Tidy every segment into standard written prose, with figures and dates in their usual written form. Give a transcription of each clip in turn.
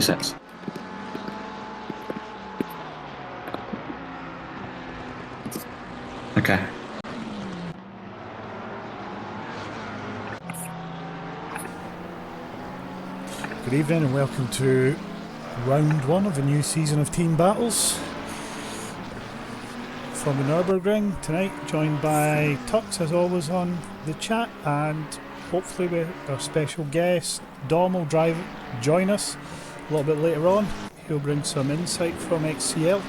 sets. Okay. Good evening and welcome to round one of a new season of Team Battles from the Nurburgring. Tonight joined by Tux as always on the chat, and hopefully with our special guest Dom will join us a little bit later on. He'll bring some insight from XCL.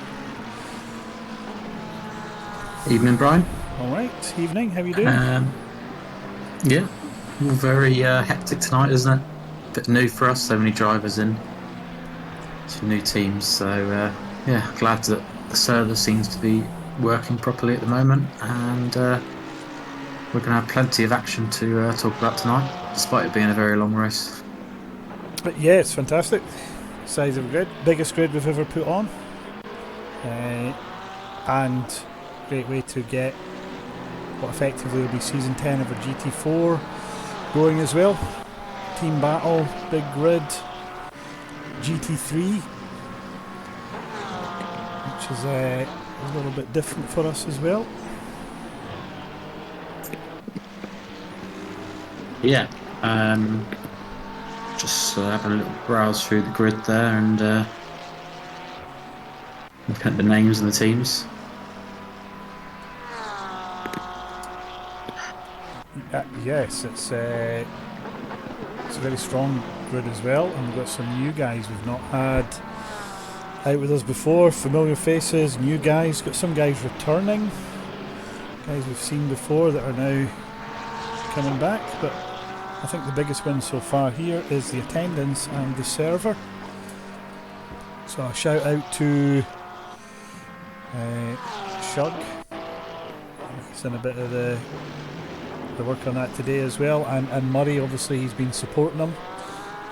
Evening, Brian. Alright, evening, how you doing? Yeah, all very hectic tonight, isn't it? Bit new for us, so many drivers in, some new teams, so yeah, glad that the server seems to be working properly at the moment, and we're going to have plenty of action to talk about tonight, despite it being a very long race. But yeah, it's fantastic. Size of grid, biggest grid we've ever put on, and great way to get what effectively will be season 10 of a GT4 going as well. Team battle, big grid, GT3, which is a little bit different for us as well. Yeah, just having a little browse through the grid there and look at the names and the teams. Yes, it's a very strong grid as well, and we've got some new guys we've not had out with us before, familiar faces, new guys, got some guys returning, guys we've seen before that are now coming back, but I think the biggest win so far here is the attendance and the server. So a shout out to Shug, he's done a bit of the work on that today as well, and Murray, obviously he's been supporting them,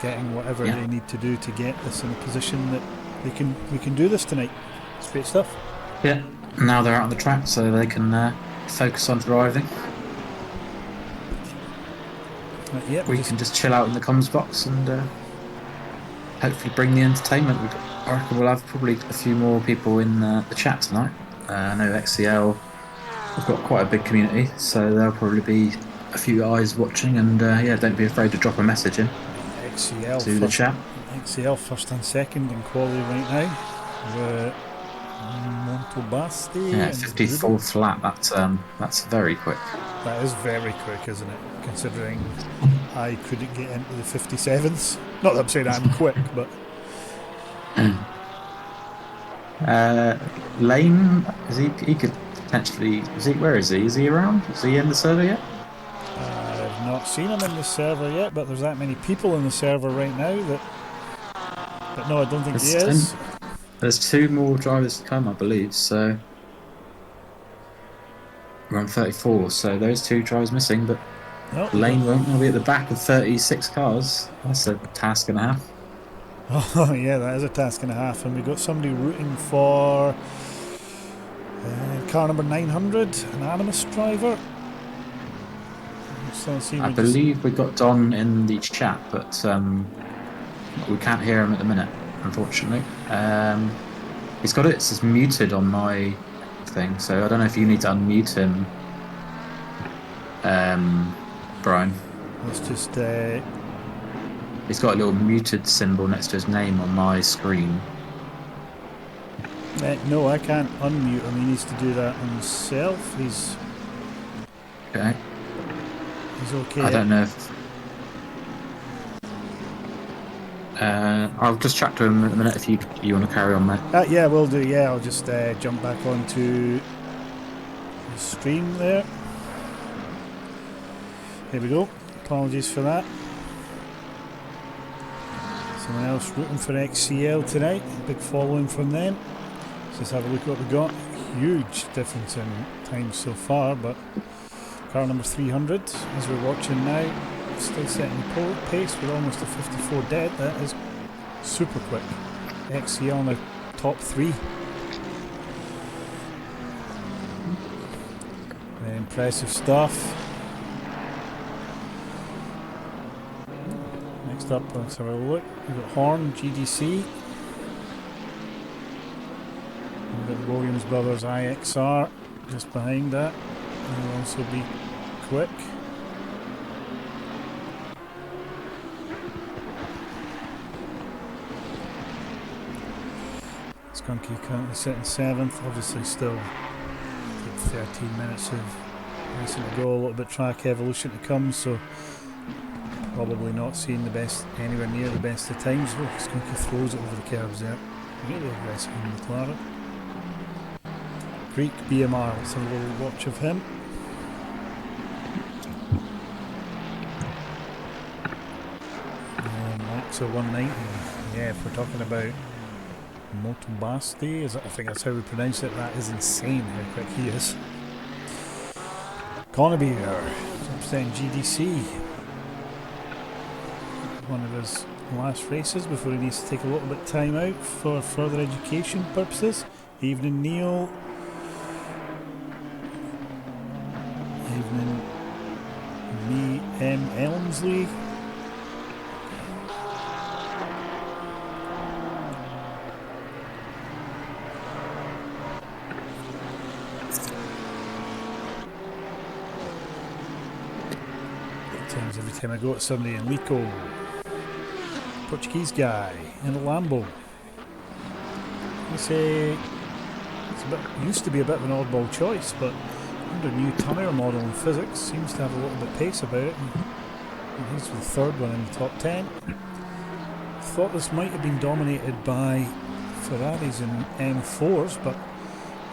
getting whatever they need to do to get this in a position that we can do this tonight. It's great stuff. Yeah, now they're out on the track so they can focus on driving. We can just chill out in the comms box and hopefully bring the entertainment. I reckon we'll have probably a few more people in the chat tonight. I know XCL, we've got quite a big community, so there'll probably be a few eyes watching, and yeah, don't be afraid to drop a message in XCL to the chat. XCL first and second in quality right now. Montobasti. Yeah, 54 flat. That's very quick. That is very quick, isn't it? Considering I couldn't get into the 57s. Not that I'm saying I'm quick, but. Lane, he could potentially. Where is he? Is he around? Is he in the server yet? I've not seen him in the server yet, but there's that many people in the server right now that. But no, I don't think he is. There's two more drivers to come, I believe. So we're on 34. So those two drivers missing, but Lane won't be at the back of 36 cars. That's a task and a half. Oh yeah, that is a task and a half, and we got somebody rooting for car number 900, an Animus driver. I believe we got Don in the chat, but we can't hear him at the minute, unfortunately. He's got it says muted on my thing, so I don't know if you need to unmute him, Brian. Let's just. He's got a little muted symbol next to his name on my screen. No, I can't unmute him. He needs to do that himself. He's okay. He's okay. I don't know if. I'll just chat to him in a minute if you want to carry on, mate. Yeah, we'll do. Yeah, I'll just jump back onto the stream there. Here we go. Apologies for that. Someone else rooting for XCL tonight. Big following from them. Let's just have a look at what we got. Huge difference in time so far, but car number 300, as we're watching now, still setting pace with almost a 54 dead. That is super quick. XCL now top 3. Very impressive stuff. Next Next up, let's have a look. We've got Horn, GDC. We've got the Williams Brothers IXR just behind that. They'll also be quick. Skunky currently sitting 7th, obviously still 13 minutes of racing to go, a little bit track evolution to come, so probably not seeing the best, anywhere near the best of times. Oh, Skunky throws it over the curves there. Really aggressive in McLaren. Greek BMR, let's have a little watch of him. Max 190. Yeah, if we're talking about Motobasti, I think that's how we pronounce it. That is insane how quick he is. Conaby there, representing GDC. One of his last races before he needs to take a little bit of time out for further education purposes. Evening Neil. Evening me M. Elmsley. Every time I go at somebody in Lico, Portuguese guy in a Lambo. I say it's used to be a bit of an oddball choice, but under new tyre model in physics seems to have a little bit of pace about it. And he's the 3rd one in the top 10. Thought this might have been dominated by Ferraris and M4s, but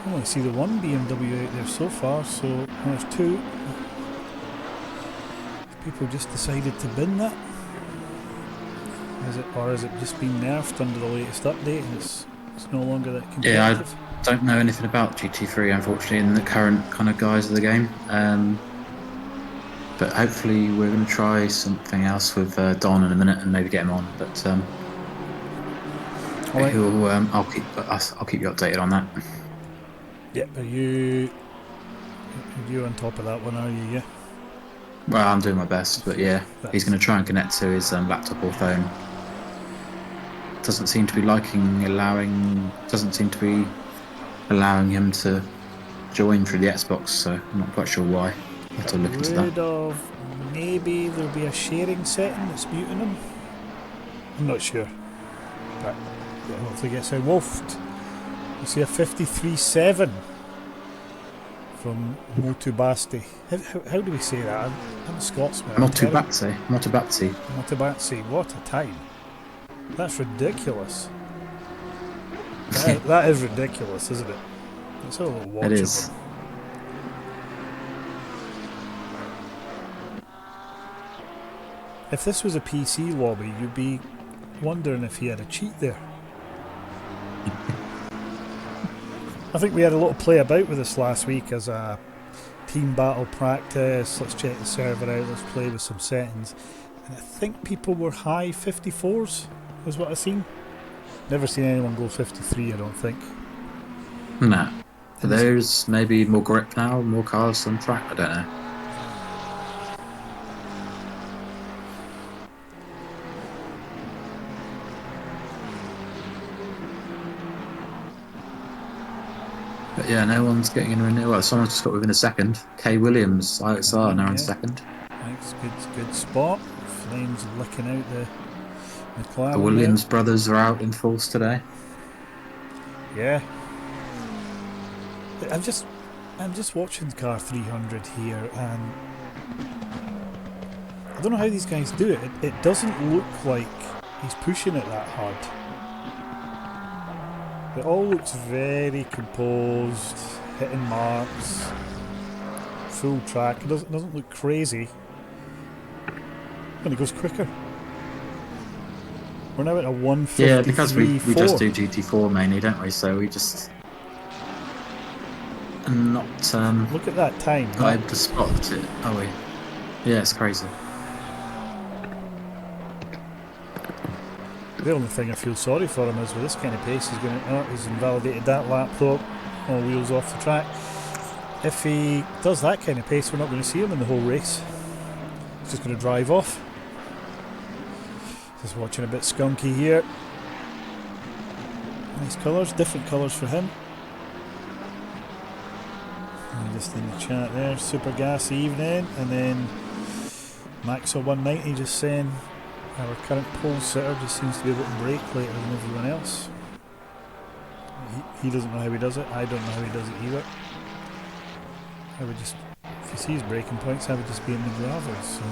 I only see the one BMW out there so far, so there's 2. People just decided to bin that? Or has it just been nerfed under the latest update and it's no longer that competitive? Yeah, I don't know anything about GT3 unfortunately in the current kind of guise of the game. But hopefully we're going to try something else with Don in a minute and maybe get him on. But right. I'll keep you updated on that. Yeah, are you on top of that one, are you? Yeah. Well, I'm doing my best, but yeah, he's going to try and connect to his laptop or phone. Doesn't seem to be allowing him to join through the Xbox, so I'm not quite sure why. I'll have to look into that. Maybe there'll be a sharing setting that's muting him. I'm not sure. But yeah, hopefully gets out. Wolfed. You see a 53.7 from Motobasti. How do we say that? I'm a Scotsman. Motobasti. What a time. That's ridiculous. That is ridiculous, isn't it? Let's have a little watch. It is. If this was a PC lobby, you'd be wondering if he had a cheat there. I think we had a little play about with this last week as a team battle practice. Let's check the server out, let's play with some settings. And I think people were high 54s, is what I've seen. Never seen anyone go 53, I don't think. Nah. There's maybe more grip now, more cars on track, I don't know. But yeah, no one's getting anywhere near. Well, someone's just got within a second. K. Williams, IXR, now in second. Thanks, good spot. Flames licking out the McLaren. The Williams brothers are out in force today. Yeah. I'm just watching car 300 here, and I don't know how these guys do it. It doesn't look like he's pushing it that hard. It all looks very composed, hitting marks, full track. It doesn't look crazy. And it goes quicker. We're now at a 153. Yeah, because we just do GT4 mainly, don't we? So we just not look at that time. Not able to spot it, are we? Yeah, it's crazy. The only thing I feel sorry for him is with this kind of pace, he's invalidated that lap, thought all wheels off the track. If he does that kind of pace, we're not going to see him in the whole race. He's just going to drive off. Just watching a bit skunky here. Nice colours, different colours for him. And just in the chat there, super gas evening, and then Maxo190 just saying our current pole sitter just seems to be able to brake later than everyone else. He doesn't know how he does it, I don't know how he does it either. I would just, if he sees braking points, I would just be in the gravels. So.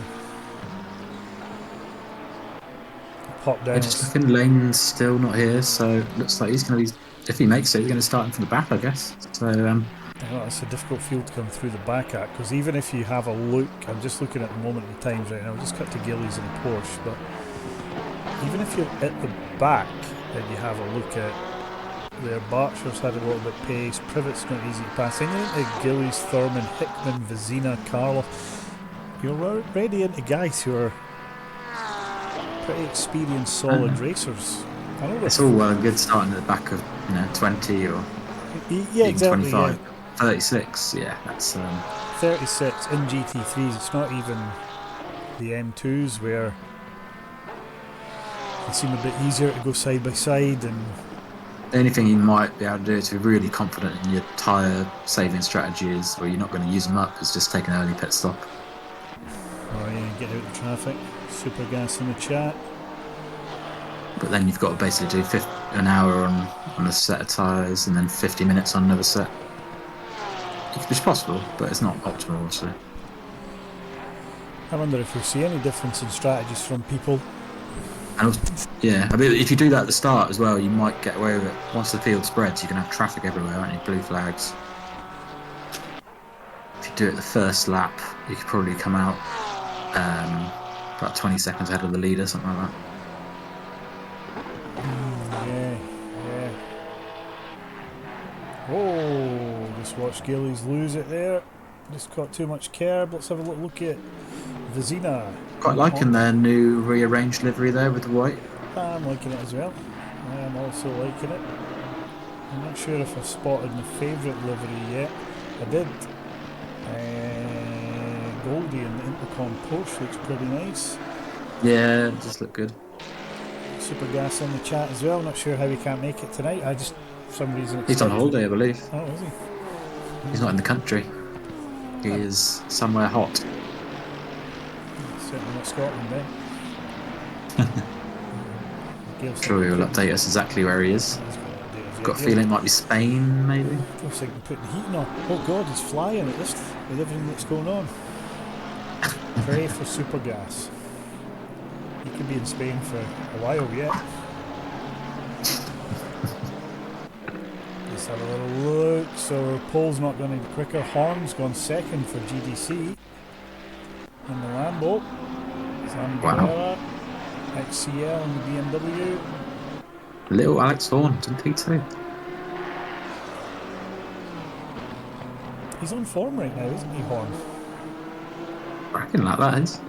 Pop down. Yeah, just looking, Lane's still not here, so looks like he's going to be, if he makes it, he's going to start him from the back, I guess. So, well, it's a difficult field to come through the back at, because even if you have a look, I'm just looking at the moment of the times right now, I'll just cut to Gillies and Porsche, but even if you're at the back and you have a look at there, Barcher's had a little bit of pace, Privet's not easy to pass, and you're into Gillies, Thurman, Hickman, Vizina, Carlo, you're already into guys who are pretty experienced, solid racers. I know it's all well and good starting at the back of 20 or yeah, exactly, 25. Yeah. 36, yeah, that's 36 in GT3s. It's not even the M2s where they seem a bit easier to go side by side. And the only thing you might be able to do to be really confident in your tyre saving strategy is where you're not going to use them up, is just take an early pit stop. Oh yeah, get out of the traffic. Super gas in the chat. But then you've got to basically do an hour on a set of tyres and then 50 minutes on another set. It's possible, but it's not optimal, obviously. I wonder if we see any difference in strategies from people. And also, yeah, I mean, if you do that at the start as well, you might get away with it. Once the field spreads, you can have traffic everywhere, aren't you? Blue flags. If you do it the first lap, you could probably come out about 20 seconds ahead of the leader, something like that. Yeah. Oh, just watch Gillies lose it there. Just caught too much curb. Let's have a look at Vizina. Quite liking their new rearranged livery there with the white. I'm liking it as well. I am also liking it. I'm not sure if I've spotted my favourite livery yet. I did. Goldie and the Intercom Porsche looks pretty nice. Yeah, it does look good. Super gas in the chat as well. Not sure how he can't make it tonight. I just, for some reason, he's on holiday, I believe. Oh, is he? He's not in the country. He is somewhere hot. Certainly not Scotland, then. Sure, he will update us exactly where he is. Got a feeling it might be Spain, maybe. Looks like we're putting heating on. Oh God, he's flying at this with everything that's going on. Pray for super gas. He could be in Spain for a while yet. Let's have a little look. So Pole's not going any quicker. Horn's gone second for GDC. And the Lambo. Zambera. XCL and the BMW. Little Alex Horn, didn't think so. He's on form right now, isn't he, Horn? I reckon like that is.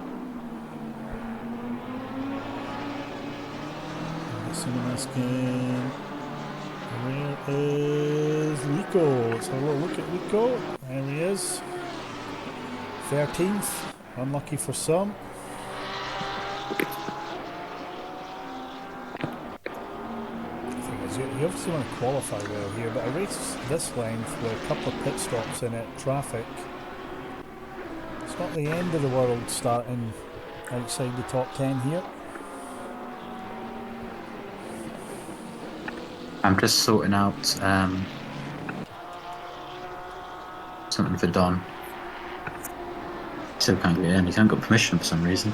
Cinemaskin. Where is Lico? Let's have a little look at Lico. There he is. 13th. Unlucky for some. You obviously want to qualify well here, but a race this length with a couple of pit stops in it, traffic, it's not the end of the world starting outside the top 10 here. I'm just sorting out something for Don. Still can't get in, he hasn't got permission for some reason.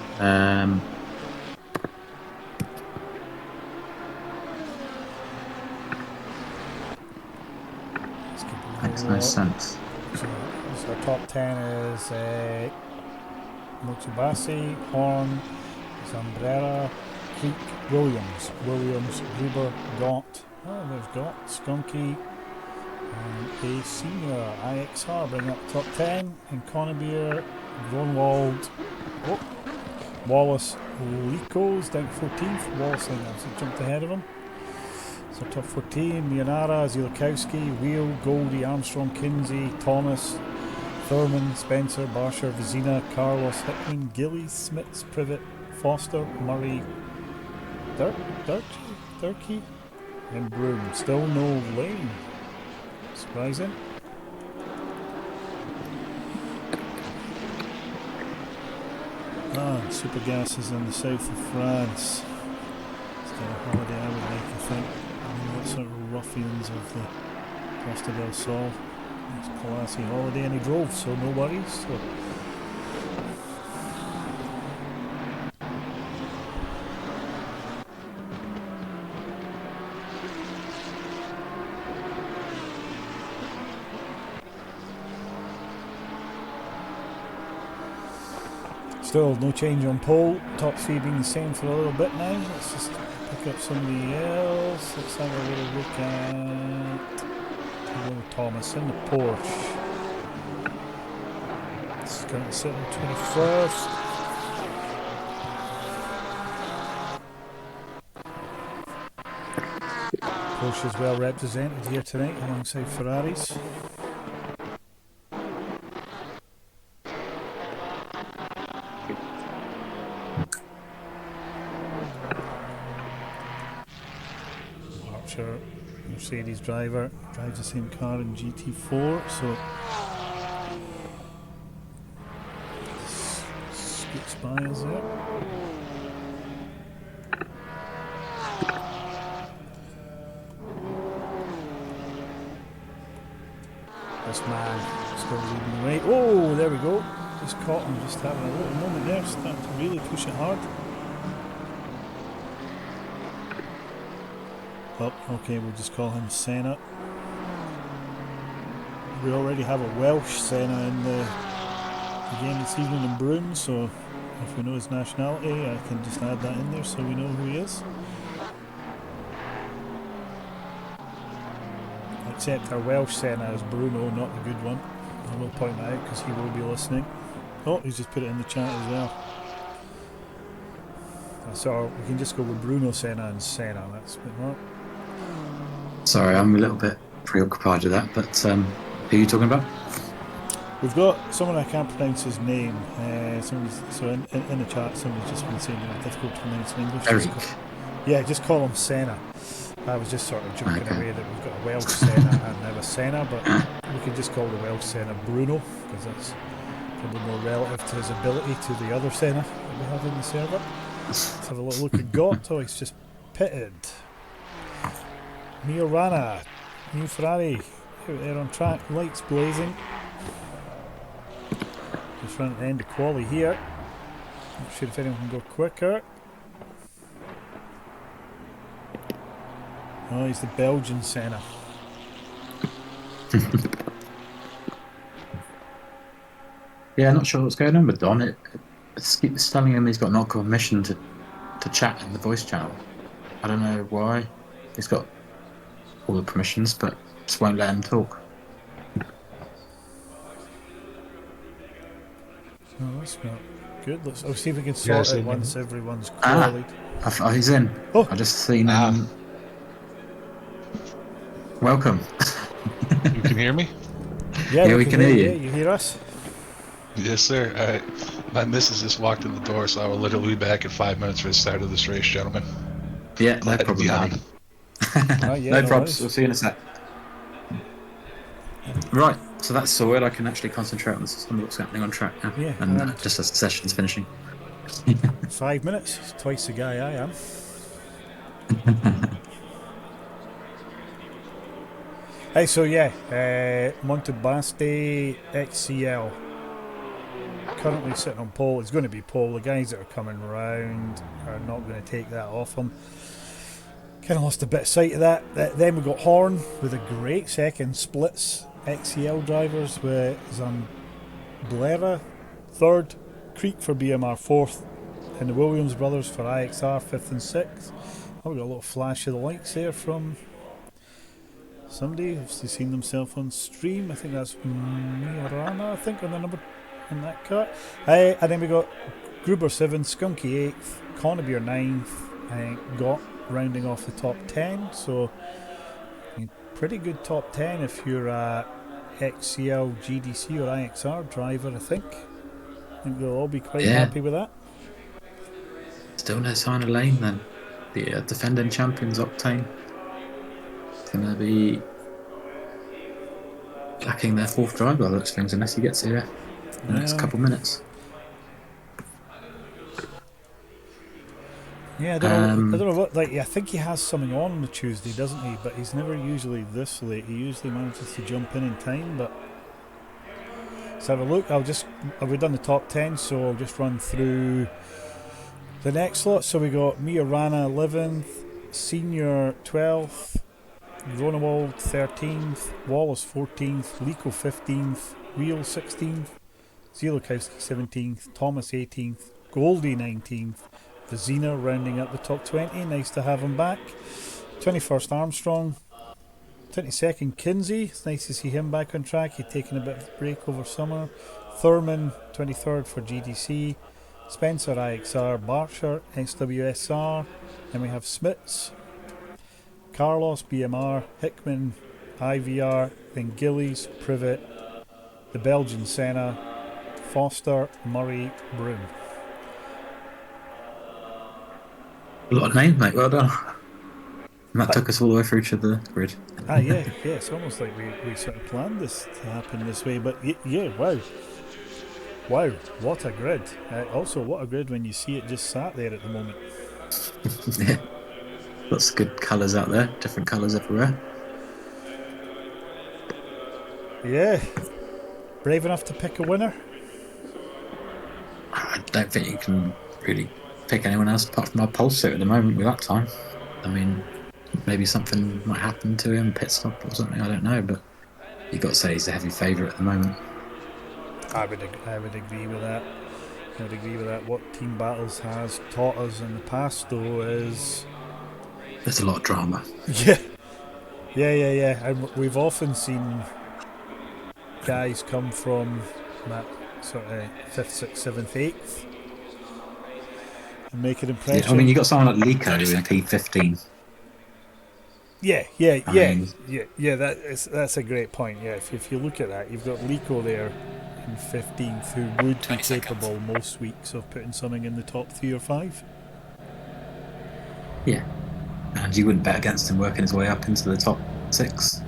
Makes no sense. So our top 10 is Motsubasi, Horn, Zambrera, Creek, Williams, Gruber, Gott. Oh, there's Gott, Skunky, and a senior IXR bring up top 10, and Connebier, Gronwald, Wallace, Lico's down to 14th. Wallace, I think, I've jumped ahead of him. So top 14, Mionara, Zilakowski, Wheel, Goldie, Armstrong, Kinsey, Thomas, Thurman, Spencer, Barsher, Vizina, Carlos, Hickman, Gillies, Smits, Privet, Foster, Murray, Durkee and Broom. Still no lane. Surprising. Ah, Supergas is in the south of France. It's kind of holiday I would like, I think. What sort of ruffians of the Costa del Sol. It's a classy holiday, and he drove, so no worries. So. Still no change on pole. Top three being the same for a little bit now. Let's just pick up somebody else. Let's have a little look at Thomas in the Porsche. It's going to sit on 21st. Porsche is well represented here tonight alongside Ferraris. Mercedes driver drives the same car in GT4, so scoots by us there. This man is still leading the way. Oh, there we go. Just caught him, just having a little moment there, starting to really push it hard. Oh, okay, we'll just call him Senna. We already have a Welsh Senna in the game this evening in Broome, so if we know his nationality, I can just add that in there so we know who he is. Except our Welsh Senna is Bruno, not the good one. I will point that out because he will be listening. Oh, he's just put it in the chat as well. So we can just go with Bruno Senna and Senna, that's a bit more. Sorry, I'm a little bit preoccupied with that, but who are you talking about? We've got someone, I can't pronounce his name. So in the chat, somebody's just been saying it's difficult to pronounce in English. Just call him Senna. I was just sort of joking away that we've got a Welsh Senna and now a Senna, but we can just call the Welsh Senna Bruno, because that's probably more relative to his ability to the other Senna that we have in the server. Let's have a little look at Got. Oh, he's just pitted. Mio Rana, new Ferrari, out there on track, lights blazing. Just run at the end of quali here. Not sure if anyone can go quicker. Oh, he's the Belgian Senna. Yeah, not sure what's going on with Don. It's telling him he's got no permission to chat in the voice channel. I don't know why. He's got all the permissions, but just won't let him talk. Oh, that's not good. I'll see if we can sort it once everyone's qualified. He's in. Oh. I just seen him. Welcome. You can hear me? Yeah, we can hear you. You hear us? Yes, sir. My missus just walked in the door, so I will literally be back in 5 minutes for the start of this race, gentlemen. Yeah, no problem. No problems. We'll see you in a sec. Right, so that's sorted. I can actually concentrate on what's happening on track now. Yeah, and just as the session's finishing. 5 minutes. Twice the guy I am. Hey, so yeah, Montebaste XCL currently sitting on pole. It's going to be pole. The guys that are coming around are not going to take that off him. Kind of lost a bit of sight of that. Then we got Horn with a great second. Splits XCL drivers with Zamblera third, Creek for BMR fourth, and the Williams brothers for IXR fifth and sixth. Oh, we got a little flash of the lights there from somebody who's seen themselves on stream. I think that's Miorana, I think, on the number in that cut. And then we got Gruber 7th, Skunky 8th, Connebeer 9th, and Got rounding off the top 10. So pretty good top 10 if you're a XCL, GDC or IXR driver, I think. I think they'll all be quite happy with that. Still no sign of lane then. the defending champions Octane. It's going to be lacking their fourth driver, looks things, unless he gets here in the next couple of minutes. Yeah, I don't know what. Like, I think he has something on the Tuesday, doesn't he? But he's never usually this late. He usually manages to jump in time. But let's have a look. We've done the top 10, so I'll just run through the next lot. So we got Mia Rana 11th, Senior 12th, Ronewald 13th, Wallace 14th, Lico 15th, Wheel 16th, Zielokowski 17th, Thomas 18th, Goldie 19th, Vizina rounding up the top 20. Nice to have him back. 21st Armstrong, 22nd Kinsey. It's nice to see him back on track. He'd taken a bit of a break over summer. Thurman 23rd for GDC. Spencer IXR, Barcher SWSR. Then we have Smits, Carlos BMR, Hickman IVR, then Gillies, Privet, the Belgian Senna, Foster, Murray, Broom. A lot of names, mate. Well done. And that took us all the way through to the grid. Yeah. It's almost like we sort of planned this to happen this way. But yeah, wow. Wow, what a grid. Also, what a grid when you see it just sat there at the moment. Yeah. Lots of good colours out there. Different colours everywhere. Yeah. Brave enough to pick a winner? I don't think you can really pick anyone else apart from our pole suit at the moment with that time. I mean, maybe something might happen to him, pit stop or something, I don't know, but you've got to say he's a heavy favourite at the moment. I would agree with that. I would agree with that. What Team Battles has taught us in the past, though, is... There's a lot of drama. Yeah. And we've often seen guys come from that sort of 5th, 6th, 7th, 8th and make an impression. Yeah, I mean, you got someone like Lico in P15. Yeah. That's a great point. Yeah, if you look at that, you've got Lico there in 15th, who would be capable most weeks of putting something in the top 3 or 5. Yeah, and you wouldn't bet against him working his way up into the top 6.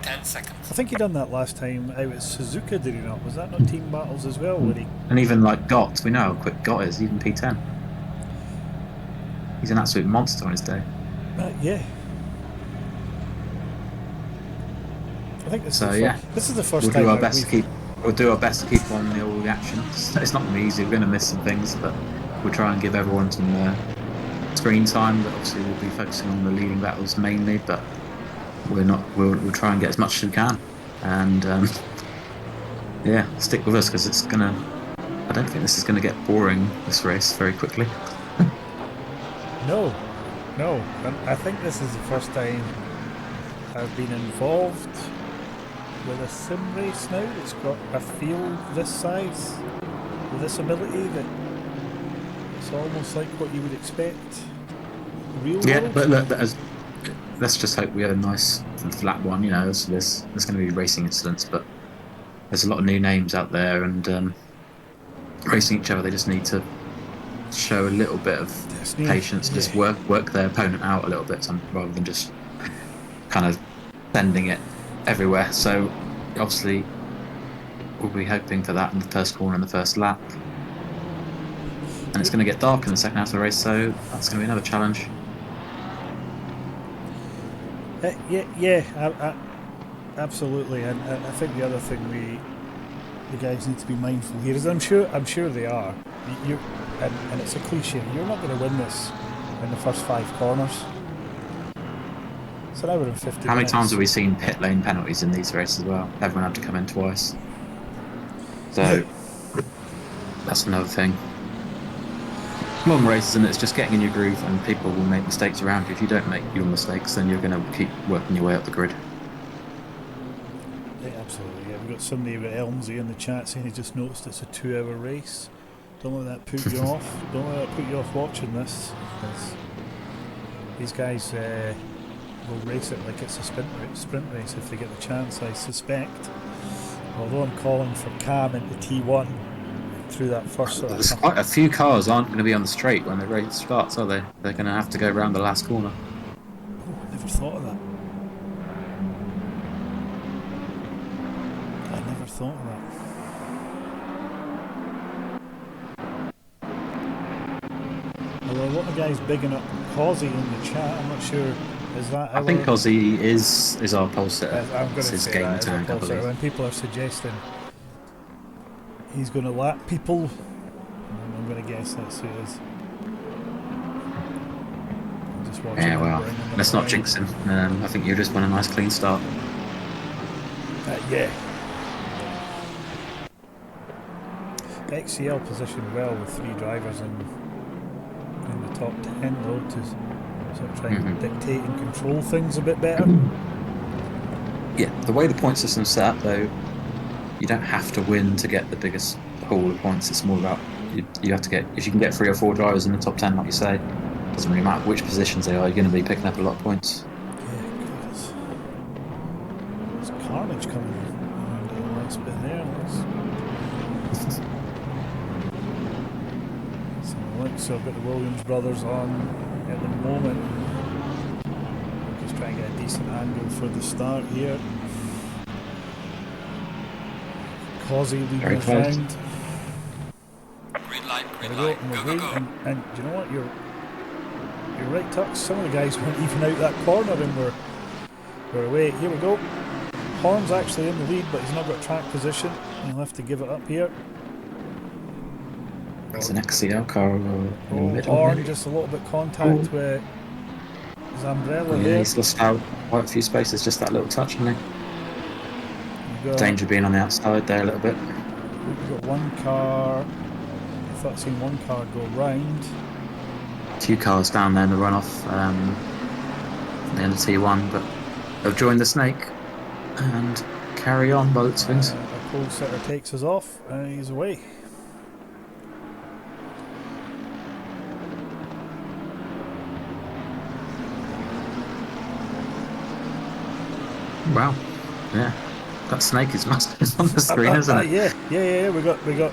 10 seconds. I think he done that last time out at Suzuka, did he not? Was that not Team Battles as well? Where he... And even like Gott, we know how quick Gott is, even P10. He's an absolute monster on his day. Yeah. I think this is the first time. We'll do our best to keep on all the action. It's not going to be easy. We're going to miss some things, but we'll try and give everyone some screen time. But obviously, we'll be focusing on the leading battles mainly. But we'll try and get as much as we can. And stick with us because it's gonna. I don't think this is going to get boring, this race, very quickly. No. I think this is the first time I've been involved with a sim race now that's got a field this size, with this ability, that it's almost like what you would expect real world. But look, let's just hope we have a nice flat one. You know, there's going to be racing incidents, but there's a lot of new names out there, and racing each other, they just need to show a little bit of patience, just work their opponent out a little bit, rather than just kind of sending it everywhere. So obviously we'll be hoping for that in the first corner and the first lap, and it's going to get dark in the second half of the race, so that's going to be another challenge. Absolutely. And I think the other thing the guys need to be mindful here is, I'm sure they are, and it's a cliche, you're not going to win this in the first 5 corners. So now we're in 50 How many minutes. times have we seen pit lane penalties in these races as well? Everyone had to come in twice. So that's another thing. Long races, and it's just getting in your groove, and people will make mistakes around you. If you don't make your mistakes, then you're going to keep working your way up the grid. Yeah, absolutely. Yeah, we've got somebody with Elmsey in the chat saying he just noticed it's a 2-hour race. Don't let that put you off. Don't let that put you off watching this, because these guys will race it like it's a sprint race if they get the chance, I suspect. Although I'm calling for Cam into T1. through that first sort There's of. quite a few cars aren't going to be on the straight when the race starts, are they? They're going to have to go around the last corner. Oh, I never thought of that. I never thought of that. Although a lot of guys bigging up Causey in the chat, I'm not sure. Is that I think Ozzy is our pole sitter. I'm going to It's his say game that as a tank, I pole sitter. believe. When people are suggesting he's going to lap people, I'm going to guess that's who it is. I'm just watching. Yeah, well, let's not jinx him. I think you just want a nice clean start. Yeah. XCL positioned well with 3 drivers in the top 10 though, to sort of try and dictate and control things a bit better. Yeah, the way the point system's set up though, you don't have to win to get the biggest pool of points. It's more about you have to get, if you can get 3 or 4 drivers in the top 10, like you say, it doesn't really matter which positions they are, you're going to be picking up a lot of points. Yeah, God, it's carnage coming around the last bit there. So I've got the Williams brothers on at the moment. Just trying to get a decent angle for the start here. Causey leading us round. Green light, There we go, and we're waiting. And do you know what? You're right, Tux. Some of the guys weren't even out that corner and we're away. Here we go. Horn's actually in the lead, but he's not got track position. He'll have to give it up here. There's an XCL car in the middle. Horn just a little bit contact with his umbrella Yeah, there. he's lost out quite a few spaces, just that little touch, hasn't he? Danger being on the outside there a little bit. We've got one car. I thought I'd seen one car go round. 2 cars down there in the runoff, the end of T1, but they've joined the snake and carry on by the looks of things. A pole sitter takes us off and he's away. Wow, yeah, that snake is massive on the screen, isn't it? Yeah. We got.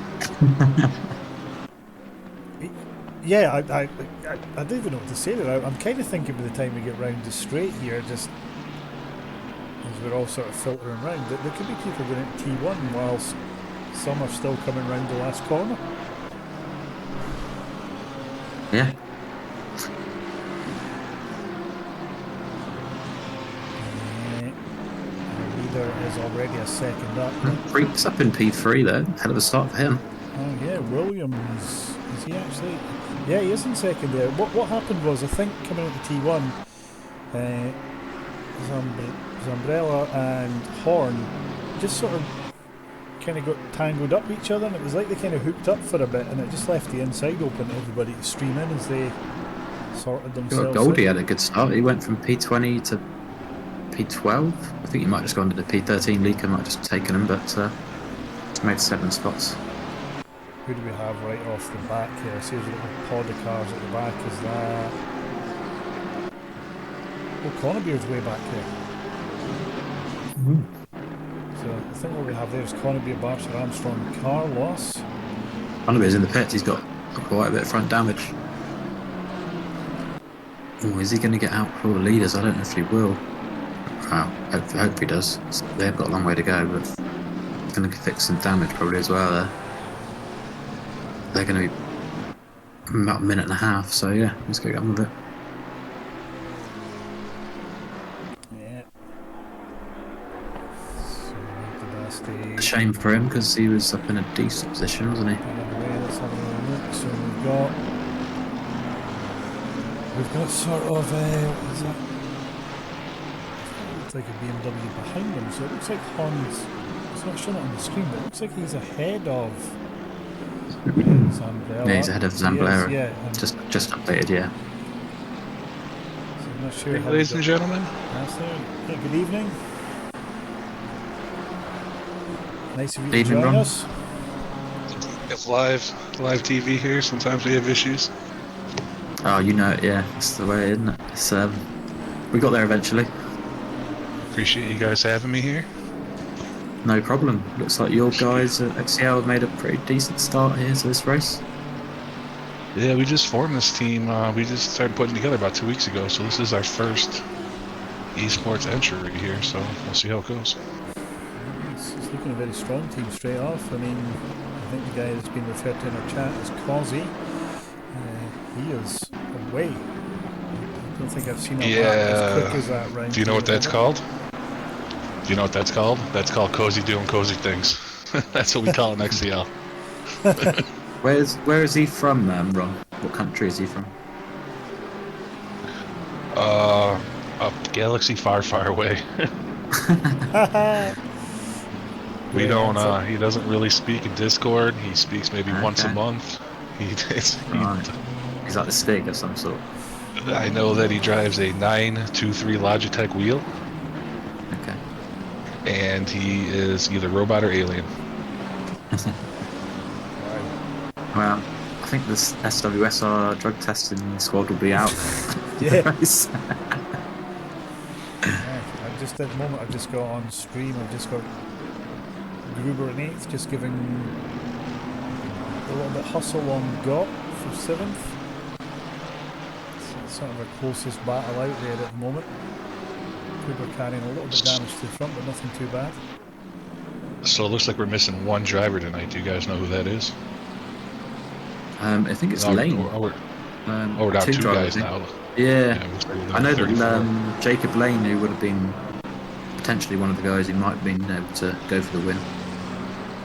Yeah, I don't even know what to say there. I'm kind of thinking by the time we get round the straight here, just as we're all sort of filtering round, that there could be people going at T1 whilst some are still coming round the last corner. Yeah. Leader is already a second up. Freaks up in P3 though. Hell of a start for him. Oh yeah, Williams. Is he actually? Yeah, he is in second there. What happened was, I think coming into T1, Zambrella and Horn just sort of kind of got tangled up with each other, and it was like they kind of hooked up for a bit, and it just left the inside open to everybody to stream in as they sorted themselves Goldie out. had a good start. He went from P20 to P12. I think he might have just gone to the P13 league. I might have just taken him, but made 7 spots. Who do we have right off the back here? See, there's a little pod of cars at the back. Is that? Oh, Connebeer's way back here. So I think what we have there is Connebeer, Barcer, Armstrong, Carlos. Connebeer's in the pits. He's got quite a bit of front damage. Oh, is he going to get out for the leaders? I don't know if he will. Wow, I hope he does. They've got a long way to go, but he's going to fix some damage probably as well there. They're going to be about a minute and a half, so yeah, let's get on with it. Yeah. So A shame for him because he was up in a decent position, wasn't he? Anyway, let's have a look. So we've got sort of what is that? It looks like a BMW behind him. So it looks like Hans. It's not showing it on the screen, but it looks like he's ahead of. Zambrella. Yeah, he's ahead of Zambrella. Yeah, just updated, yeah. So I'm not sure. Hey, ladies and gentlemen. Yeah, good evening. Nice of you to Evening, join Ron. us. It's live TV here. Sometimes we have issues. Oh, you know it, yeah. It's the way, isn't it? It's, we got there eventually. Appreciate you guys having me here. No problem. Looks like your guys at XCL have made a pretty decent start here to this race. Yeah, we just formed this team. We just started putting together about 2 weeks ago, so this is our first esports entry here, so we'll see how it goes. It's looking a very strong team straight off. I mean, I think the guy that's been referred to in our chat is Causey. He is away. I don't think I've seen a lap as quick as that round. Do you know what that's called? Do you know what that's called? That's called Cozy doing cozy things. That's what we call it in XCL. Where is he from, Ron? What country is he from? A galaxy far, far away. We Great don't. answer. He doesn't really speak in Discord. He speaks maybe once a Okay. month. Right. He's like the Stig of some sort. I know that he drives a 923 Logitech wheel, Okay. and he is either robot or alien. Well, I think this SWSR drug testing squad will be out. Yeah. Race. I've just at the moment I've just got on stream. I've just got Gruber in 8th, just giving a little bit hustle on Got for 7th. It's sort of our closest battle out there at the moment. Gruber carrying a little bit damage to the front, but nothing too bad. So it looks like we're missing one driver tonight. Do you guys know who that is? I think it's Oh, Lane. we're down two drivers, guys now. Yeah. It looks like we're down I know 34. that Jacob Lane, who would have been potentially one of the guys who might have been able to go for the win.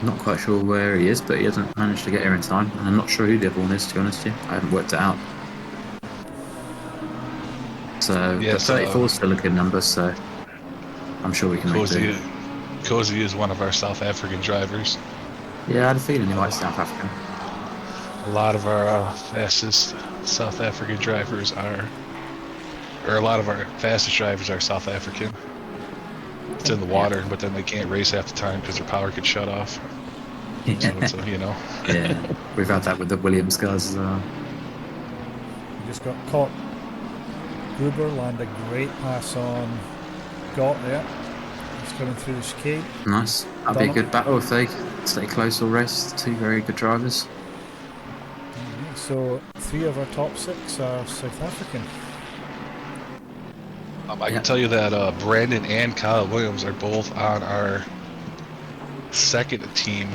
Not quite sure where he is, but he hasn't managed to get here in time. And I'm not sure who the other one is, to be honest with you. I haven't worked it out. So, Yeah, but 34 is still a good number, so I'm sure we can make do. Cozy is one of our South African drivers. Yeah, I had a feeling he might be South African. A lot of our fastest South African drivers are, or a lot of our fastest drivers are South African. It's in the water, but then they can't race half the time because their power gets shut off. So it's a, you know. Yeah, we've had that with the Williams guys as well. We just got caught. Gruber landed a great pass on Got there. He's coming through the chicane. Nice. That'd be a good battle if they stay close all race. Two very good drivers. So 3 of our top 6 are South African. I can tell you that Brandon and Kyle Williams are both on our second team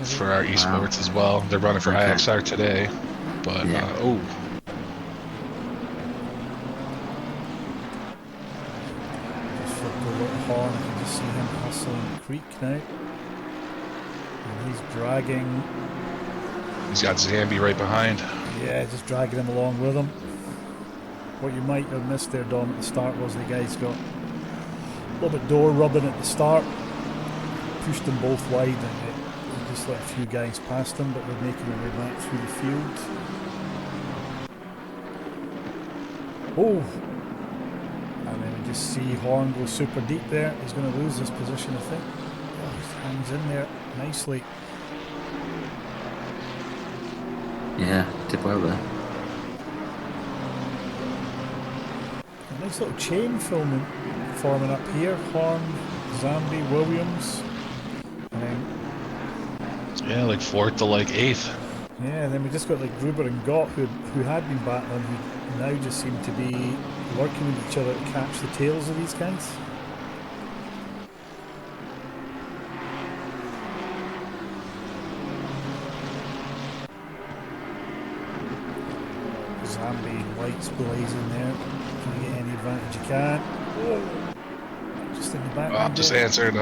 for our esports as well. They're running for IXR today, but Just flipped the little horn. I can just see him hustling the creek now. And he's dragging. He's got Zambi right behind. Yeah, just dragging him along with him. What you might have missed there, Dom, at the start was the guys got a little bit door rubbing at the start, pushed them both wide, and they just let a few guys past them, but they're making their way back through the field. Oh! And then we just see Horn go super deep there. He's going to lose this position, I think. Oh, he hangs in there nicely. Yeah, did well there. A nice little chain forming up here. Horn, Zambi, Williams. And then, Yeah, like 4th to like 8th. yeah, and then we just got like Gruber and Gott who had been battling, who now just seem to be working with each other to catch the tails of these guys. Zambi lights blazing there, trying to get any advantage you can. Oh, just in the back. I'm just answering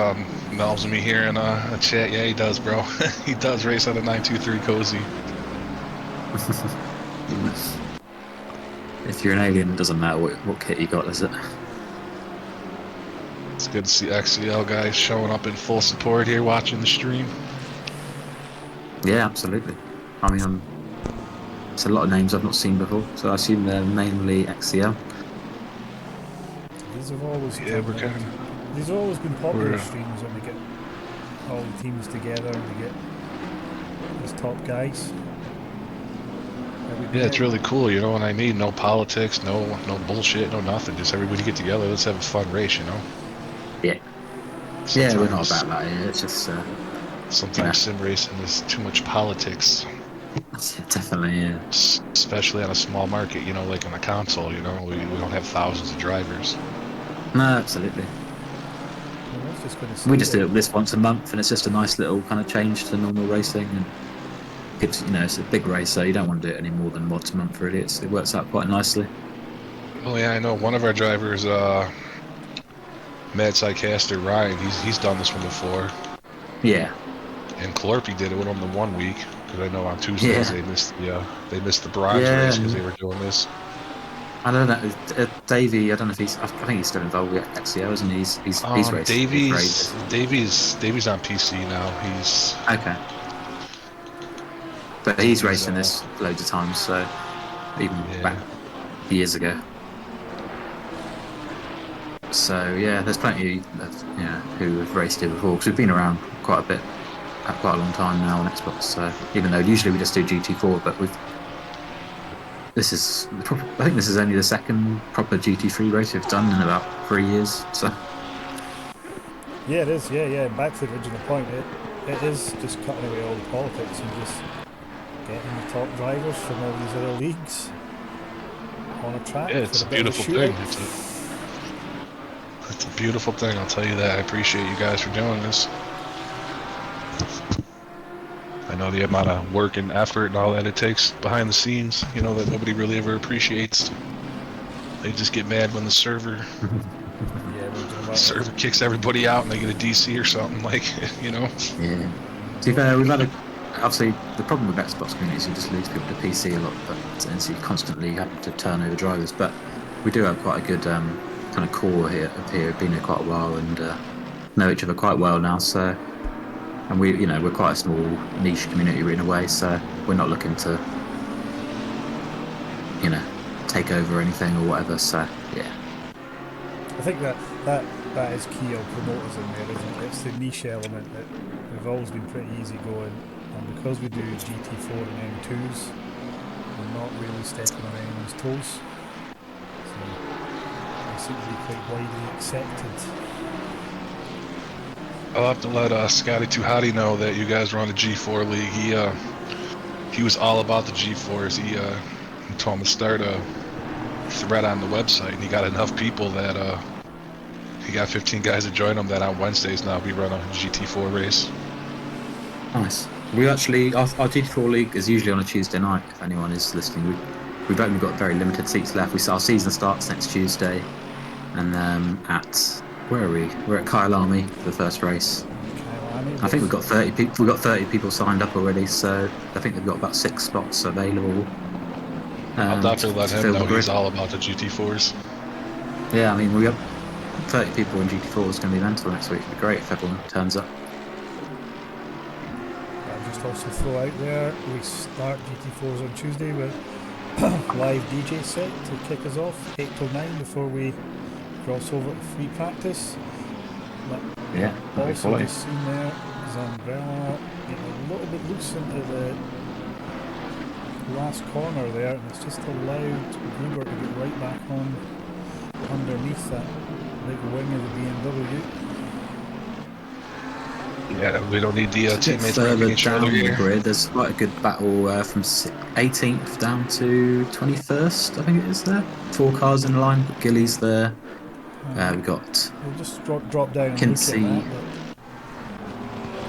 Melv's and me here in a chat. Yeah, he does, bro. He does race on a 923 Cozy. If you're an alien, it doesn't matter what kit you got, does it? It's good to see XCL guys showing up in full support here, watching the stream. Yeah, absolutely. I mean, it's a lot of names I've not seen before, so I assume they're mainly XCL. These have always these have always been popular streams when we get all the teams together and we get these top guys. Yeah, it's really cool, you know what I mean? No politics, no bullshit, no nothing. Just everybody get together, let's have a fun race, you know? Yeah. Yeah, we're not about that here. It's just, sometimes sim racing is too much politics, definitely, yeah. especially on a small market. You know, like on a console. You know, we don't have thousands of drivers. No, absolutely. I was just going to We say just do that. it this once a month, and it's just a nice little kind of change to normal racing. And it's, it's a big race, so you don't want to do it any more than once a month, really. It works out quite nicely. Oh yeah, I know one of our drivers, Mad Caster Ryan. He's done this one before. Yeah. And Clorpy did it with him the 1 week, because I know on Tuesdays Yeah. they missed the bronze Yeah. race because they were doing this. I don't know. Davey, I don't know if I think he's still involved with XCO, isn't he? He's raced for ages. Davies on PC now. He's Okay. But he's he's racing this loads of times, so even back yeah. years ago. So yeah, there's plenty of who have raced here before, because we've been around quite a bit, quite a long time now on Xbox. So even though usually we just do GT4, but I think this is only the second proper GT3 race we've done in about 3 years. So Yeah, it is. Yeah. Back to the original point. It is just cutting away all the politics and just getting the top drivers from all these other leagues on a track. Yeah, it's for a a bit of beautiful thing. shootout. It's a beautiful thing. I'll tell you that. I appreciate you guys for doing this. I know the amount of work and effort and all that it takes behind the scenes, you know, that nobody really ever appreciates. They just get mad when the server kicks everybody out and they get a DC or something, like, you know. yeah. To be fair, we've had obviously the problem with Xbox community is you just lose people to PC a lot, and so you constantly have to turn over drivers. But we do have quite a good kind of core here. Been here quite a while and know each other quite well now. So, and we're quite a small niche community in a way. So we're not looking to take over anything or whatever. So yeah. I think that is key on promoters in there, isn't it? It's the niche element that we've always been pretty easy going, and because we do GT4 and M2s, we're not really stepping on anyone's toes. So they seem to be quite widely accepted. I'll have to let Scotty Too Hottie know that you guys run a G4 league. He was all about the G4s. He told him to start a thread on the website, and he got enough people that he got 15 guys to join him. That on Wednesdays now we run a GT4 race. Nice. We actually our GT4 league is usually on a Tuesday night. If anyone is listening, we've only got very limited seats left. Our season starts next Tuesday, and where are we? We're at Kyalami for the first race. I think we've got 30 people. We've got 30 people signed up already, so I think they've got about 6 spots available. I'll definitely let him know he's all about the GT4s. Yeah, I mean, we got 30 people in GT4 is going to be mental next week. It'd be great if everyone turns up. I'll just also throw out there, we start GT4s on Tuesday with live DJ set to kick us off, 8 till 9 before we cross over to free practice. But yeah, also just seen there, Zambrella getting a little bit loose into the last corner there, and it's just allowed Gruber to get right back on underneath that big wing of the BMW. Yeah, we don't need the teammates further down the grid. There's quite a good battle from 18th down to 21st, I think it is there. 4 cars in line, Gilly's there. We got. We'll just drop down and Kinsey. look at that.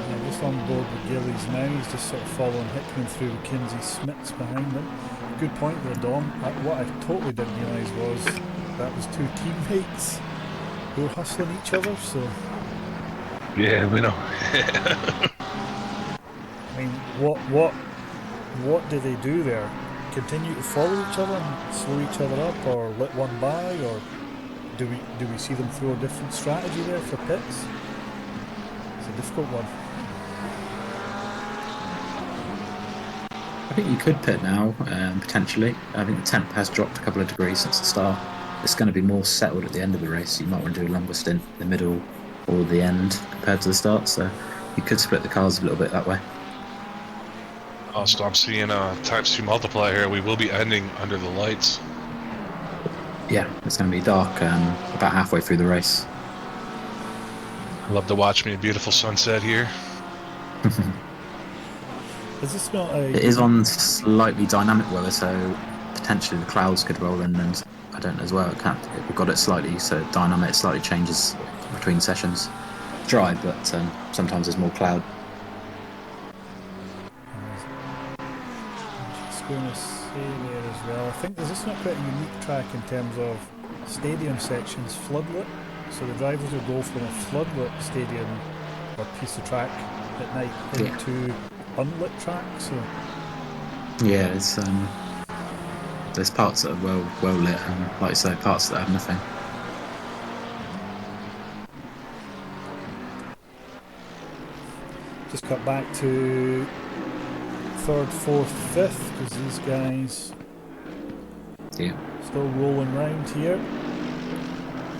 But, just on board with Gillies now. He's just sort of following Hickman through with Kinsey Smits behind him. Good point there, Dom. What I totally didn't realise was that was 2 teammates who were hustling each other. So. Yeah, we know. I mean, what do they do there? Continue to follow each other and slow each other up, or let one by, or do we see them throw a different strategy there for pits? It's a difficult one. I think you could pit now, potentially. I think the temp has dropped a couple of degrees since the start. It's going to be more settled at the end of the race. So you might want to do a longer stint in the middle or the end compared to the start. So you could split the cars a little bit that way. So I'm seeing ×2 multiplier here. We will be ending under the lights. Yeah, it's going to be dark about halfway through the race. I love to watch me a beautiful sunset here. Is this not a... It is on slightly dynamic weather, so potentially the clouds could roll in, and I don't know as well. We've got it slightly so dynamic, it slightly changes between sessions. Dry, but sometimes there's more cloud. I'm just going to say there as well. I think there's this not quite a unique track in terms of stadium sections floodlit. So the drivers will go from a floodlit stadium or piece of track at night into unlit track. So yeah, it's there's parts that are well lit, and like you say, parts that have nothing. just cut back to 3rd, 4th, 5th because these guys still rolling round here.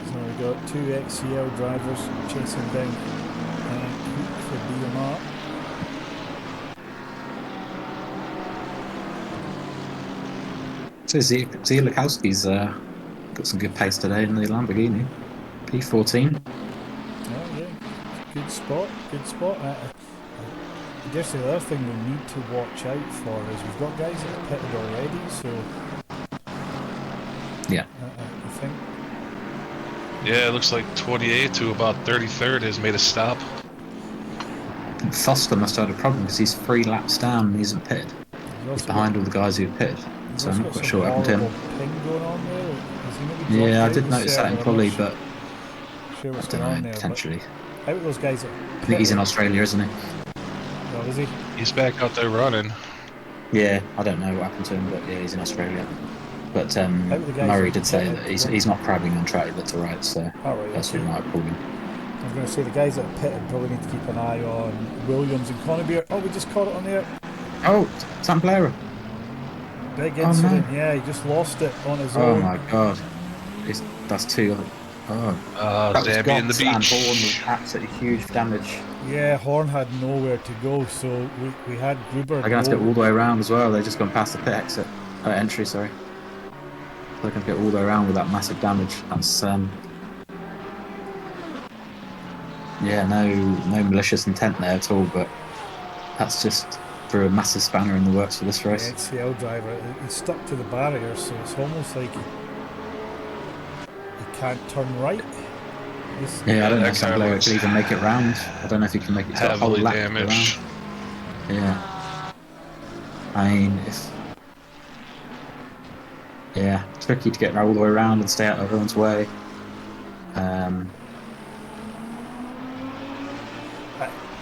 So we've got 2 XCL drivers chasing down Cook for BMR. So Zielikowski's got some good pace today in the Lamborghini. P14. Oh yeah, good spot, good spot. I guess the other thing we need to watch out for is we've got guys that have pitted already, so Yeah. I think Yeah, it looks like 28 to about 33rd has made a stop. Foster must have had a problem because he's 3 laps down and he isn't pitted. He's behind all the guys who've pitted. So I'm not quite sure what happened to him. Ping going on there. Has he maybe dropped Yeah, I out did the notice that server? in I'm Quali, not but sure I what's don't going on know, there. potentially. But out of those guys that I think he's in Australia, isn't he? Oh, is he? He's back out there running. Yeah, I don't know what happened to him, but yeah, he's in Australia. But Out of the guys Murray that did say pitted, that he's not crabbing on track, he looked alright, so Alright, that's okay. who might have pulled him. I was going to say the guys that are pitted probably need to keep an eye on Williams and Conybeer. Oh, we just caught it on there. Oh, Sam Blair. Big Oh, incident. no. Yeah, he just lost it on his Oh own. my god. That's 2. Oh, that was Zabby in the Gotts and beach. Bourne with absolutely huge damage. Yeah, Horn had nowhere to go, so we had Gruber. They're going to have to go all the way around as well. They've just gone past the pit exit. Entry, sorry. They're going to get all the way around with that massive damage. That's, yeah, no malicious intent there at all, but that's just threw a massive spanner in the works for this The race. XCL driver, he's stuck to the barrier, so it's almost like he can't turn right. Yeah, I don't know that if Sam car Blair looks can even make it round. I don't know if he can make it to a whole Heavily lap damaged. around. Yeah. I mean, it's tricky to get all the way around and stay out of everyone's way.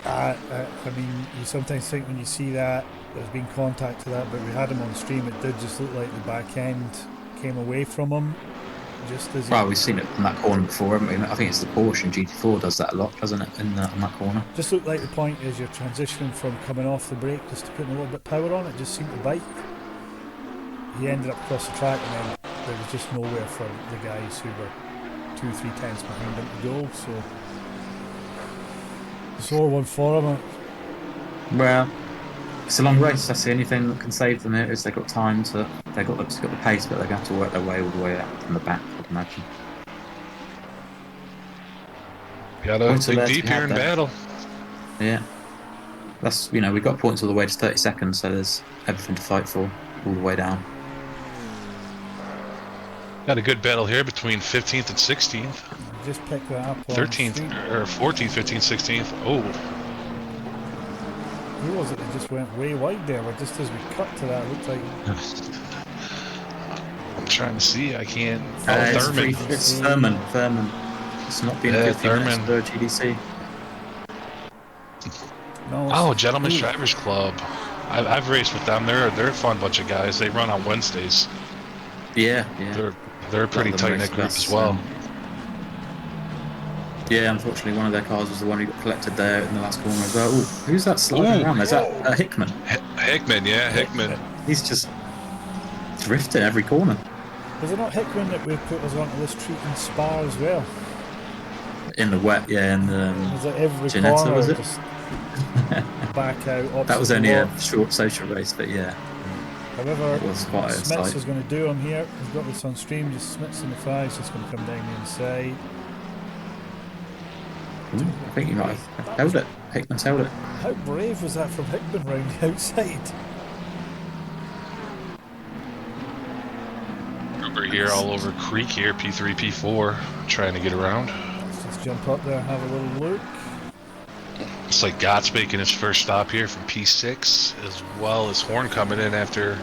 I mean, you sometimes think when you see that there's been contact to that, but we had him on stream. It did just look like the back end came away from him. Just as Well, we've seen it in that corner before, haven't we? I think it's the Porsche and GT4 does that a lot, doesn't it, in on that corner? just looked like the point is you're transitioning from coming off the brake just to putting a little bit of power on it. Just seemed to bite. He ended up across the track, and then there was just nowhere for the guys who were 2-3 tenths behind him to go. So sore one for him. Well, it's a long race. That's the only thing that can save them here is they've got time to. They've got the pace, but they're going to have to work their way all the way out from the back, I'd imagine. Gotta Points are dig there to deep be here had in there. battle. Yeah, that's we've got points all the way to 30 seconds, so there's everything to fight for all the way down. Got a good battle here between 15th and 16th. Just picked that up on 13th, stream. or 14th, 15th, 16th. Oh, Who was it that just went way wide there? But just as we cut to that, it looked like I'm trying to see. I can't. It's Thurman. It's Thurman. It's not been Yeah, 50 minutes Thurman. for GDC. no. Oh, Gentlemen's Drivers Club. I've raced with them. They're a fun bunch of guys. They run on Wednesdays. Yeah. They're a pretty Lot of them tight knit race group with us, as well. Yeah, unfortunately, one of their cars was the one who got collected there in the last corner as well. Ooh, who's that sliding around? Is that Hickman? Hickman, yeah, Hickman. He's just drifting every corner. Was it not Hickman that we put us onto this treat in Spa as well? In the wet, yeah, and Was it every Ginetta, corner was it? just back out? that was only a opposite short social race, but yeah, the wall. However, it was quite a Smits sight. is going to do him here. We've got this on stream. Just Smits in the 5's just going to come down the inside. I think you might have held it. Hickman's held it. How brave was that from Hickman round the outside? We're here all over Creek here, P3, P4, trying to get around. Let's just jump up there and have a little look. Looks like Gott's making his first stop here from P6, as well as Horn coming in after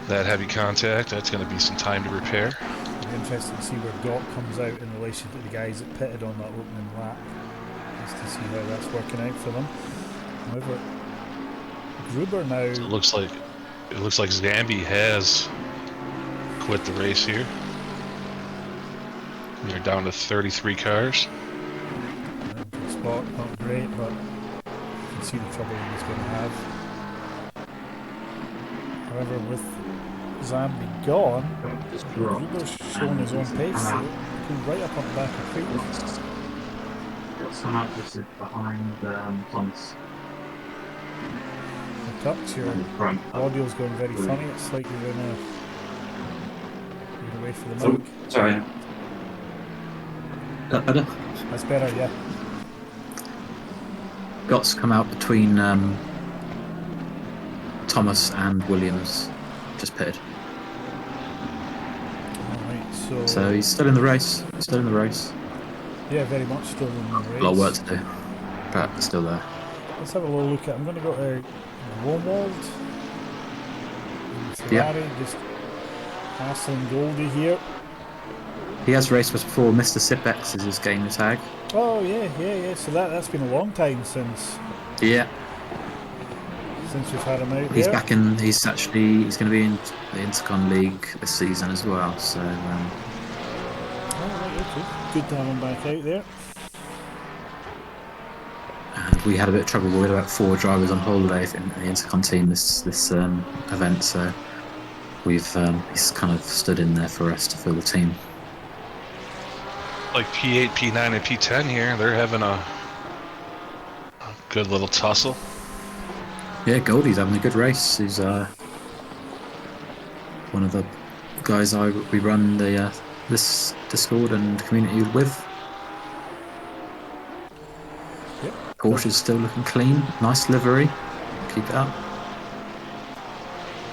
that heavy contact. That's going to be some time to repair. It'll be interesting to see where Gott comes out in relation to the guys that pitted on that opening lap. Just to see how that's working out for them. However, Gruber now. So it looks like Zambi has quit the race here. We're down to 33 cars. Good spot, not great, but you can see the trouble he's going to have. However, with Zambi gone, Gruber's shown his own pace. Pulled right up on the back of Creek. Got some out just behind Thomas. The touch, your audio's going very funny. It's like you're going to wait for the mic. Sorry. Is that better? That's better, yeah. Gott's come out between Thomas and Williams. Just pitted. Alright, So he's still in the race. yeah, very much still in the race. A lot of work to do, but he's still there. Let's have a little look at. I'm going to go to Womwald. Ferrari, just hassling Goldie here. He has raced with us before. Mr. Sipex is his gamer tag. Oh yeah. So that's been a long time since Yeah, we've had him out he's there. back in. He's going to be in the Intercon League this season as well. So Oh, right, okay. Good to have him back out there. and we had a bit of trouble. We had about 4 drivers on holiday in the Intercon team this event. So he's kind of stood in there for us to fill the team. Like P8, P9, and P10 here, they're having a good little tussle. Yeah, Goldie's having a good race. He's one of the guys we run this Discord and community with. Yep. Porsche's still looking clean. Nice livery. Keep it up.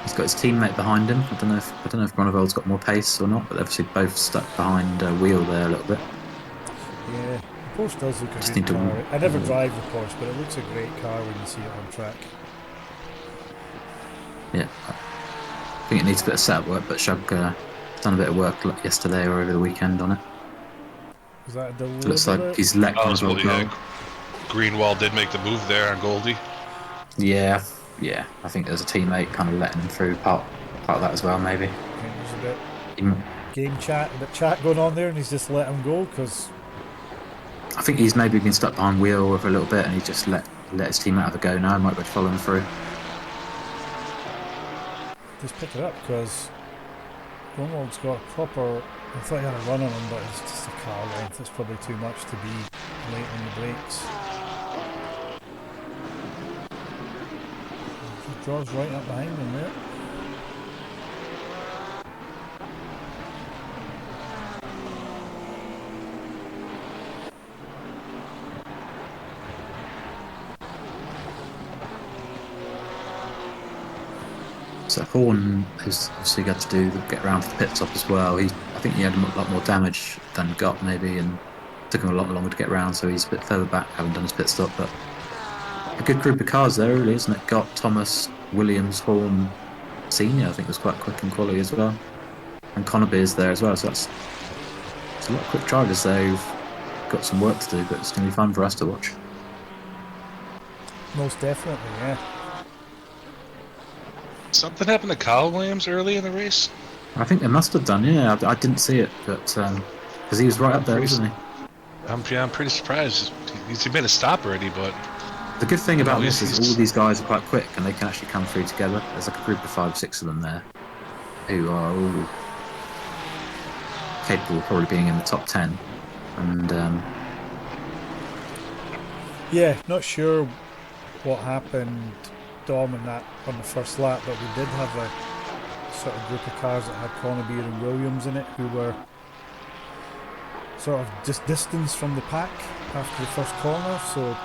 He's got his teammate behind him. I don't know if Groneveld's got more pace or not, but they're obviously both stuck behind Wheel there a little bit. Yeah, the Porsche does look a Just good need to- car. I never drive the Porsche, but it looks a great car when you see it on track. Yeah, I think it needs a bit of setup work, but Shug done a bit of work yesterday or over the weekend on it. Is that a deliberate? It looks like he's let Oh, Groneveld go. Greenwald did make the move there on Goldie. Yeah. I think there's a teammate kind of letting him through part of that as well, maybe. I think there's a bit He- game chat, a bit chat going on there, and he's just let him go because I think he's maybe been stuck behind Wheel for a little bit, and he just let his teammate have a go now. Might be following through. just pick it up because Grunwald's got a proper. I thought he had a run on him, but it's just a car length. It's probably too much to be late on the brakes. He draws right up behind him there. So Horn has obviously got to get around to the pit stop as well. I think he had a lot more damage than Gott maybe, and took him a lot longer to get around. So he's a bit further back, having done his pit stop. But a good group of cars there, really, isn't it? Gott, Thomas, Williams, Horn, Senior. I think was quite quick and quality as well, and Connerby is there as well. So it's a lot of quick drivers there who've got some work to do, but it's going to be fun for us to watch. Most definitely, yeah. Something happened to Kyle Williams early in the race. I think they must have done, yeah. I didn't see it, but because he was right up there, wasn't he? I'm pretty surprised. He made a stop already, but The good thing about No, this is he's- all these guys are quite quick and they can actually come through together. There's like a group of 5 or 6 of them there who are all capable of probably being in the top 10. And Yeah, not sure what happened, Dom, in that on the first lap, but we did have a sort of group of cars that had Connerby and Williams in it who were sort of just distance from the pack after the first corner, so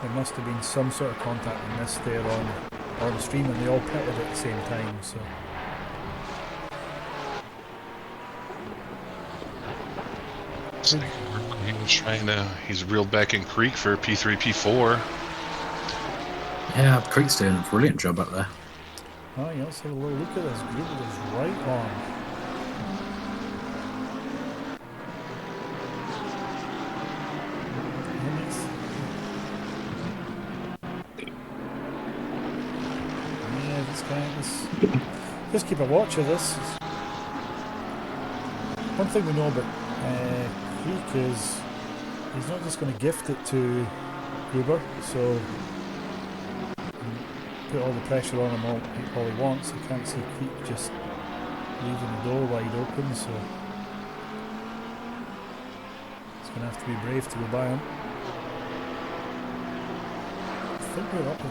there must have been some sort of contact and miss there on the stream, and they all pitted at the same time. So He was trying to. He's reeled back in Creek for P3, P4. Yeah, Creek's doing a brilliant job up there. oh yeah, let's have a little look at this. Gruber is right on. Yeah, this guy. Just keep a watch of this. One thing we know about Creek is he's not just going to gift it to Gruber, so put all the pressure on him all he wants. I can't see Creek just leaving the door wide open, so he's going to have to be brave to go by him. I think we're up.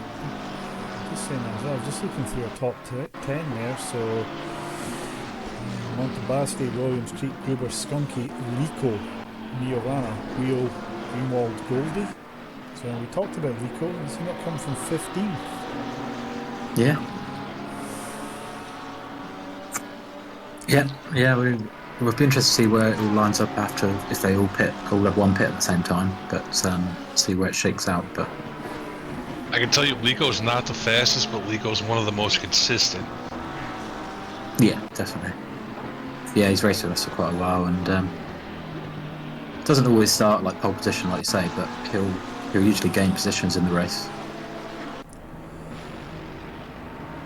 Just saying that as well. Just looking through our top 10 there, so Montebaste, Williams, Creek, Gruber, Skunky, Lico, Miovana, Wheel, Greenwald, Goldie. So we talked about Lico. Has he not come from 15th? Yeah. Yeah. We'll be interested to see where it all lines up after, if they all have one pit at the same time, but see where it shakes out. But I can tell you, Lico's not the fastest, but Lico's one of the most consistent. yeah, definitely. Yeah, he's raced with us for quite a while, and doesn't always start like pole position, like you say, but he'll usually gain positions in the race.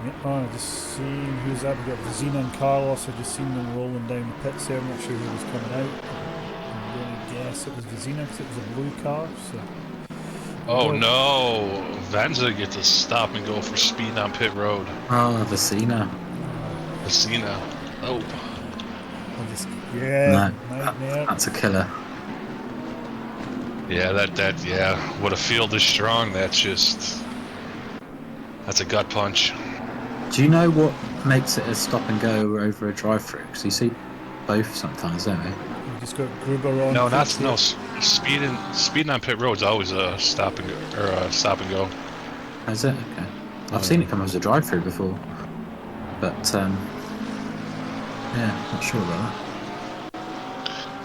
Yep, I just seen who's that. We've got Vizina and Carlos. I just seen them rolling down the pits there. I'm not sure who was coming out. I'm going to guess it was Vizina because it was a blue car. So. Oh no! Vanza gets a stop and go for speed on pit road. Oh, Vecina. Vecina. Oh. Yeah, No, nightmare. that's a killer. Yeah, yeah. What a field is strong. That's a gut punch. Do you know what makes it a stop and go over a drive-through? Because you see both sometimes, don't we? We just got Gruber on. No, speeding on pit road's always a stop and go, or a stop and go. Is it? Okay. I've seen it come as a drive-through before, but yeah, not sure about that.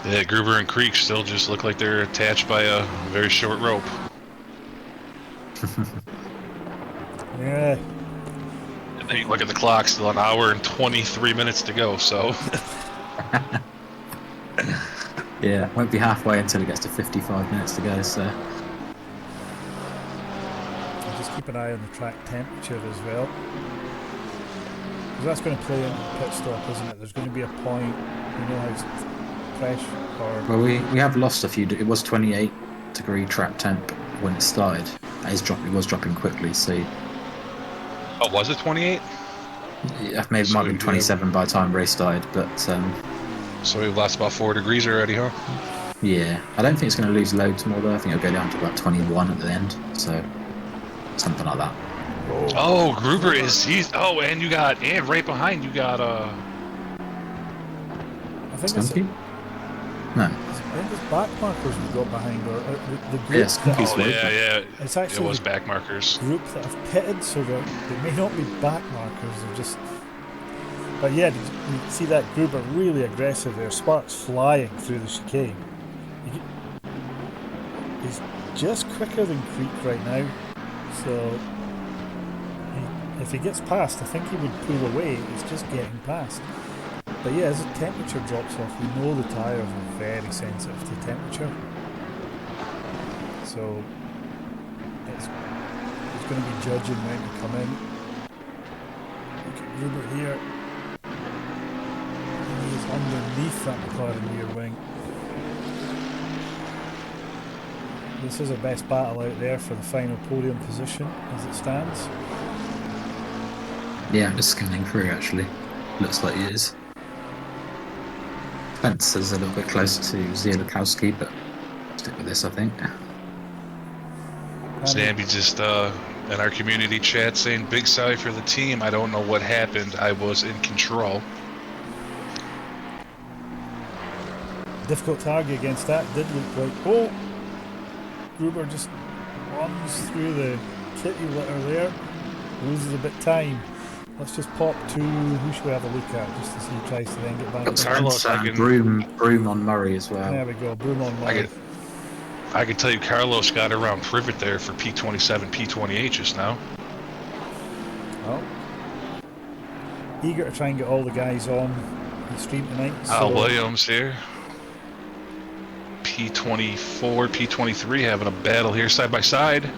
Yeah, Gruber and Creek still just look like they're attached by a very short rope. Yeah. And then you look at the clock, still an hour and 23 minutes to go, so. Yeah, won't be halfway until it gets to 55 minutes to go, so. And just keep an eye on the track temperature as well. Because that's going to play into the pit stop, isn't it? There's going to be a point, you know how it's fresh or... Well, we have lost a few. It was 28-degree track temp when it started. It was dropping quickly, so. Oh, was it 28? Yeah, maybe it might have been 27 by the time race started, but. So we've lost about 4 degrees already, huh? Yeah, I don't think it's going to lose loads more though. I think it'll go down to about 21 at the end, so something like that. Oh, Gruber he's. Oh, and right behind you got I think it's... Skunky? No. I think it's back markers we've got behind her. The group Yeah, Skunky's Oh, yeah. It's actually It was the back markers. group that have pitted, so they may not be back markers. They're just. But yeah, you see that group are really aggressive there. Sparks flying through the chicane. He's just quicker than Creek right now, so if he gets past, I think he would pull away. It's just getting past. But yeah, as the temperature drops off, we know the tyres are very sensitive to temperature. So it's going to be judging when to come in. Look at Gruber here. He's underneath that McLaren rear wing. This is our best battle out there for the final podium position as it stands. Yeah, I'm just scanning through actually. Looks like it is. Spencer's a little bit closer to Zielikowski, but stick with this, I think. Zambi just in our community chat saying, "Big sorry for the team. I don't know what happened. I was in control." difficult target against that. Did look like, oh, Gruber just runs through the kitty litter there, loses a bit of time. Let's just pop to, who should we have a look at, just to see he tries to then get back. Got Carlos, Spencer I and can- Broom on Murray as well. There we go, Broom on Murray. I can tell you Carlos got around Privet there for P27, P28 just now. Oh. Eager to try and get all the guys on the stream tonight. Al Williams here. P24, P23 having a battle here side by side.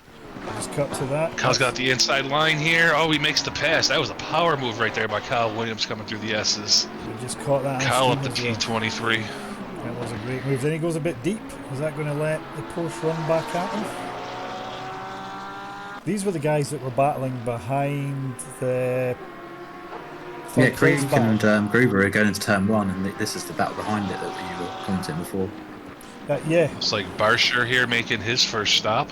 Just cut to that. Kyle's got the inside line here. Oh, he makes the pass. That was a power move right there by Kyle Williams coming through the S's. We just caught that. Kyle up to as well. P23. That was a great move. Then he goes a bit deep. Is that going to let the post run back at him? These were the guys that were battling behind the... Yeah, Creek and Gruber are going into turn 1, and this is the battle behind it that you were commenting before. Yeah. It's like Barsher here making his first stop.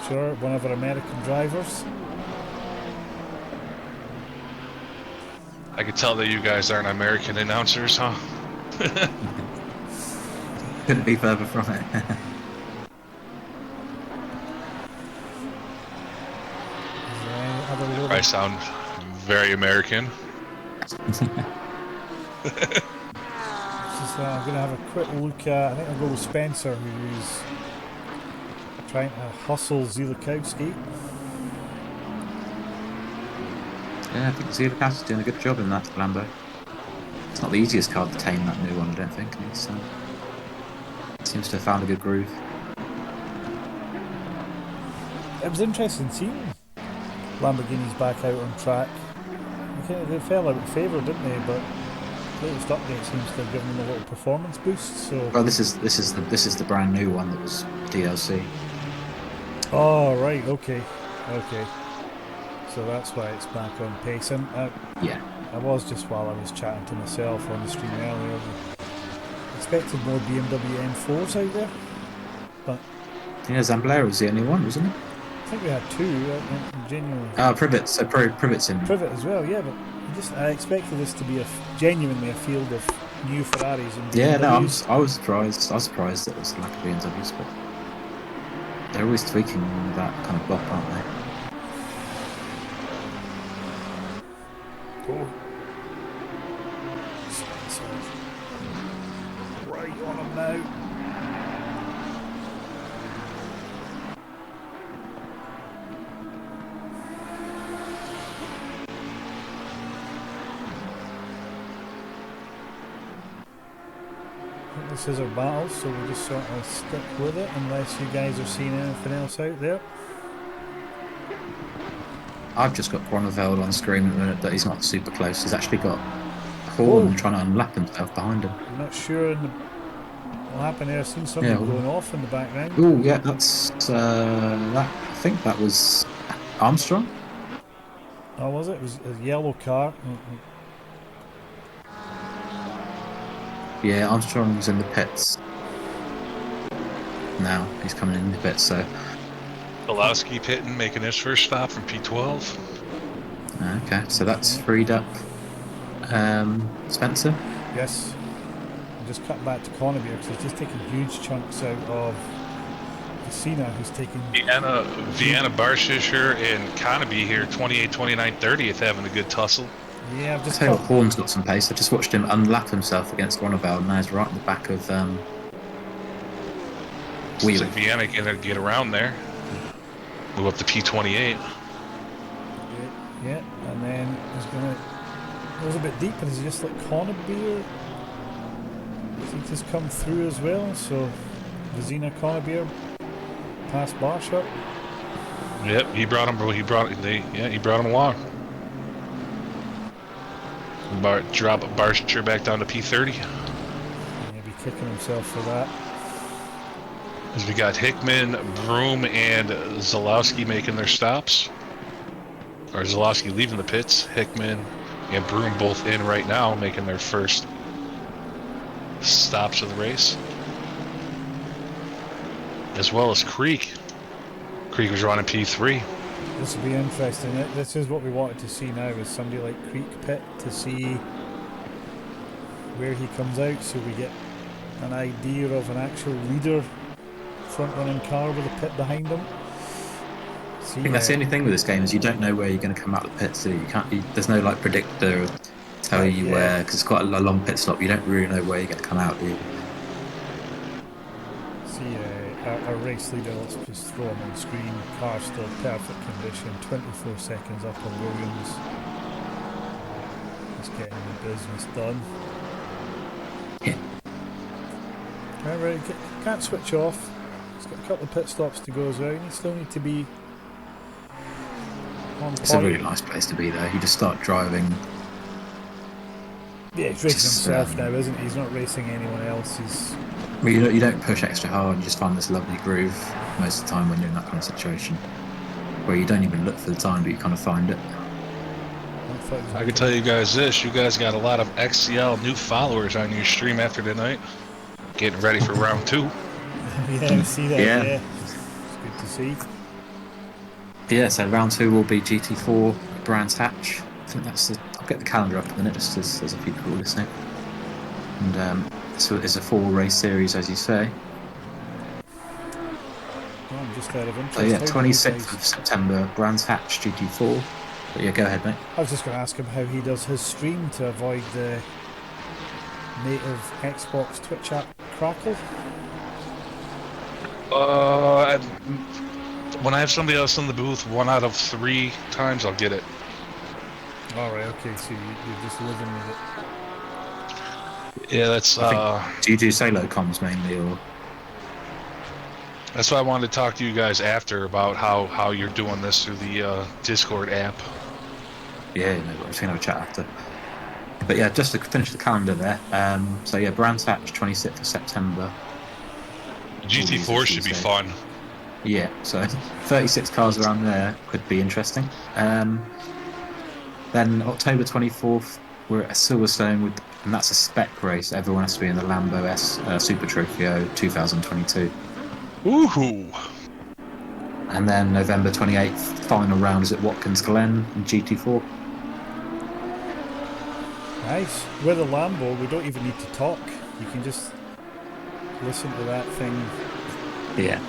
Sure, one of our American drivers. I could tell that you guys aren't American announcers, huh? Couldn't be further from it. I sound very American. I'm going to have a quick look at, I think I'll go with Spencer, who's trying to hustle Zilakowski. Yeah, I think Zilakowski's doing a good job in that Lambo. It's not the easiest car to tame, that new one, I don't think. He seems to have found a good groove. It was interesting seeing Lamborghini's back out on track. They fell out of favour, didn't they? But the latest update seems to have given them a little performance boost. So. Well, this is the brand new one that was DLC. Oh right, okay. So that's why it's back on pace. And yeah, I was just while I was chatting to myself on the stream earlier. Expected more BMW M4s out there, but yeah, Zamblera was the only one, wasn't it? I think we had two. Genuinely. Privet. So Privet's in. Privet as well, yeah. But I expected this to be genuinely a field of new Ferraris and BMWs. Yeah, no, I was surprised. I was surprised that it was lack of BMWs, but they're always tweaking that kind of block, aren't they? Oh. Right on him now. This is our battle, so we'll just sort of stick with it unless you guys are seeing anything else out there. I've just got Groneveld on screen at the minute, but he's not super close. He's actually got Horn trying to unlap himself behind him. I'm not sure what happened there. I've seen something going off in the background. Oh, yeah, that's that. I think that was Armstrong. Oh, was it? It was a yellow car. Yeah, Armstrong's in the pits. Now he's coming in the pits, so. Bilowski pitting, making his first stop from P12. Okay, so that's freed up Spencer. Yes. I'm just cut back to Connebeer because he's just taking huge chunks out of Cena, who's taking... Vienna Barshischer and Conneby here, 28, 29, 30th, having a good tussle. Yeah, I've just tell you what, Horn's got some pace. I just watched him unlap himself against Groneveld, and now he's right in the back of Looks like Vienna can get around there. Move up to P28. Yeah, and then he's going to... It was a bit deep, and he's just like Connebeer. I think he's come through as well, so Vizina Connebeer past Barsher. Yep, he brought him along. Drop Barsher back down to P30. Maybe kicking himself for that. As we got Hickman, Broom, and Zalowski making their stops. Or Zalowski leaving the pits. Hickman and Broom both in right now, making their first stops of the race. As well as Creek. Creek was running P3. This will be interesting. This is what we wanted to see now, is somebody like Creek pit to see where he comes out, so we get an idea of an actual leader front running car with a pit behind him. I think that's the only thing with this game is you don't know where you're going to come out of the pits. You can't. There's no like predictor tell you where, because it's quite a long pit stop. You don't really know where you're going to come out. Do you? See our race leader. Let's just throw him on screen. Car still perfect condition. 24 seconds up on Williams. Just getting the business done. Yeah. Right, can't switch off. He's got a couple of pit stops to go as well. You still need to be on point. It's a really nice place to be there. You just start driving. Yeah, he's racing himself now, isn't he? He's not racing anyone else. Well, you don't push extra hard. You just find this lovely groove most of the time when you're in that kind of situation, where you don't even look for the time, but you kind of find it. I can tell you guys this: you guys got a lot of XCL new followers on your stream after tonight. Getting ready for round 2. Yeah, I see that. Yeah. It's good to see. Yeah, so round 2 will be GT4 Brands Hatch. I think that's I'll get the calendar up in a minute just as there's a few people listening. And so it's a 4 race series, as you say. Oh, I'm just out of interest. So yeah, 26th of September, Brands Hatch GT4. But yeah, go ahead, mate. I was just going to ask him how he does his stream to avoid the native Xbox Twitch app crackle. When I have somebody else in the booth, 1 out of 3 times I'll get it. Alright, okay, so you're just living with it. Yeah, that's Do you do solo comms mainly, or? that's why I wanted to talk to you guys after about how you're doing this through the Discord app. Yeah, no, we're just going to have a chat after. But yeah, just to finish the calendar there. So yeah, Brands Hatch, 26th of September. GT4 should be fun. Yeah, so 36 cars around there could be interesting. Then October 24th, we're at Silverstone, and that's a spec race. Everyone has to be in the Lambo S Super Trofeo 2022. Woohoo! And then November 28th, final round is at Watkins Glen in GT4. Nice. With a Lambo, we don't even need to talk. You can just listen to that thing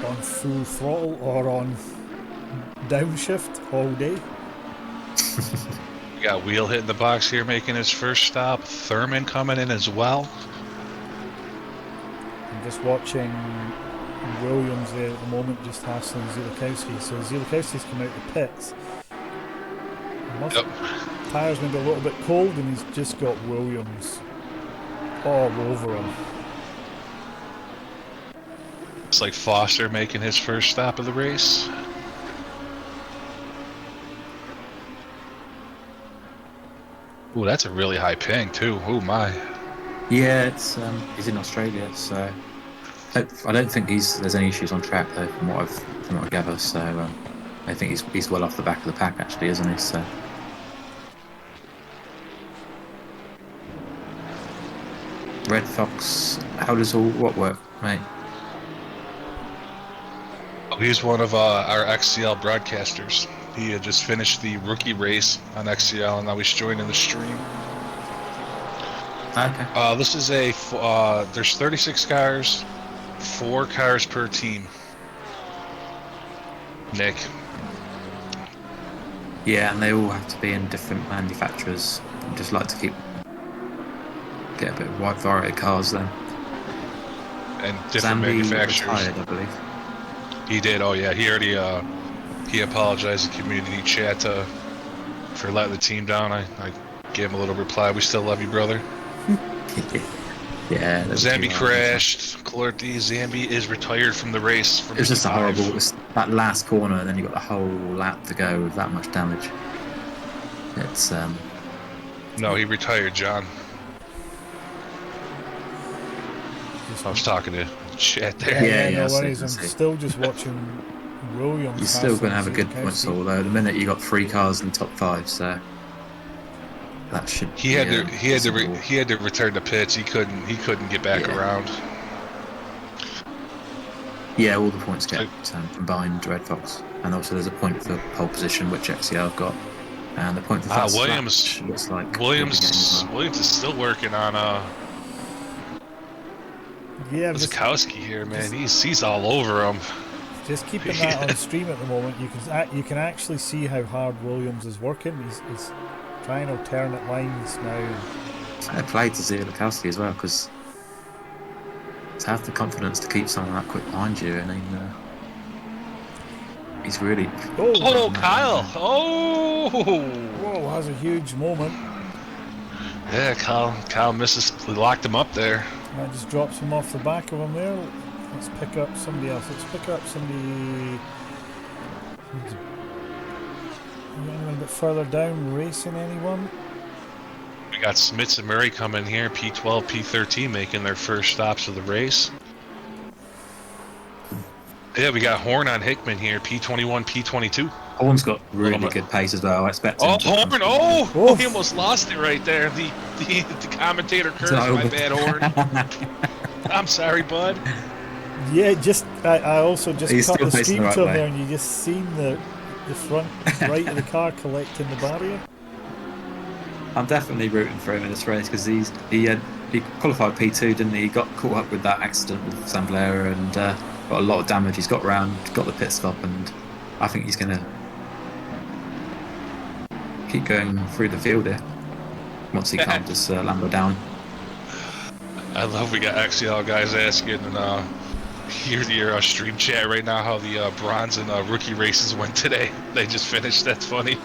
on full throttle or on downshift all day. We got Wheel hitting the box here, making his first stop. Thurman coming in as well. I'm just watching Williams there at the moment, just hassling Zilakowski. So Zilakowski's come out the pits. Tyres maybe a little bit cold, and he's just got Williams all over him. It's like Foster making his first stop of the race. Ooh, that's a really high ping too. Oh my. Yeah, it's he's in Australia, so I don't think there's any issues on track though, from what I gather. So I think he's well off the back of the pack actually, isn't he? So. Red Fox, how does what work, mate? Oh, he's one of our XCL broadcasters. He had just finished the rookie race on XCL, and now he's joining the stream. Okay. This is there's 36 cars, 4 cars per team. Nick. Yeah, and they all have to be in different manufacturers. I just like to get a bit of wide variety of cars then. And different Zambi manufacturers. Retired, I believe. He did. Oh yeah, he already he apologized in community chat for letting the team down. I gave him a little reply. We still love you, brother. Yeah. Zambi crashed. Clarty, Zambi is retired from the race. It was just a horrible. That last corner, and then you got the whole lap to go with that much damage. It's No, he retired, John. I was talking to chat there. Yeah, no worries. I'm still just watching Williams. You're still going to have a good point stall though. The minute you got 3 cars in the top 5, so that should. He had to return to pits. He couldn't get back around. Yeah, all the points get combined, Red Fox, and also there's a point for pole position which XCL have got, and the point for fast Williams looks like Williams is still working on Yeah, I'm just Kozikowski here, man. He's all over him. keeping that on stream at the moment. You can actually see how hard Williams is working. He's trying alternate lines now. Fair play to Zielikowski as well, because to have the confidence to keep someone that quick behind you, and he's really. Oh, Kyle! Oh! Whoa, has a huge moment. Yeah, Kyle misses. Locked him up there. That just drops him off the back of him there. Let's pick up somebody else. Let's pick up somebody. Anyone a bit further down, racing anyone? We got Smits and Murray coming here, P12, P13, making their first stops of the race. Yeah, we got Horn on Hickman here, P21, P22. Horn's got really good pace as well. I expect him Oh, to Horn! Oh, Oof. he almost lost it right there. The commentator cursed my bad, Horn. I'm sorry, bud. Yeah, I also just He's cut still the facing stream the right to him way. there, and you just seen the front right of the car collecting the barrier. I'm definitely rooting for him in this race because he qualified P2, didn't he? He got caught up with that accident with Zamblera and got a lot of damage. He's got round, got the pit stop, and I think he's going to keep going through the field here once he calms this Lambo down. I love we got XCL guys asking and hear your stream chat right now how the bronze and rookie races went today. They just finished. That's funny.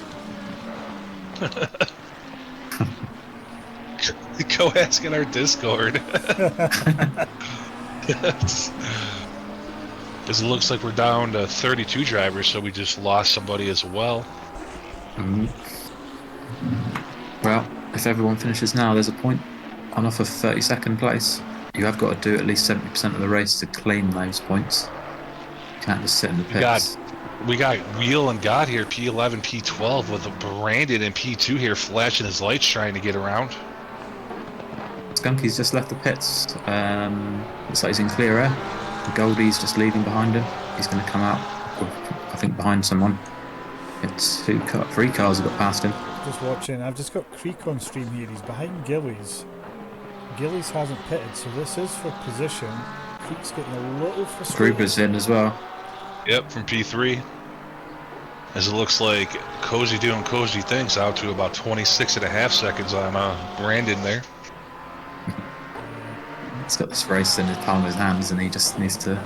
Go ask in our Discord. Yes. Because it looks like we're down to 32 drivers, so we just lost somebody as well. Well, if everyone finishes now, there's a point on offer for 32nd place. You have got to do at least 70% of the race to claim those points. You can't just sit in the pits. We got Wheel and God here, P11, P12, with Brandon in P2 here flashing his lights trying to get around. Skunky's just left the pits. Looks like he's in clear air. Goldie's just leaving behind him. He's going to come out, I think, behind someone. It's three cars have got past him. Just watching. I've just got Creek on stream here. He's behind Gillies. Gillies hasn't pitted, so this is for position. Creek's getting a little frustrated. Gruber's in as well. Yep, from P3. As it looks like Cozy doing Cozy things out to about 26.5 seconds on Brandon there. He's got this race in his palm of his hands and he just needs to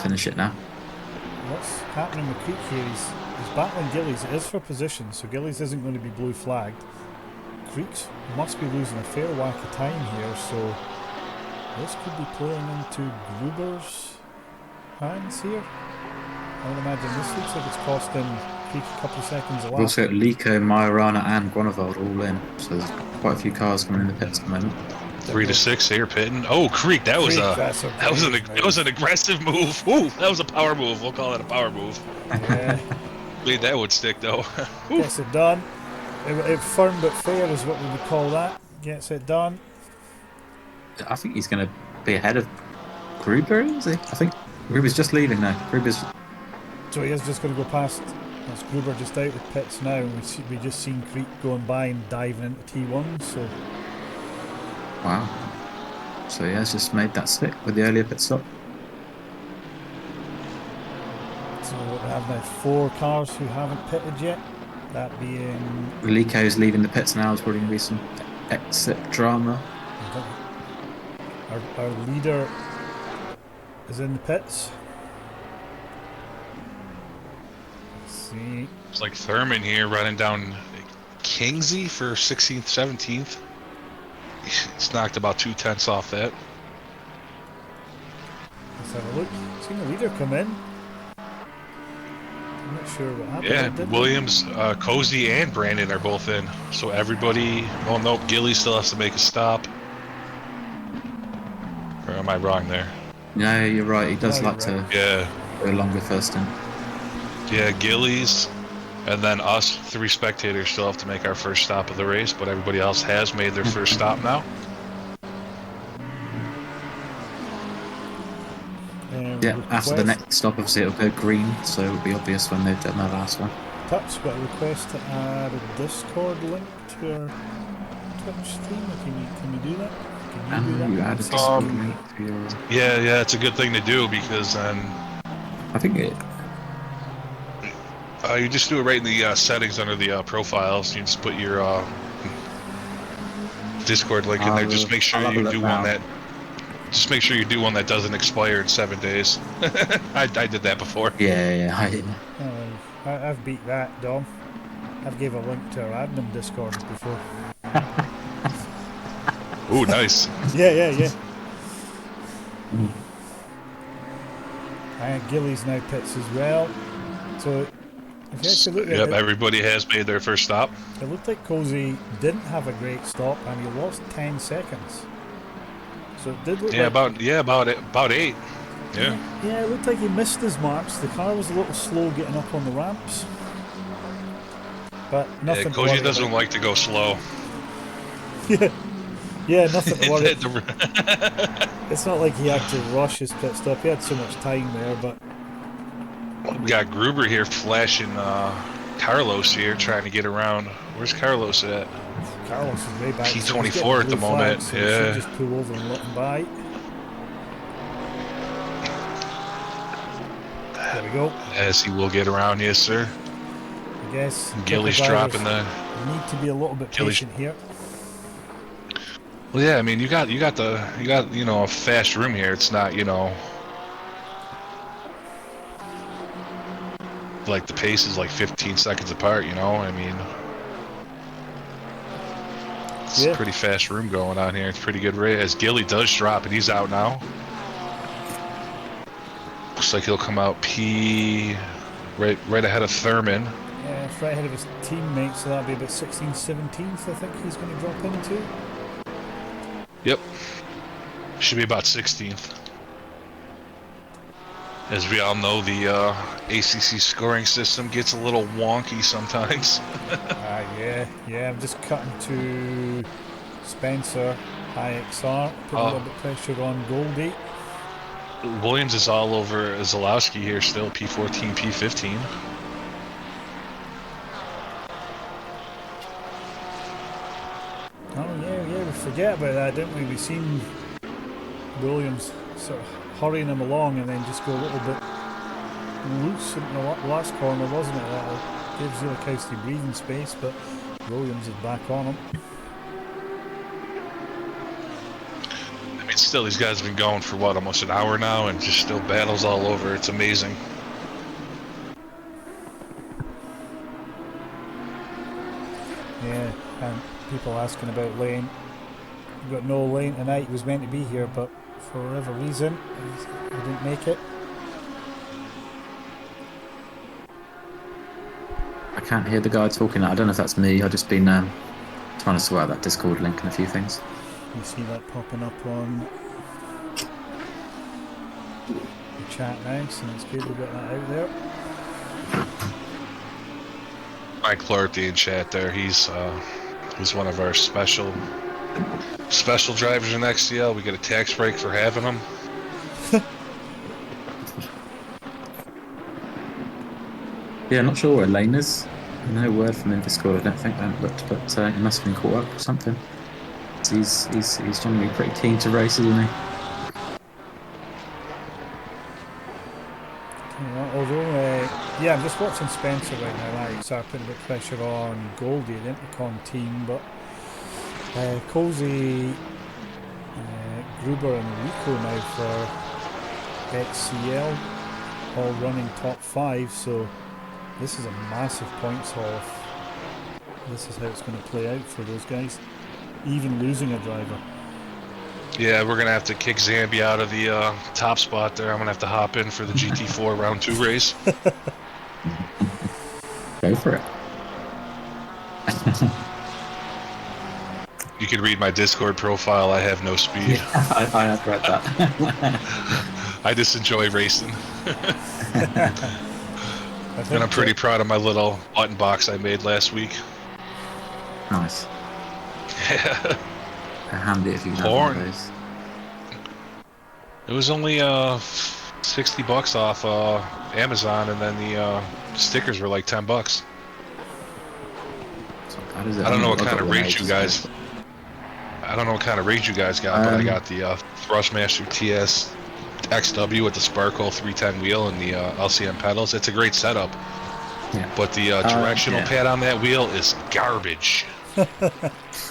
finish it now. What's happening with Creek here? He's battling Gillies. It is for position, so Gillies isn't going to be blue flagged. Creeks must be losing a fair whack of time here, so this could be playing into Gruber's hands here. I would imagine this looks like it's costing Creek a couple of seconds a lap. We've also got Lico, Majorana and Groenewold all in, so there's quite a few cars coming in the pits at the moment. 3 to 6 here pitting. Oh, Creek, that was an aggressive move. Ooh, that was a power move. We'll call it a power move. Yeah. Made that would stick though. Gets it done. It firm but fair is what we would call that. Gets it done. I think he's going to be ahead of Gruber, is he? I think Gruber's just leaving now. So he is just going to go past. That's Gruber just out with pits now. And we just seen Creek going by and diving into T1. So. Wow. So he has just made that stick with the earlier pit stop. So we have now 4 cars who haven't pitted yet. That being... Lico's leaving the pits now. There's probably going to be some exit drama. Our leader is in the pits. Let's see. It's like Thurman here running down Kingsey for 16th, 17th. He's knocked about 2/10 off that. Let's have a look. Seen the leader come in. I'm not sure what happened. Yeah, Williams, Cozy, and Brandon are both in. So everybody... Oh, nope, Gilly still has to make a stop. Or am I wrong there? No, you're right. He does like to go longer first in. Yeah, Gillies, and then us 3 spectators still have to make our first stop of the race, but everybody else has made their first stop now. Yeah, after the next stop, obviously it'll go green, so it'll be obvious when they've done their last one. Touch got a request to add a Discord link to our Twitch stream. Can you do that? Can you do that? You add a Discord link to your. Yeah, it's a good thing to do because then I think it. you just do it right in the settings under the profiles. You just put your Discord link in there. Just make sure I'll have a you look do now. one that. Just make sure you do one that doesn't expire in 7 days. I did that before. Yeah. I've beat that, Dom. I've gave a link to our admin Discord before. Ooh, nice. Yeah. And Gilly's now pits as well. So if you actually look at Yep, it, everybody has made their first stop. it looked like Cozy didn't have a great stop and he lost 10 seconds. So it did look about 8. Yeah. Yeah, it looked like he missed his marks. The car was a little slow getting up on the ramps. But nothing to worry Koji doesn't about. like to go slow. Yeah, nothing to worry. It's not like he had to rush his pit stop. He had so much time there, but We got Gruber here flashing Carlos here trying to get around. Where's Carlos at? Carlos is way back. P24 at the moment. So Yeah. he should just pull over and let him by. There we go. As he will get around, yes, sir. I guess Gilly's drivers dropping the. need to be a little bit Gilly's- patient here. Well, yeah, I mean, you got a fast room here. It's not like the pace is like 15 seconds apart. I mean, it's Yeah. a pretty fast room going on here. It's pretty good race. As Gilly does drop, and he's out now. Looks like he'll come out right ahead of Thurman. Yeah, it's right ahead of his teammates, so that'll be about 16th, 17th, I think he's going to drop into. Yep. Should be about 16th. As we all know, the ACC scoring system gets a little wonky sometimes. Yeah, I'm just cutting to Spencer, IXR, putting a little bit of pressure on Goldie. Williams is all over Zalowski here still, P14, P15. Oh yeah, we forget about that, didn't we? We seen Williams sort of hurrying him along and then just go a little bit loose in the last corner, wasn't it? That gives Zilakowski breathing space, but Williams is back on him. I mean, still, these guys have been going for what, almost an hour now, and just still battles all over. It's amazing. Yeah, and people asking about Lane. We've got no Lane tonight. He was meant to be here, but for whatever reason, he didn't make it. I can't hear the guy talking. I don't know if that's me. I've just been trying to sort out that Discord link and a few things. You see that popping up on the chat now, so it's good to get that out there. Mike Clarty in chat there. He's one of our special drivers in XCL. We get a tax break for having him. Yeah, not sure where Lane is. No word from him Discord. I don't think I haven't looked, but he must have been caught up or something. He's generally pretty keen to race, isn't he? Yeah, I'm just watching Spencer right now. Like, so I put a bit of pressure on Goldie, the Intercom team, but Cozy, Gruber and Rico now for XCL, all running top 5, so this is a massive points haul. This is how it's going to play out for those guys, even losing a driver. Yeah, we're going to have to kick Zambi out of the top spot there. I'm going to have to hop in for the GT4 round 2 race. Go for it. You can read my Discord profile. I have no speed. Yeah, I have read that. I just enjoy racing. And I'm pretty proud of my little button box I made last week. Nice. Yeah. They're handy if you can have one of those. It was only $60 off Amazon, and then the stickers were like $10. It's not bad, is it? I don't know what I've kind got of one race you ages guys. ago. I don't know what kind of rigs you guys got, but I Um, got the Thrustmaster TS XW with the Sparkle 310 wheel and the LCM pedals. It's a great setup, Yeah. but the directional Yeah. pad on that wheel is garbage. It's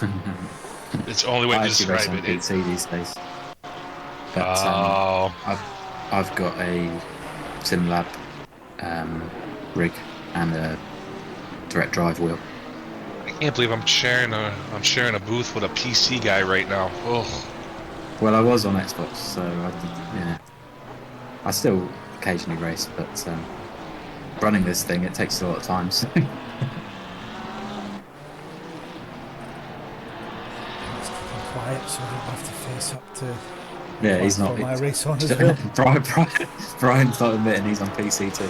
the only way I to actually race describe on it. PT these days, but Oh, I've got a SimLab rig and a direct drive wheel. I can't believe I'm sharing a booth with a PC guy right now. Oh, Well, I was on Xbox, so I still occasionally race, but running this thing it takes a lot of time. So. Let's keep him quiet so I don't have to face up to Yeah, he's not. my race on as well. Brian's not admitting he's on PC too.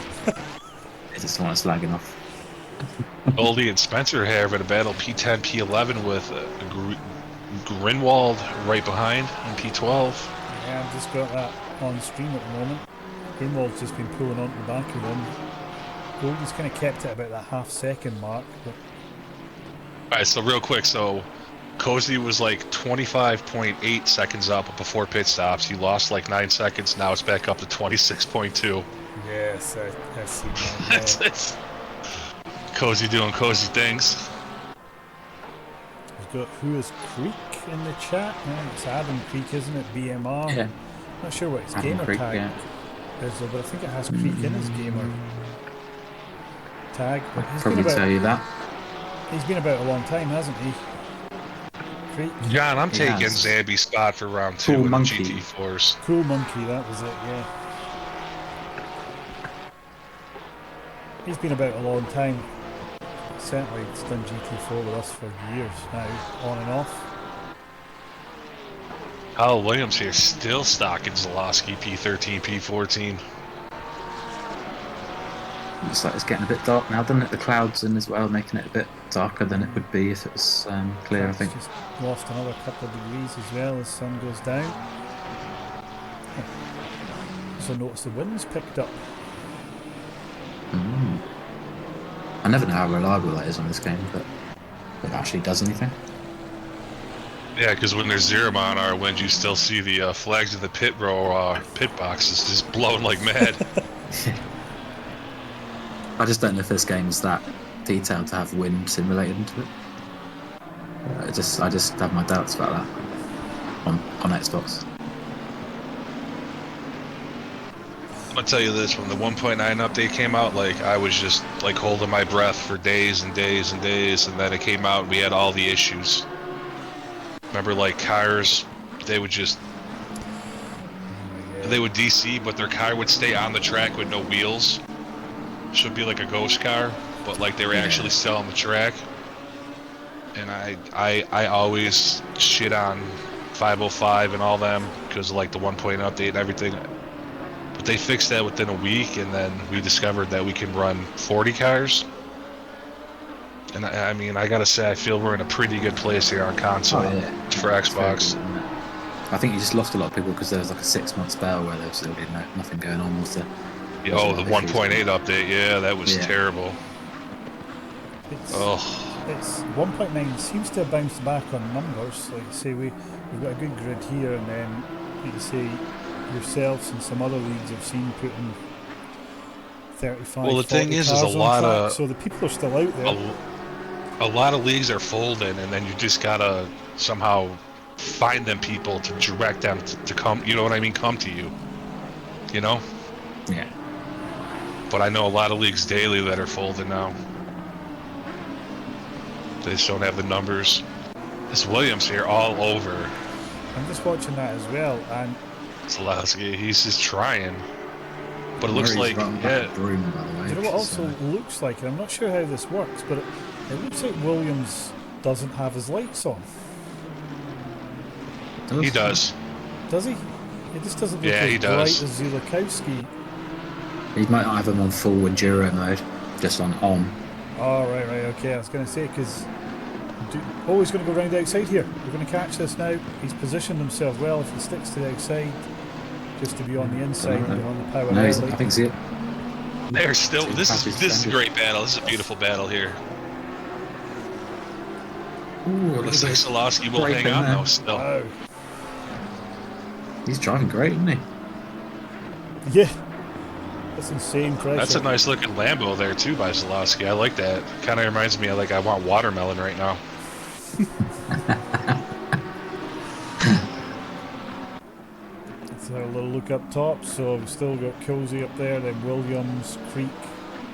He just wants slagging off. Goldie and Spencer here having a battle P10, P11 with Grinwald right behind in P12. Yeah, I've just got that on stream at the moment. Greenwald's just been pulling onto the back of them. Goldie's kind of kept it about that half-second mark. But All right, so real quick, so Cozy was like 25.8 seconds up before pit stops. He lost like 9 seconds. Now it's back up to 26.2. yes, I see that. It's Cozy doing cozy things. We've got Who is Creek in the chat. Yeah, it's Adam Creek, isn't it? BMR. Yeah. Not sure what his Adam gamer Creek, tag yeah. is, though, but I think it has Creek in his gamer tag. But I'll probably tell you that. he's been about a long time, hasn't he? Creek. John, I'm He taking has. Zambi's spot for round 2 Cool in monkey. the GT4s. Cool Monkey, that was it, yeah. He's been about a long time. Certainly he's done GT4 with us for years now, on and off. Kyle Williams here, still stocking Zalowski P13, P14. Looks like it's getting a bit dark now, doesn't it? The clouds in as well, making it a bit darker than it would be if it was clear, I It's think. just lost another couple of degrees as well as sun goes down. So notice the wind's picked up. I never know how reliable that is on this game, but it actually does anything. Yeah, because when there's zero mile an hour wind, you still see the flags of the pit row, pit boxes just blowing like mad. I just don't know if this game is that detailed to have wind simulated into it. I just have my doubts about that on Xbox. I'm gonna tell you this: when the 1.9 update came out, like I was just like holding my breath for days and days and days, and then it came out and we had all the issues. Remember, like cars, they would just they would DC, but their car would stay on the track with no wheels. Should be like a ghost car, but like they were actually still on the track. And I always shit on 505 and all them because of like the 1.0 update and everything. But they fixed that within a week, and then we discovered that we can run 40 cars. And I mean, I gotta say, I feel we're in a pretty good place here on console for Xbox. I think you just lost a lot of people because there was like a 6-month spell where there was really nothing going on with the. Oh, the 1.8 update, yeah, that was terrible. It's 1.9 seems to have bounced back on numbers. Like you say, we've got a good grid here, and then like you say, yourselves and some other leagues have seen putting 35. Well, the thing is cars a on lot track, of so the people are still out there. a lot of leagues are folding, and then you just gotta somehow find them people to direct them to come. You know what I mean? Come to you. You know? Yeah. But I know a lot of leagues daily that are folding now. They just don't have the numbers. This Williams here all over. I'm just watching that as well, and Zalowski, he's just trying. But it looks Murray's like, run back a broom, by the way. do you know what also looks like, and I'm not sure how this works, but it looks like Williams doesn't have his lights on. he does. Does he? It just doesn't look Yeah, as he bright does. as Zulakowski. He might not have him on full enduro mode, just on. Oh, right, okay. I was going to say, because... Oh, he's going to go round the outside here. We're going to catch this now. He's positioned himself well. If he sticks to the outside, just to be on the inside and on the power No, I headlight. think it. They're still. This is a great battle. This is a beautiful battle here. Ooh, Looks like Solowski will break hang in on there. though still. Wow. He's driving great, isn't he? Yeah. That's insane pressure. That's a nice looking Lambo there too by Solowski. I like that. Kind of reminds me of like I want watermelon right now. Let's have a little look up top. So we've still got Kilsey up there, then Williams, Creek,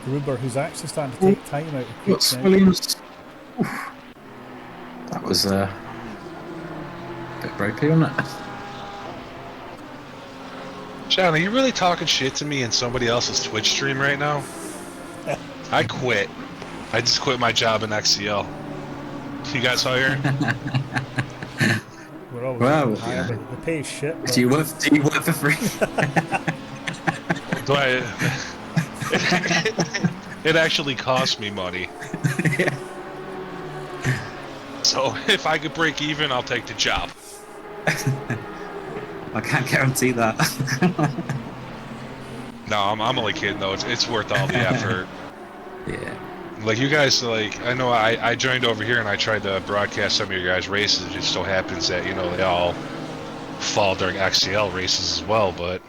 Gruber, who's actually starting to take time out of Creek What's now. Williams? Oof. That was a bit ropey, wasn't it? Sean, are you really talking shit to me in somebody else's Twitch stream right now? I quit. I just quit my job in XCL. You guys hire? We're always Well, high, yeah. but the pay is shit. But Do you work for free? Do I? It actually costs me money. Yeah. So if I could break even, I'll take the job. I can't guarantee that. No, I'm only kidding though. It's worth all the effort. Yeah. Like you guys, like I know I joined over here and I tried to broadcast some of your guys' races. It just so happens that they all fall during XCL races as well. But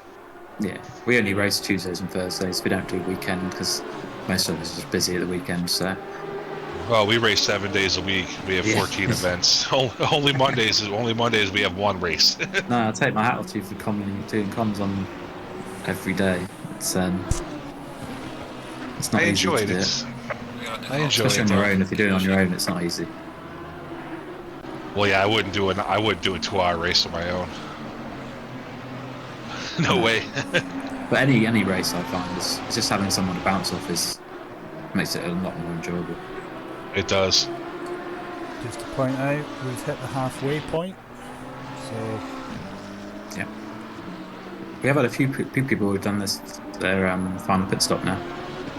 Yeah. We only race Tuesdays and Thursdays. We don't do weekend because most of us are just busy at the weekend. So. well, we race 7 days a week. We have 14 events. Only Mondays we have one race. No, I take my hat off to you for doing comms on every day. It's not I easy enjoy to it. do. I enjoy Especially it. on your Though. own. If you're doing it on your own, it's not easy. Well, yeah, I wouldn't do a 2-hour race on my own. No way. But any race I find is just having someone to bounce off makes it a lot more enjoyable. It does. just to point out, we've hit the halfway point. So Yeah. We have had a few people who've done this. Their final pit stop now.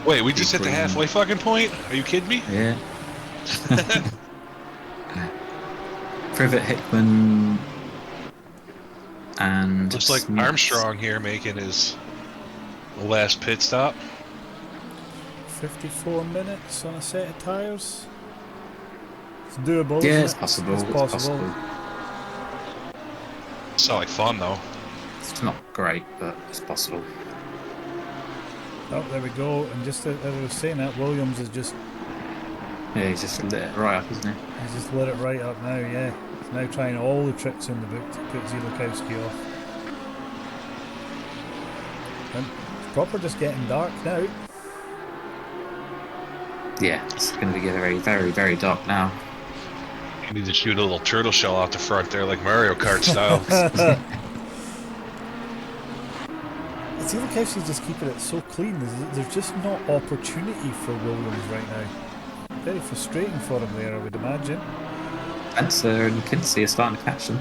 Wait, we just hit the halfway fucking point? Are you kidding me? Yeah. Privet, Hickman, and Looks like Smith. Armstrong here making his last pit stop. 54 minutes on a set of tyres. It's doable. Yeah, isn't it's it? possible. It's possible. It's not like fun though. It's not great, but it's possible. Oh, there we go. And just as I was saying that, Williams has just Yeah, he's just lit it right up, isn't he? he's just lit it right up now. Yeah, he's now trying all the tricks in the book to put Zielakowski off. And it's proper just getting dark now. Yeah, it's going to be very, very, very dark now. You need to shoot a little turtle shell out the front there, like Mario Kart style. Zielakowski's just keeping it so clean. There's just not opportunity for Williams right now. Very frustrating for him there, I would imagine. Spencer and Kinsey are starting to catch them.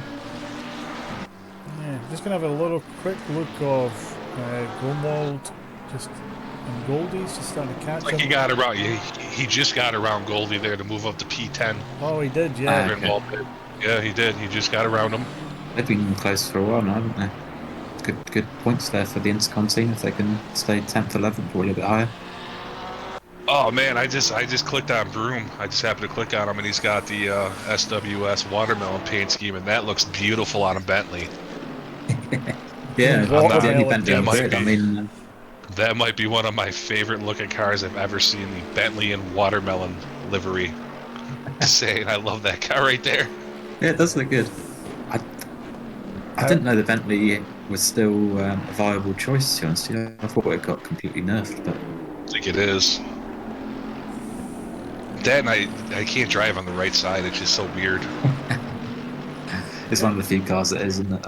Yeah, just going to have a little quick look of Gromwald and Goldie's just starting to catch Like him. he got around, he just got around Goldie there to move up to P10. Oh, he did, yeah. Okay. Yeah, he did. He just got around him. They've been close for a while now, haven't they? Good points there for the Intercom team if they can stay 10th, 11th, or a little bit higher. Oh man, I just clicked on Broom. I just happened to click on him, and he's got the SWS watermelon paint scheme, and that looks beautiful on a Bentley. Yeah, Watermelon, the only Bentley that on might grid. be- I mean, That might be one of my favorite looking cars I've ever seen. The Bentley and watermelon livery. Just saying, I love that car right there. yeah, it does look good. I didn't know the Bentley was still a viable choice, to be honest. Yeah, I thought it got completely nerfed, but I think it is. That and I can't drive on the right side. It's just so weird. it's one of the few cars that is, isn't it?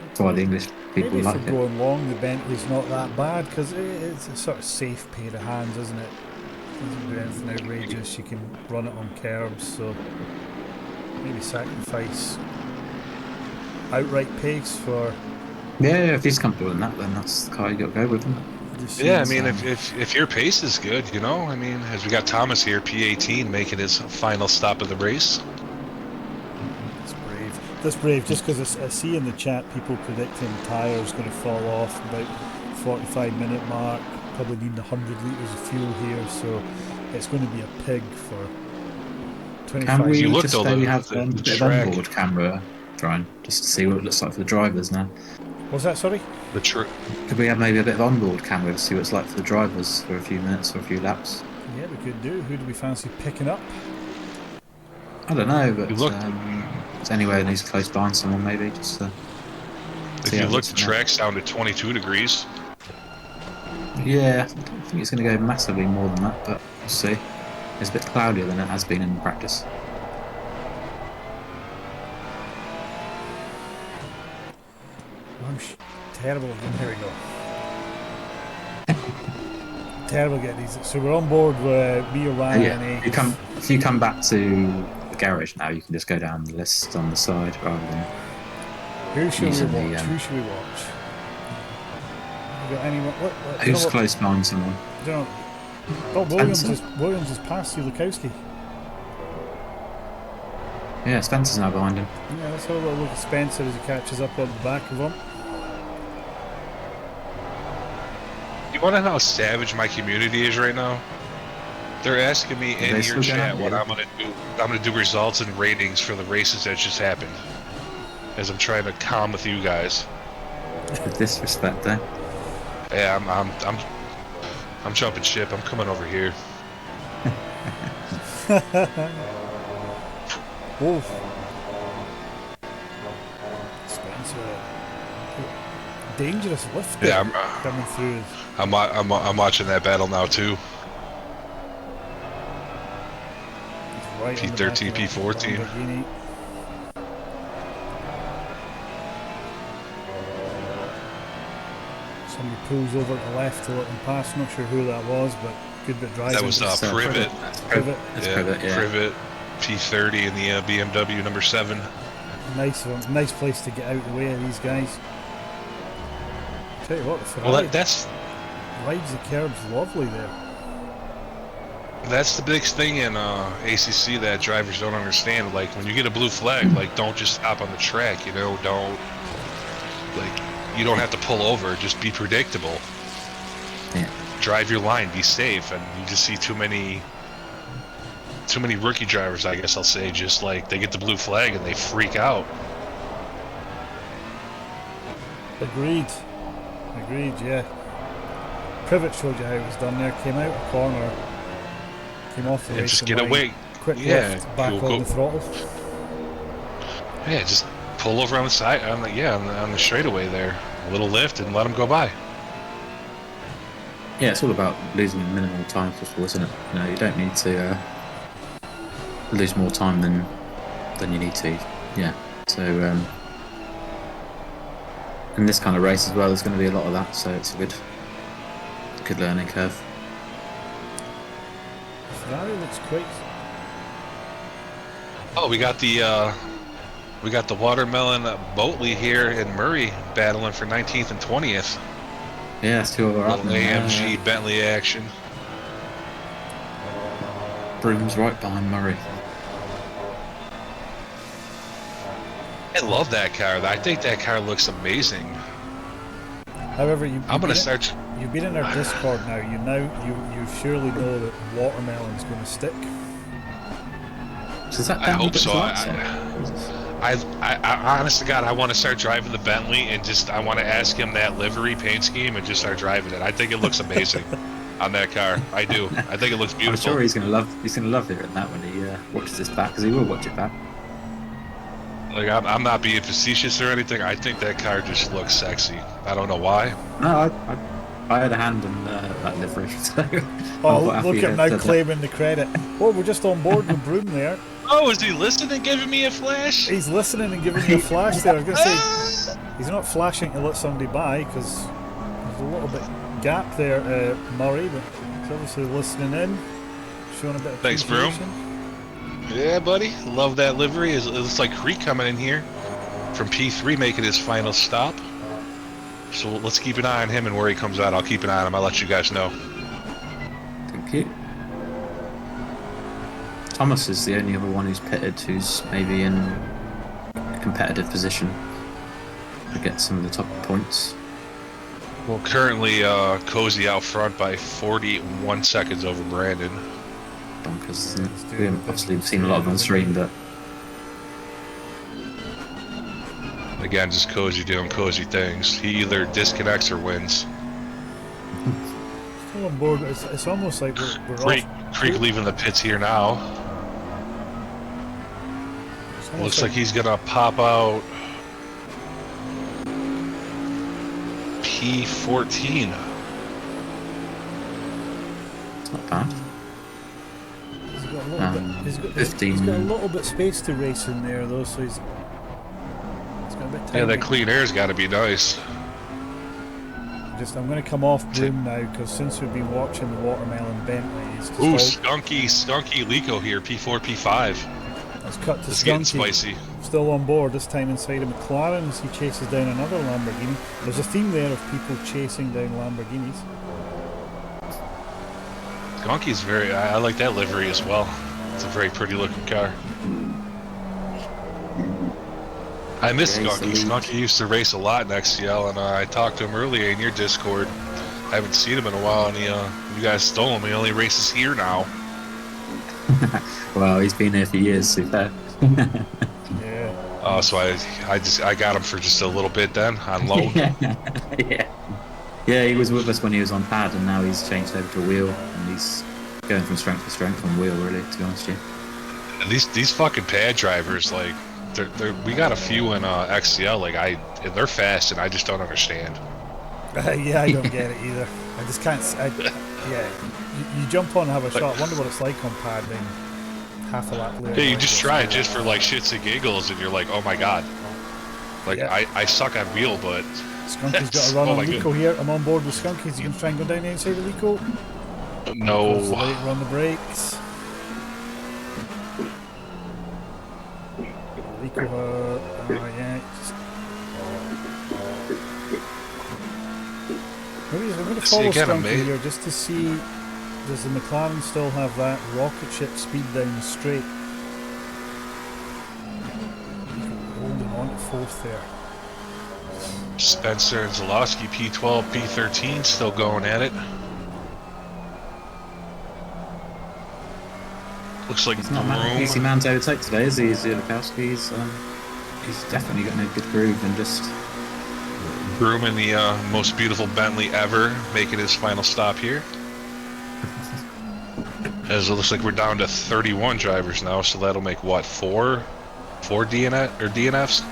That's why the English people Maybe like for it. going long, the Bentley's not that bad because it's a sort of safe pair of hands, isn't it? Doesn't do anything outrageous. You can run it on curbs, so maybe sacrifice outright pace for. Yeah, if he's comfortable in that, then that's the car you got to go with, isn't it? Yeah, I mean, if your pace is good, I mean, as we got Thomas here, P18, making his final stop of the race. That's brave. That's brave, just because I see in the chat people predicting tyres going to fall off about 45-minute mark, probably needing 100 litres of fuel here, so it's going to be a pig for Can 25. we you look just though, maybe the, have the, a the bit of track, onboard camera trying just to see what it looks like for the drivers now? Was that, sorry? the tr Could we have maybe a bit of onboard camera to see what it's like for the drivers for a few minutes or a few laps? Yeah, we could do. Who do we fancy picking up? I don't know, you but look, is anywhere who's close behind someone maybe just to if see you how it look, looks the from there. track's down to 22 degrees. Yeah, I don't think it's going to go massively more than that, but we'll see. It's a bit cloudier than it has been in practice. I'm terrible again. Here we go. Terrible getting these. So we're on board with me, Ryan, Yeah, and if you come back to the garage now, you can just go down the list on the side rather than who should we using watch? the, Who should we watch? You got anyone? What, you who's know what? close behind someone. You know, oh, Spencer? Williams is past Lukowski. Yeah, Spencer's now behind him. Yeah, let's have a little look at Spencer as he catches up on the back of him. You want to know how savage my community is right now? They're asking me in they your slow chat down, what yeah? I'm gonna do. I'm gonna do results and ratings for the races that just happened, as I'm trying to calm with you guys. With disrespect there. Yeah, I'm jumping ship. I'm coming over here. Wolf. Spencer. Dangerous lift there Yeah, coming through. I'm watching that battle now too. He's right on the back P13, of that P14. Lamborghini. Somebody pulls over to the left to let them pass. Not sure who that was, but good bit of driving. That was Privet. Privet. That's Yeah, Privet, yeah. Privet, P30 in the BMW number 7. Nice of them. Nice place to get out of the way of these guys. Tell you what, the Ferrari Well, that's rides the curbs lovely there. the big thing in ACC that drivers don't understand. Like when you get a blue flag, like don't just stop on the track. You know, don't like you don't have to pull over. Just be predictable. Yeah. Drive your line. Be safe. And you just see too many rookie drivers, I guess I'll say, just like they get the blue flag and they freak out. Agreed. Agreed, yeah. Privet showed you how it was done there. Came out the corner. Came off the And racing just get line, away. Quick Yeah, lift, back you'll on go- the throttle. Yeah, just pull over on the side, on the straightaway there. A little lift and let them go by. Yeah, it's all about losing minimal time as possible, isn't it? You know, you don't need to lose more time than you need to. Yeah. So in this kind of race as well, there's going to be a lot of that. So it's a good learning curve. Ferrari looks quick. Oh, we got the watermelon Boatley here in Murray battling for 19th and 20th. Yeah, it's two other up. Little AMG Bentley action. Broom's right behind Murray. I love that car. I think that car looks amazing. However, I'm gonna start. You've been in our Discord now. You surely know that watermelon's going to stick. So is that I down hope a bit so. to lights on? I honest to God, I want to start driving the Bentley and I want to ask him that livery paint scheme and just start driving it. I think it looks amazing on that car. I do. I think it looks I'm beautiful. sure he's gonna love hearing that when he watches this back, because he will watch it back. Like I'm not being facetious or anything. I think that car just looks sexy. I don't know why. No, I had a hand in that livery. So Oh, I'm quite happy look he at now said that. claiming the credit. Oh, we're just on board with Broom there. Oh, is he listening, giving me a flash? He's listening and giving you a flash there. I was going to say, he's not flashing to let somebody by because there's a little bit gap there, Murray, but he's obviously listening in, showing a bit of Thanks, Broom. appreciation. Yeah, buddy. Love that livery. It looks like Creek coming in here from P3 making his final stop. So let's keep an eye on him and where he comes out. I'll keep an eye on him. I'll let you guys know. Thank you. Thomas is the only other one who's pitted who's maybe in a competitive position to get some of the top points. Well, currently Cozy out front by 41 seconds over Brandon. bonkers, isn't He's it? doing We a haven't bit obviously of seen a lot of it on stream, but Again, just Cozy doing Cozy things. He either disconnects or wins. Still on board. It's almost like we're Creek, off. Creek leaving the pits here now. It's almost Looks like he's gonna pop out P14. it's not bad. He's got a little bit. He's 15. got a little bit space to race in there though, so he's got a bit of time. Yeah, that clean air's got to be nice. I'm going to come off Broom now because since we've been watching the Watermelon Bentleys, Ooh, skunky Lico here, P4, P5. let's cut to It's getting Skunky. spicy. Still on board, this time inside a McLaren as he chases down another Lamborghini. There's a theme there of people chasing down Lamborghinis. Skunky's I like that livery as well. It's a very pretty looking car. I miss Yeah, Skunky. Skunky used to race a lot in XCL, and I talked to him earlier in your Discord. I haven't seen him in a while, and you guys stole him. He only races here now. Well, he's been here for years, so fair. Yeah. Oh, so I got him for just a little bit then on loan. Yeah, he was with us when he was on pad, and now he's changed over to wheel, and he's going from strength to strength on wheel, really, to be honest with you. And these fucking pad drivers, like, we got a few in XCL, like and they're fast, and I just don't understand. Yeah, I don't get it either. I just can't. You jump on and have a shot. Wonder what it's like on pad. Then half a lap later. Yeah, you just try it just for like shits and giggles, and you're like, oh my god. Like Yeah. I suck on wheel, but Skunky's got a run Oh on my Lico here. I'm on board with Skunky. He's going to try and go down the inside of Lico. no. Later on the brakes. Lico, yeah. Maybe I'm going to See, follow again, Skunky here just to see, does the McLaren still have that rocket ship speed down the straight? Holding on to fourth there. Spencer and Zalowski, P12, P13, still going at it. Looks like He's not an easy Broom. man to overtake today, is he? Zilakowski's, he's definitely got no good groove, and just Broom in the most beautiful Bentley ever, making his final stop here. As it looks like we're down to 31 drivers now, so that'll make what, four DNFs?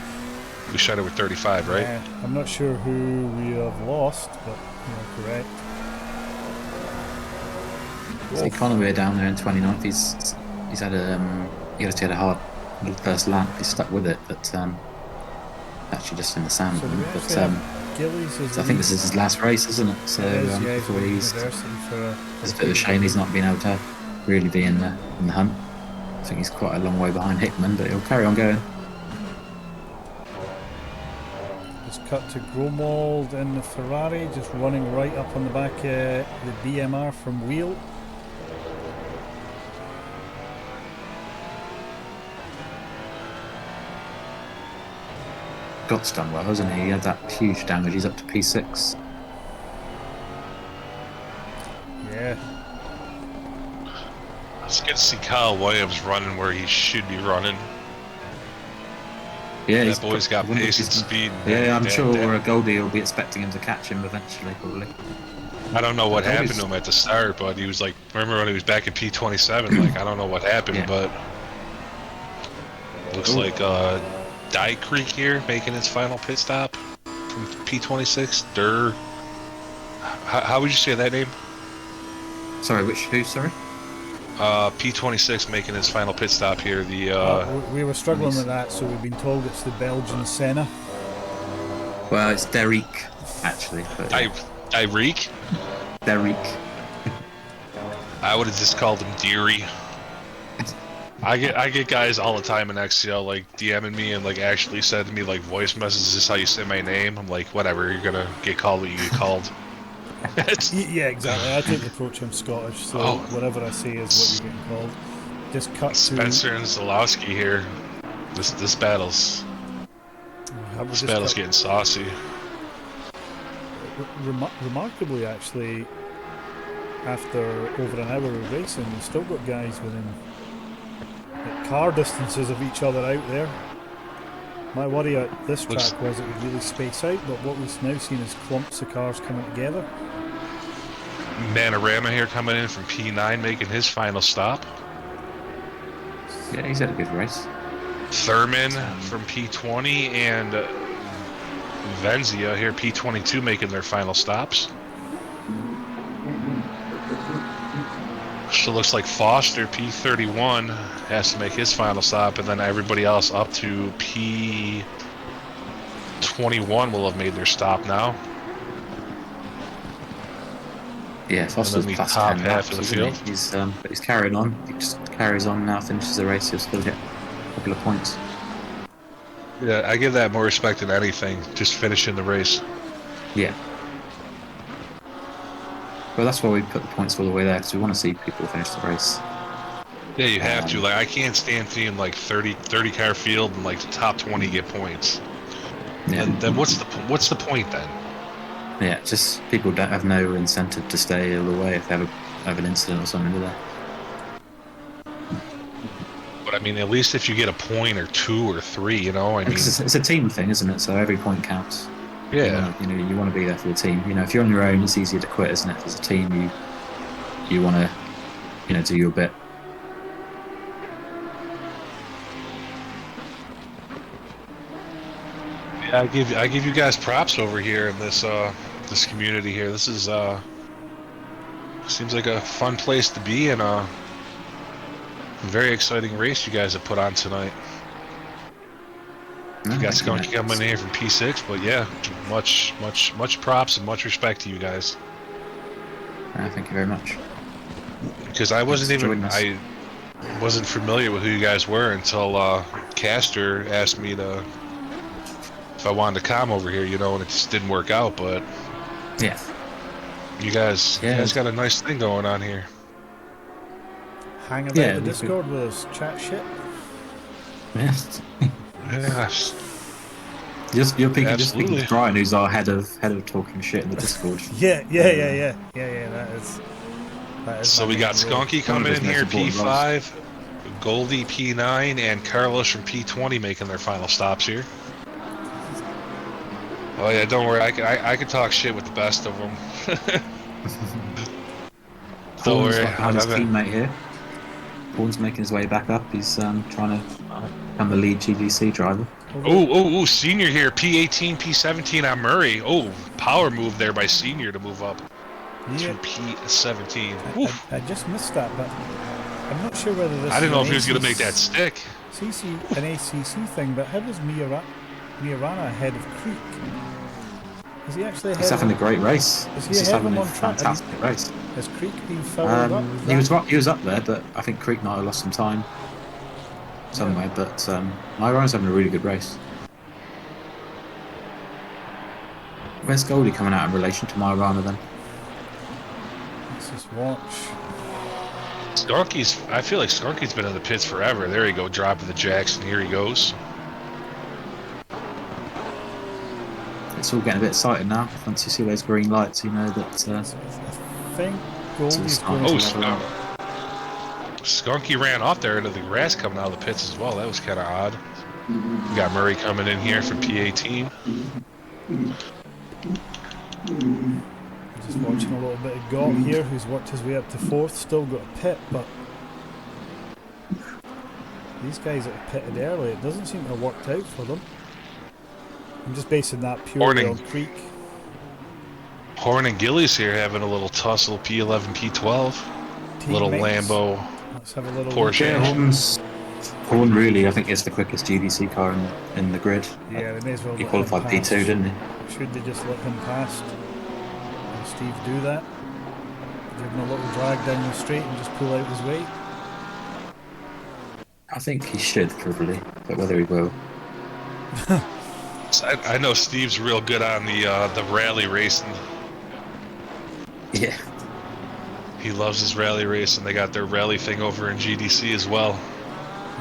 We started with 35, right? I'm not sure who we have lost, but you're correct. see Conway down there in 29th. He's had he obviously had a hard little first lap. He's stuck with it, but actually just in the sand. So do we but actually have Gillies as so I think this is his last race, isn't it? So yeah, he's before at he's, university for it's a bit of a shame he's not been able to really be in the hunt. I think he's quite a long way behind Hickman, but he'll carry on going. Just cut to Gromwald in the Ferrari, just running right up on the back the BMR from Wheel. Scott's done well, hasn't he? He had that huge damage. He's up to P6. Yeah. It's good to see Kyle Williams running where he should be running. Yeah, That boy's got I wonder if pace and he's- speed. Yeah, I'm Damn, sure damn. Goldie will be expecting him to catch him eventually, probably. I don't know what Goldie's- happened to him at the start, but he was like, remember when he was back in P27? Like, I don't know what happened, Yeah. but looks like Die Creek here making his final pit stop from P26. How would you say that name? Sorry, who? Sorry. P26 making his final pit stop here. We were struggling nice. with that, so we've been told it's the Belgian Senna. Well, it's Derek, actually. But Tyreek? Derek. I would have just called him Deary. I get guys all the time in XCL like DMing me and like actually said to me like voice messages, "Is this how you say my name?" I'm like, whatever, you're gonna get called what you get called. Yeah, exactly. I take the approach, I'm Scottish, so whatever I say is what you're getting called. Just cut to Spencer and Zalowski here. This battle's getting saucy. Remarkably, actually, after over an hour of racing, you've still got guys within like, car distances of each other out there. My worry at this track was it would really space out, but what we've now seen is clumps of cars coming together. Manorama here coming in from P9 making his final stop. Yeah, he's had a good race. Thurman from P20 and Venzia here, P22, making their final stops. So it looks like Foster, P31, has to make his final stop, and then everybody else up to P21 will have made their stop now. Yeah, Foster's the plus top 10 half laps, of the isn't field. he? But he's carrying on. He just carries on now, finishes the race, he'll still get a couple of points. Yeah, I give that more respect than anything, just finishing the race. Yeah. Well, that's why we put the points all the way there, because we want to see people finish the race. Yeah, you have to. Like, I can't stand seeing like 30 car field and like the top 20 get points. Yeah. And then what's the point then? Yeah, just people don't have no incentive to stay all the way if they have an incident or something, do they? But I mean, at least if you get a point or 2 or 3, you know, I mean, Because it's a team thing, isn't it? So every point counts. yeah. You want to be there for the team. You know, if you're on your own, it's easier to quit, isn't it? As a team, you want to, do your bit. Yeah, I give you guys props over here in this this community here. This is seems like a fun place to be, and a very exciting race you guys have put on tonight. You got Skunky coming in here from P6, but yeah, much props and much respect to you guys. Thank you very much. Because I wasn't familiar with who you guys were until Castor asked me if I wanted to come over here, and it just didn't work out. But yeah, you guys got a nice thing going on here. Hang about the Discord with us, chat shit. Yes. Yes. You're speaking to Brian, who's our head of talking shit in the Discord. Yeah. That is so we got Skunky coming in here, P5, Goldie P9, and Carlos from P20 making their final stops here. Oh yeah, don't worry, I can talk shit with the best of them. Don't worry, behind his teammate here. Paul's making his way back up. He's trying to become the lead GDC driver. Oh, Senior here, P18, P17 on Murray. Oh, power move there by Senior to move up to P17. I just missed that, but I'm not sure whether this. I didn't know if he was going to make that stick. An ACC thing, but how was Miarana ahead of Creek? Is he actually ahead? He's having a great race. He's having a fantastic race. Has Creek been fouled up? He was up there, but I think Creek might have lost some time somewhere. Yeah. But Miarana's having a really good race. Where's Goldie coming out in relation to Miarana then? Let's just watch. I feel like Skunky's been in the pits forever. There you go, dropping the jacks, and here he goes. It's all getting a bit exciting now. Once you see those green lights, you know that. I think Goldie's going to Skunky ran off there into the grass coming out of the pits as well. That was kind of odd. We got Murray coming in here from P18. Just watching a little bit of Gott here, who's worked his way up to 4th. Still got a pit, but these guys that have pitted early, it doesn't seem to have worked out for them. I'm just basing that purely on Creek. Horn and Gillies here having a little tussle, P11, P12. Little Lambo. Let's have a little Porsche. Horn really, I think, is the quickest GDC car in the grid. Yeah, they may as well. He qualified P2, didn't he? Should they just let him past? Will Steve do that? Give him a little drag down the straight and just pull out his weight? I think he should, probably, but whether he will. I know Steve's real good on the rally racing. Yeah. He loves his rally racing. They got their rally thing over in GDC as well.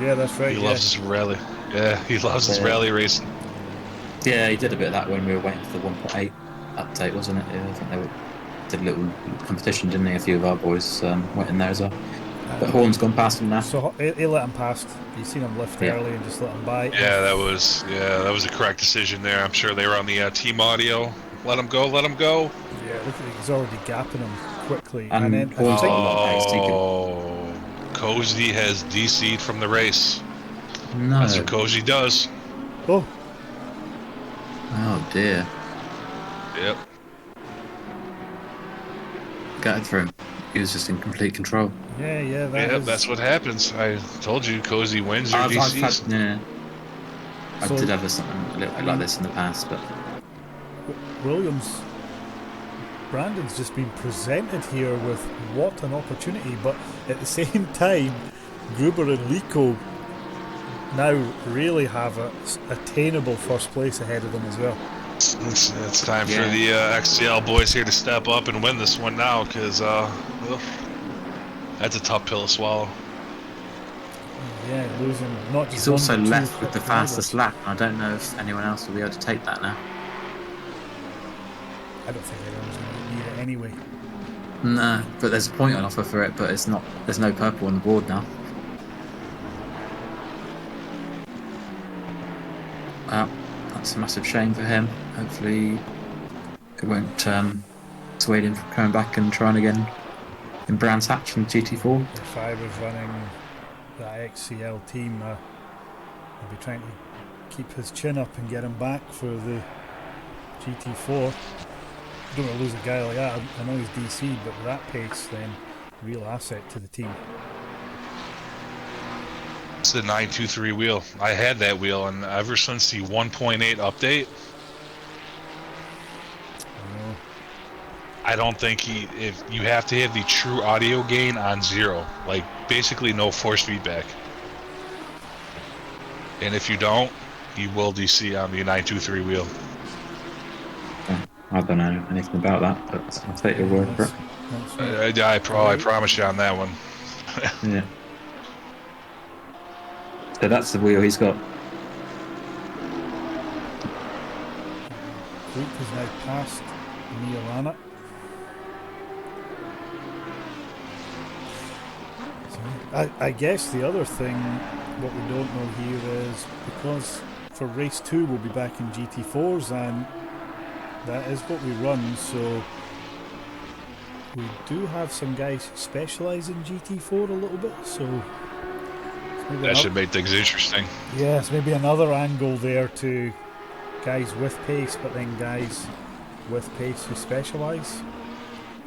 Yeah, that's right. He loves his rally. Yeah, he loves his rally racing. Yeah, he did a bit of that when we were waiting for the 1.8 update, wasn't it? Yeah, I think did a little competition, didn't he? A few of our boys went in there as well. But Horn's gone past him now. So he let him past. You seen him lift Yeah. early and just let him by. Yeah, that was a correct decision there. I'm sure they were on the team audio. Let him go, let him go. Yeah, look at he's already gapping him quickly. And then Horn's got a lot of pace. He could... Oh, Cozy has DC'd from the race. No. That's what Cozy does. oh, Oh dear. Yep. Gutted for him. He was just in complete control. yeah, That's what happens. I told you, Cozy wins your DCs. I did have something a little bit like this in the past, but Williams. Brandon's just been presented here with what an opportunity, but at the same time, Gruber and Lico now really have a attainable first place ahead of them as well. It's time for the XCL boys here to step up and win this one now, because that's a tough pill to swallow. Yeah, losing not just he's also one, but left two with the quick fastest drivers. lap. I don't know if anyone else will be able to take that now. I don't think anyone's going to need it anyway. No, but there's a point on offer for it, but it's not. There's no purple on the board now. Well, that's a massive shame for him. Hopefully, it won't sway him from coming back and trying again in Brands Hatch and GT4. If I was running that XCL team, I'd be trying to keep his chin up and get him back for the GT4. Don't want to lose a guy like that. I know he's DC'd, but with that pace, then real asset to the team. It's the 923 wheel. I had that wheel, and ever since the 1.8 update, I don't think if you have to have the true audio gain on 0, like basically no force feedback. And if you don't, you will DC on the 923 wheel. I don't know anything about that, but I'll take your word for it. I promise you on that one. Yeah. So that's the wheel he's got. Luke has now passed Neil Annett. I guess the other thing, what we don't know here is, because for race 2 we'll be back in GT4s, and that is what we run, so we do have some guys who specialise in GT4 a little bit, so that should make things interesting. Yes, maybe another angle there to guys with pace, but then guys with pace who specialise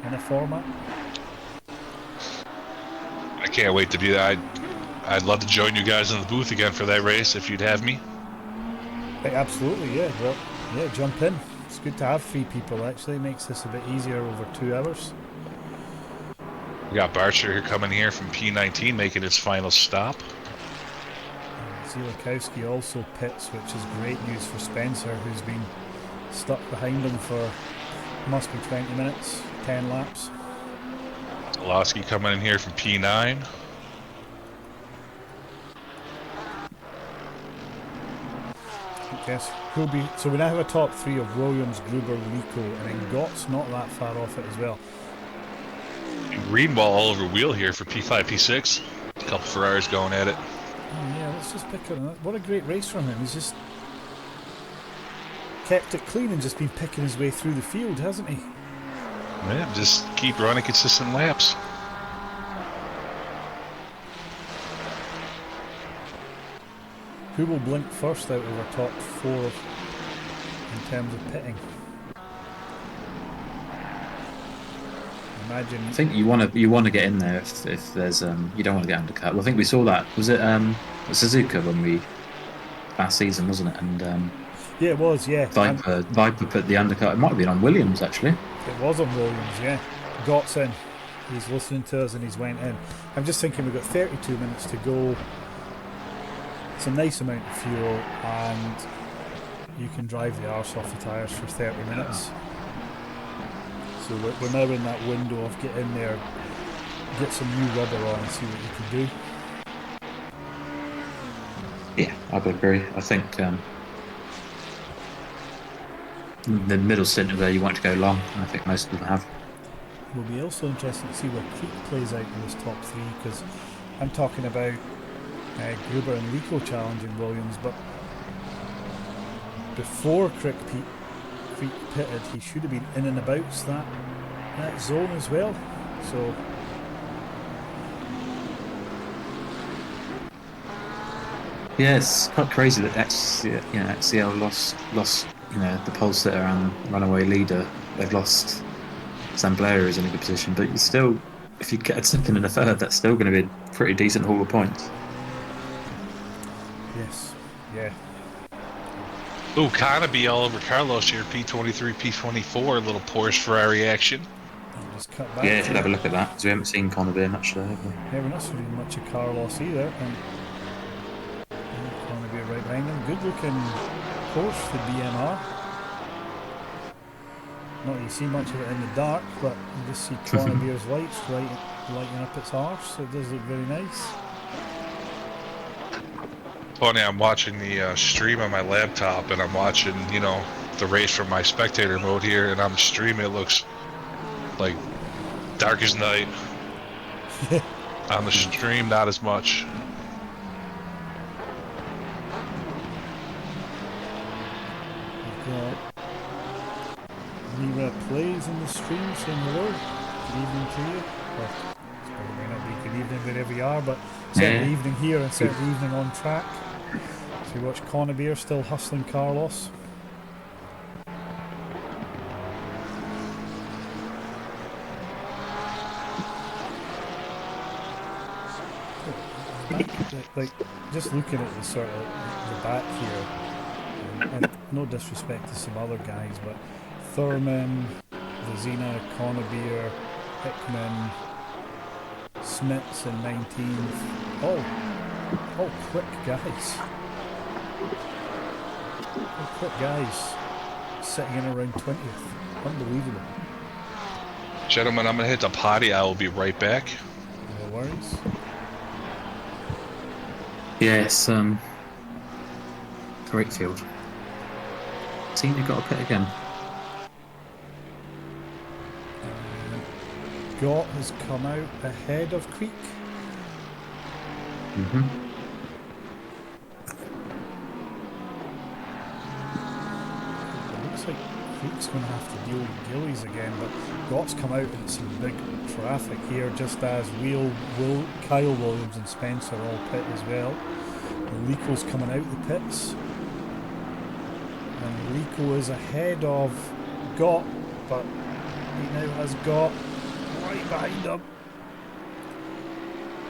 in a format. I can't wait to do that. I'd love to join you guys in the booth again for that race if you'd have me. Absolutely, yeah. Well, yeah, jump in. It's good to have 3 people, actually. It makes this a bit easier over 2 hours. We got Barcher here coming here from P19 making his final stop. Zielikowski also pits, which is great news for Spencer, who's been stuck behind him for, must be 20 minutes, 10 laps. Losky coming in here from P9. Yes, who'll be, so we now have a top 3 of Williams, Gruber, Lico, and then Gott's not that far off it as well. Greenwall all over wheel here for P5, P6. A couple Ferraris going at it. Oh yeah, let's just pick on that. What a great race from him. He's just kept it clean and just been picking his way through the field, hasn't he? Yeah, just keep running consistent laps. Who will blink first out of our top 4 in terms of pitting? Imagine. I think you want to get in there if there's you don't want to get undercut. Well, I think we saw that. Was it Suzuka when we last season, wasn't it? And yeah, it was. Yeah, Viper put the undercut. It might have been on Williams actually. it was on Williams. Yeah, Gott's in. He's listening to us and he's went in. I'm just thinking we've got 32 minutes to go. It's a nice amount of fuel, and you can drive the arse off the tyres for 30 minutes. So we're now in that window of get in there, get some new rubber on and see what you can do. Yeah, I would agree. I think the middle stint of there you want to go long. I think most people have. will be also interesting to see where Creek plays out in this top three, because I'm talking about Gruber and Lico challenging Williams, but before Creek pitted, he should have been in and about that zone as well. So Yeah, it's quite crazy that XCL lost the pole sitter and runaway leader. They've lost Sam Blair is in a good position, but you still, if you get a second and a third, that's still going to be a pretty decent haul of points. yes, yeah. Ooh, Conaby all over Carlos here. P23, P24, little Porsche Ferrari action. I'll just cut back. Yeah, should have a look at that because we haven't seen Conor much there, have we? Yeah, we're not seeing much of Carlos either, and going to be right behind him. Good looking Porsche, the BMR. Not that you see much of it in the dark, but you just see Conabier's lights lighting up its arse, so it does look very nice. Funny, I'm watching the stream on my laptop, and I'm watching, the race from my spectator mode here, and I'm streaming. It looks like dark as night. On the stream, not as much. We've got Mira Plays in the stream saying hello. Good evening to you. Well, it probably may not be good evening wherever you are, but certainly evening here and certainly evening on track. So you watch Conabier still hustling Carlos. Like, just looking at the sort of the back here, and no disrespect to some other guys, but Thurman, Vizina, Conabier, Hickman, Smits in 19th, all quick guys. All quick guys sitting in around 20th. Unbelievable. Gentlemen, I'm going to hit the potty. I will be right back. No worries. Yeah, it's great field. Team, you got a pit again. Gott has come out ahead of Creek. It looks like Creek's going to have to deal with Gillies again, but Gott's come out in some big traffic here, just as Kyle Williams and Spencer all pit as well. Lico's coming out the pits, and Lico is ahead of Gott, but he now has Gott right behind him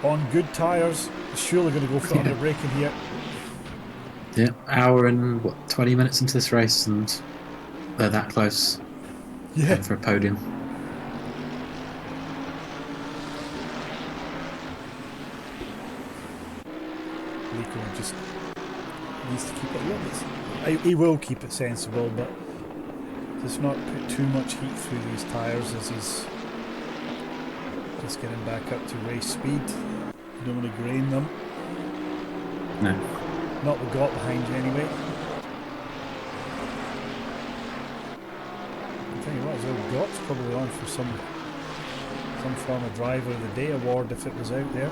on good tyres. He's surely going to go for under braking here. Yeah, hour and 20 minutes into this race, and they're that close. Yeah, for a podium. Lico just needs to keep it a little bit. He will keep it sensible, but just not put too much heat through these tyres as he's just getting back up to race speed. You don't want to grain them. No. Not with Gott behind you anyway. I'll tell you what, as well, Gott's probably on for some form of Driver of the Day award if it was out there.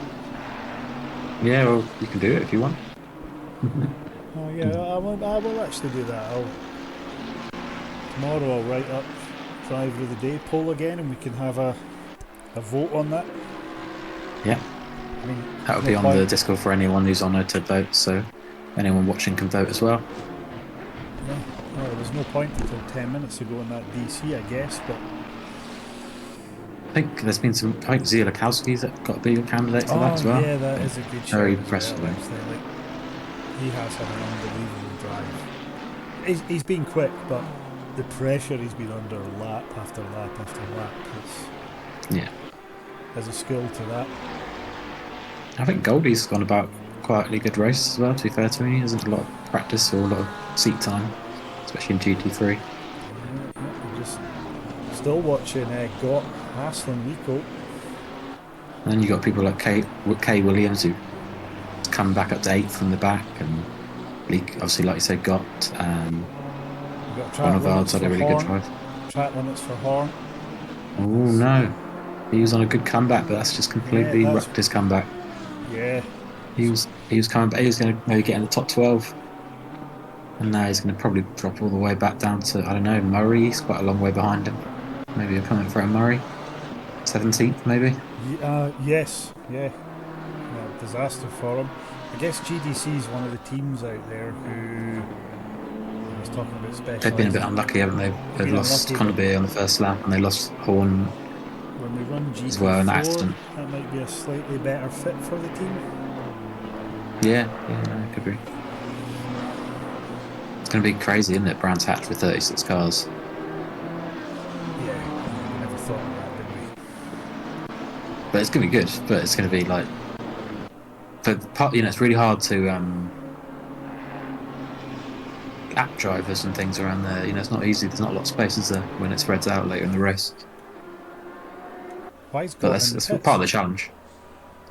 Yeah, well, you can do it if you want. Oh yeah, I will actually do that. Tomorrow I'll write up Driver of the Day poll again, and we can have a vote on that. Yeah. I mean, That'll be on the Discord for anyone who's on it to vote, so anyone watching can vote as well. Yeah, well, there's no point until 10 minutes ago in that DC, I guess, but I think there's been some. I think Zia Lakowski's got to be a candidate for that as well. Yeah, that is a good show. Very impressed with him. Like, he has had an unbelievable drive. He's been quick, but the pressure he's been under lap after lap after lap, there's a skill to that. I think Goldie's gone about quietly good race as well, to be fair to me. There's a lot of practice or a lot of seat time, especially in GT3. We're just still watching Gott hassling Nico. And then you got people like Kay Williams who come back up to 8th from the back, and obviously, like you said, got We've got one of ours had a really good drive. Track limits for Horn. Oh no, he was on a good comeback, but that's just Yeah, completely wrecked his comeback. yeah. He was coming back. He was going to maybe get in the top 12, and now he's going to probably drop all the way back down to, I don't know, Murray. He's quite a long way behind him. Maybe a comment for a Murray, 17th maybe. Yes, yeah. Disaster for him. I guess GDC is one of the teams out there who I was talking about They've been a bit specialising. unlucky, haven't they? They've They've been lost unlucky, but Conderby on the first lap, and they lost Horn when we run as well in that GT4, accident. that might be a slightly better fit for the team. Yeah, no, it could be. It's going to be crazy, isn't it? Brands Hatch with 36 cars. Yeah, we never thought of that, did we? But it's going to be good. But it's going to be like, it's really hard to app drivers and things around there. It's not easy. There's not a lot of space, is there, when it spreads out later in the race? Why's But got in the that's pits? part of the challenge.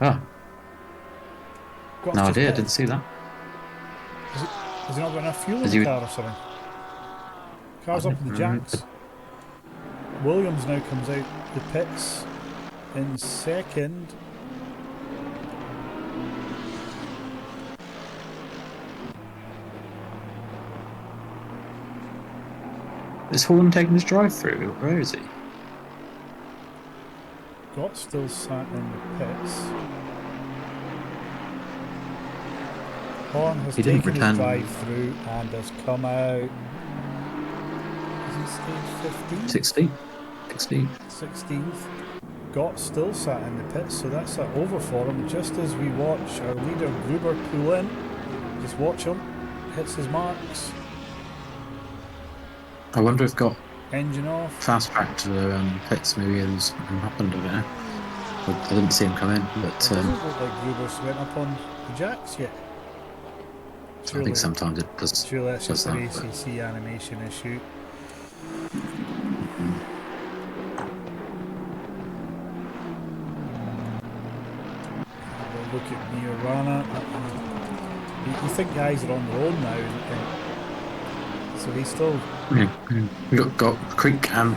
Oh, Got's no just idea. I pitted. didn't see that. Has he not got enough fuel in Did the you? car or something? Car's up in the jacks. Williams now comes out the pits in second. Is Horn taking his drive through? Where is he? Got still sat in the pits. Horn has He didn't taken his return. drive through and has come out. Is he stage 15? 16. 16. 16th. Got still sat in the pits, so that's an over for him. Just as we watch our leader Gruber pull in, just watch him, hits his marks, I wonder if got engine off. fast track to the pits. Maybe something happened. I don't know. I didn't see him come in, but It doesn't look like Gruber's went up on the jacks yet. I think sometimes it does. Surely that's just an that, but- ACC animation issue. We'll look at Miorana. You think guys are on their own now, so he's still. You got Creek and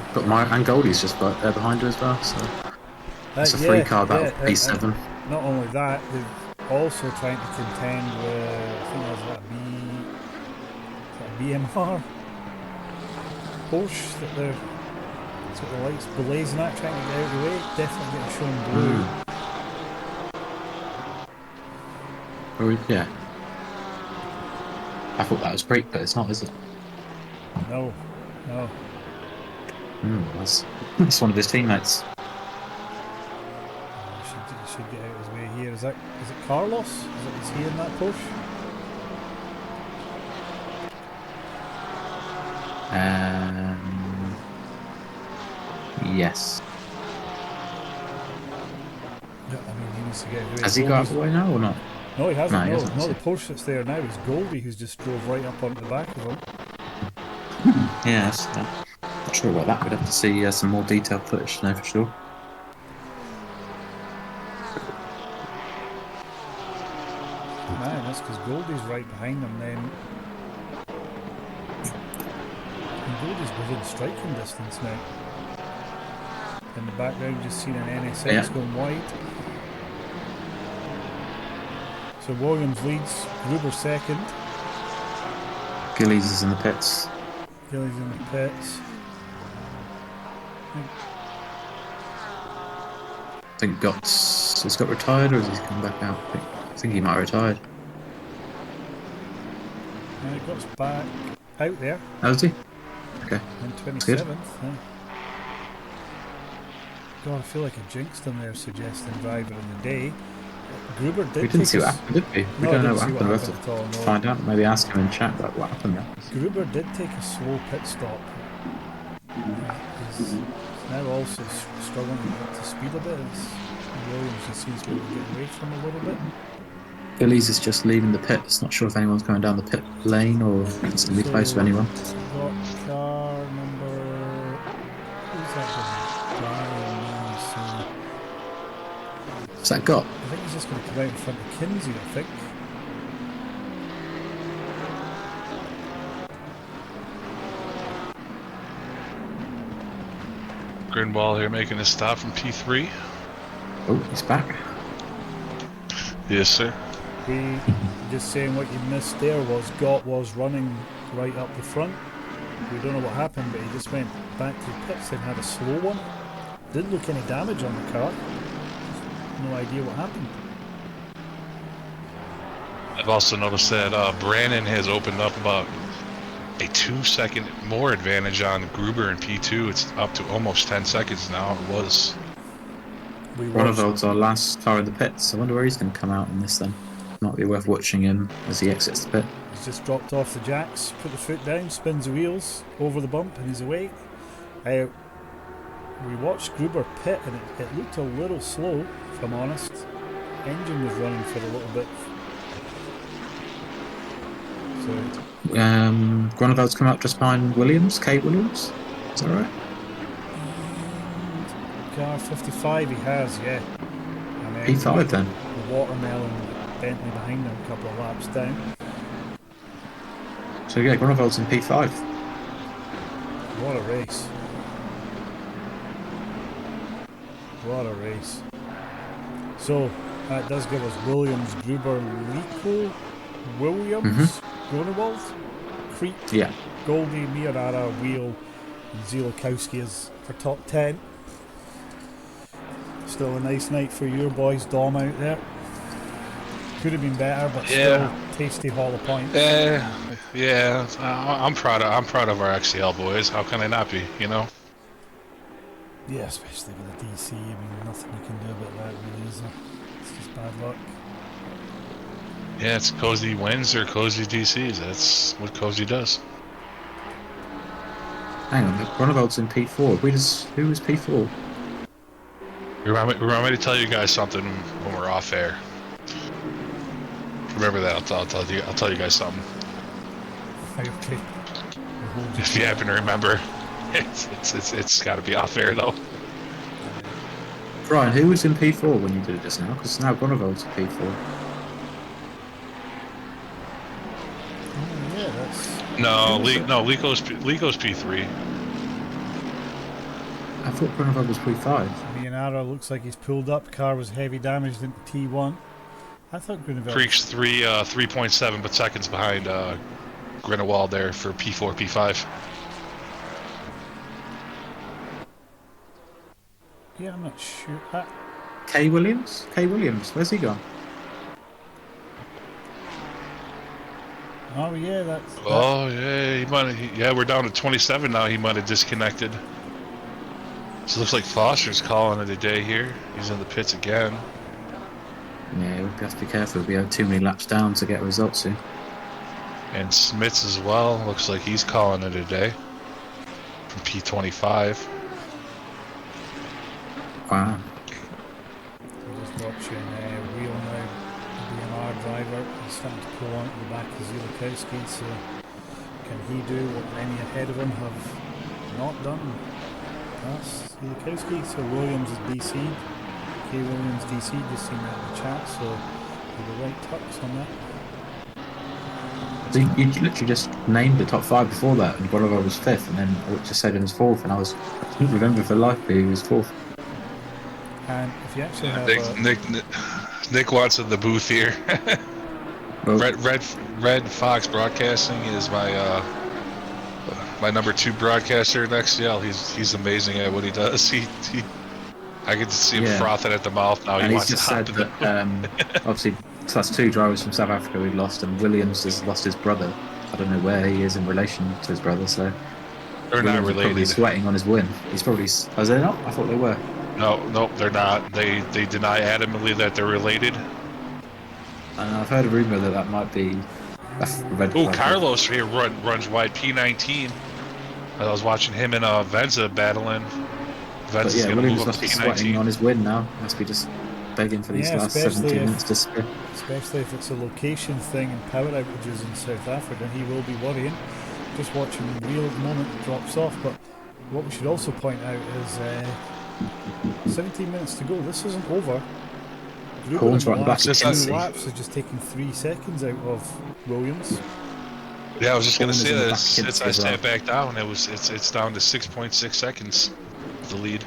Goldie's just right there behind her as well. So it's a free car out of P7. Not only that, they're also trying to contend with. I think there's that BMR Porsche that they're sort of lights blazing at, trying to get out of the way. Definitely getting shown blue. Yeah. I thought that was Creek, but it's not, is it? No. That's one of his teammates. Should get out of his way here. Is it Carlos? Is he in that push? Yes. Yeah, I mean, he needs to get out of the way. Has he got out of the way now or not? No, he hasn't. No, he No, hasn't, no, has the he? Porsche that's there now is Goldie, who's just drove right up onto the back of him. Yes. Not sure about that. We'd have to see some more detailed footage to know for sure. Man, that's because Goldie's right behind him then. And Goldie's within striking distance now. In the background, just seen an NSX going wide. So Williams leads, Gruber second. Gillies is in the pits. Gillies in the pits. I think has got retired, or has he come back out? I think he might have retired. He got back out there Has he? Okay. in 27th. Yeah. God, I feel like I jinxed him there, suggesting driver in the day. Gruber did. We didn't see what happened, did we? We don't know what happened. We'll have at all. to No. find out. Maybe ask him in chat about what happened there. Gruber did take a slow pit stop. He's now also struggling to get to speed a bit. Williams just seems to be getting away from him a little bit. Gillies is just leaving the pits. Not sure if anyone's going down the pit lane or if it's going to be close to anyone. Got car number. Who's that? What's that got? I think he's just going to come out in front of Kinsey, I think. Grinwall here making a stop from P3. Oh, he's back. Yes, sir. We just saying what you missed there was Gott was running right up the front. We don't know what happened, but he just went back to the pits and had a slow one. Didn't look any damage on the car. No idea what happened. I've also noticed that Brandon has opened up about a 2-second more advantage on Gruber in P2. It's up to almost 10 seconds now. It was. Ronneveld's our last car in the pits. I wonder where he's going to come out in this then. Might be worth watching him as he exits the pit. He's just dropped off the jacks, put the foot down, spins the wheels over the bump, and he's away. We watched Gruber pit, and it looked a little slow, if I'm honest. Engine was running for a little bit. So Ronneveld's come out just behind Williams, Kate Williams. Is that right? car 55 he has, yeah. And then P5 then. the Watermelon Bentley behind him, a couple of laps down. So yeah, Ronneveld's in P5. What a race. What a race. So that does give us Williams, Gruber, Lico, Williams, Grunewald, Creek, Yeah. Goldie, Miarara, Wheel, and Zielakowski as for top 10. Still a nice night for your boys, Dom, out there. Could have been better, but still tasty haul of points. Yeah. I'm proud of our XCL boys. How can I not be? You know. Yeah, especially with the DC. I mean, nothing you can do about that, really, is there? It's just bad luck. Yeah, it's Cozy wins or Cozy DCs. That's what Cozy does. Hang on, Ronneveld's in P4. Who was P4? Remind me to tell you guys something when we're off air. Remember that. I'll tell you guys something. Okay. If you happen to remember, it's got to be off air though. Brian, who was in P4 when you did it just now? Because now Ronneveld's in P4. Oh, yeah, that's... No, Lico's P3. I thought Grunewald was P5. Mianara looks like he's pulled up. Car was heavy damaged into T1. I thought Grunewald... Creek's 3.7 but seconds behind Grinewald there for P4, P5. Yeah, I'm not sure. K Williams? K Williams, where's he gone? Oh yeah, that's... Oh yeah, we're down to 27 now. He might have disconnected. So it looks like Foster's calling it a day here. He's in the pits again. Yeah, we have to be careful. We have too many laps down to get results soon. And Smits as well. Looks like he's calling it a day from P25. Wow. I'm just watching Wheel now, the BMR driver. He's starting to pull onto the back of Zielakowski, so can he do what any ahead of him have not done? That's Zielakowski, so Williams is DC'd. K Williams DC'd, just seen that in the chat, so with the right tucks on that. So you literally just named the top 5 before that, and Grunewald was 5th, and then I just said him as 4th, and I couldn't remember for life who he was 4th. And if you actually have Nick wants in the booth here. Well, Red Fox Broadcasting is my number 2 broadcaster in XCL. He's amazing at what he does. I get to see him frothing at the mouth now. and He he's wants just to said that obviously so that's 2 drivers from South Africa we lost, and Williams has lost his brother. I don't know where he is in relation to his brother, so They're Williams not is probably related. sweating on his win. He's probably... Are they not? I thought they were. No, they're not. They deny adamantly that they're related. I've heard a rumour that might be a red Oh, flag. Carlos here runs wide P19. I was watching him and Venza battling. But Venza's yeah, gonna Williams move up must to be sweating P19. on his win now. Must be just begging for these last 17 minutes to spin. especially if it's a location thing and power outages in South Africa, he will be worrying. Just watching Wheel at the moment, it drops off, but what we should also point out is 17 minutes to go. This isn't over. Corn's right in the back. 2 laps is just taking 3 seconds out of Williams. Yeah, I was just gonna Corn's say in the that back since against I as well. sat back down, it's down to 6.6 seconds. the lead.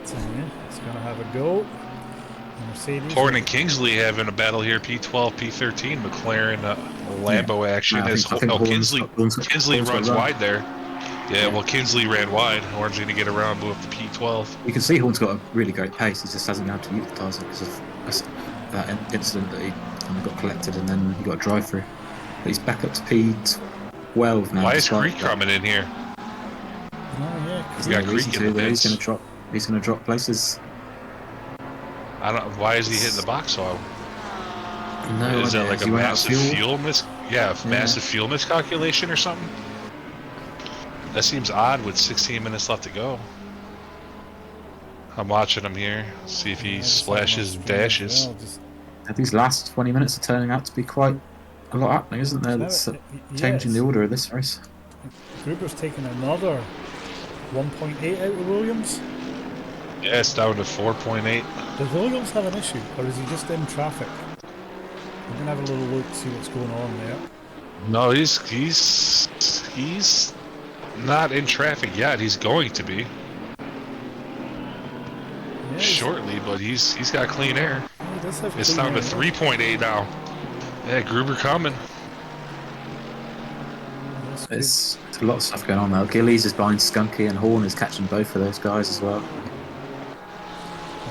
So, yeah, it's going to have a go. Mercedes. Horn and Kingsley having a battle here. P12, P13. McLaren, Lambo action. I think Kinsley Horn's got runs run. wide there. Yeah, well, Kinsley ran wide. Horn's going to get around, move up to P12. You can see Horn's got a really great pace. He just hasn't been able to utilise it because of that incident that he kind of got collected and then he got a drive through. But he's back up to P12 now. Why is Creek coming in here? Oh, yeah. He's We got got reason Creek in to, the but mix. he's going to drop places. I don't. Why is he hitting the box so? No, Is that like a he went out of massive fuel massive fuel miscalculation or something? That seems odd with 16 minutes left to go. I'm watching him here, see if he splashes and dashes. Well, These last 20 minutes are turning out to be quite a lot happening, isn't there? That's changing the order of this race. Gruber's taking another 1.8 out of Williams. Yeah, it's down to 4.8. Does Williams have an issue, or is he just in traffic? I'm gonna have a little look, see what's going on there. No, he's not in traffic yet. He's going to be Yeah, shortly, but he's got clean air. he does have It's clean down to air. 3.8 now. Yeah, Gruber coming. That's good. It's a lot of stuff going on now. Gillies is behind Skunky and Horn is catching both of those guys as well.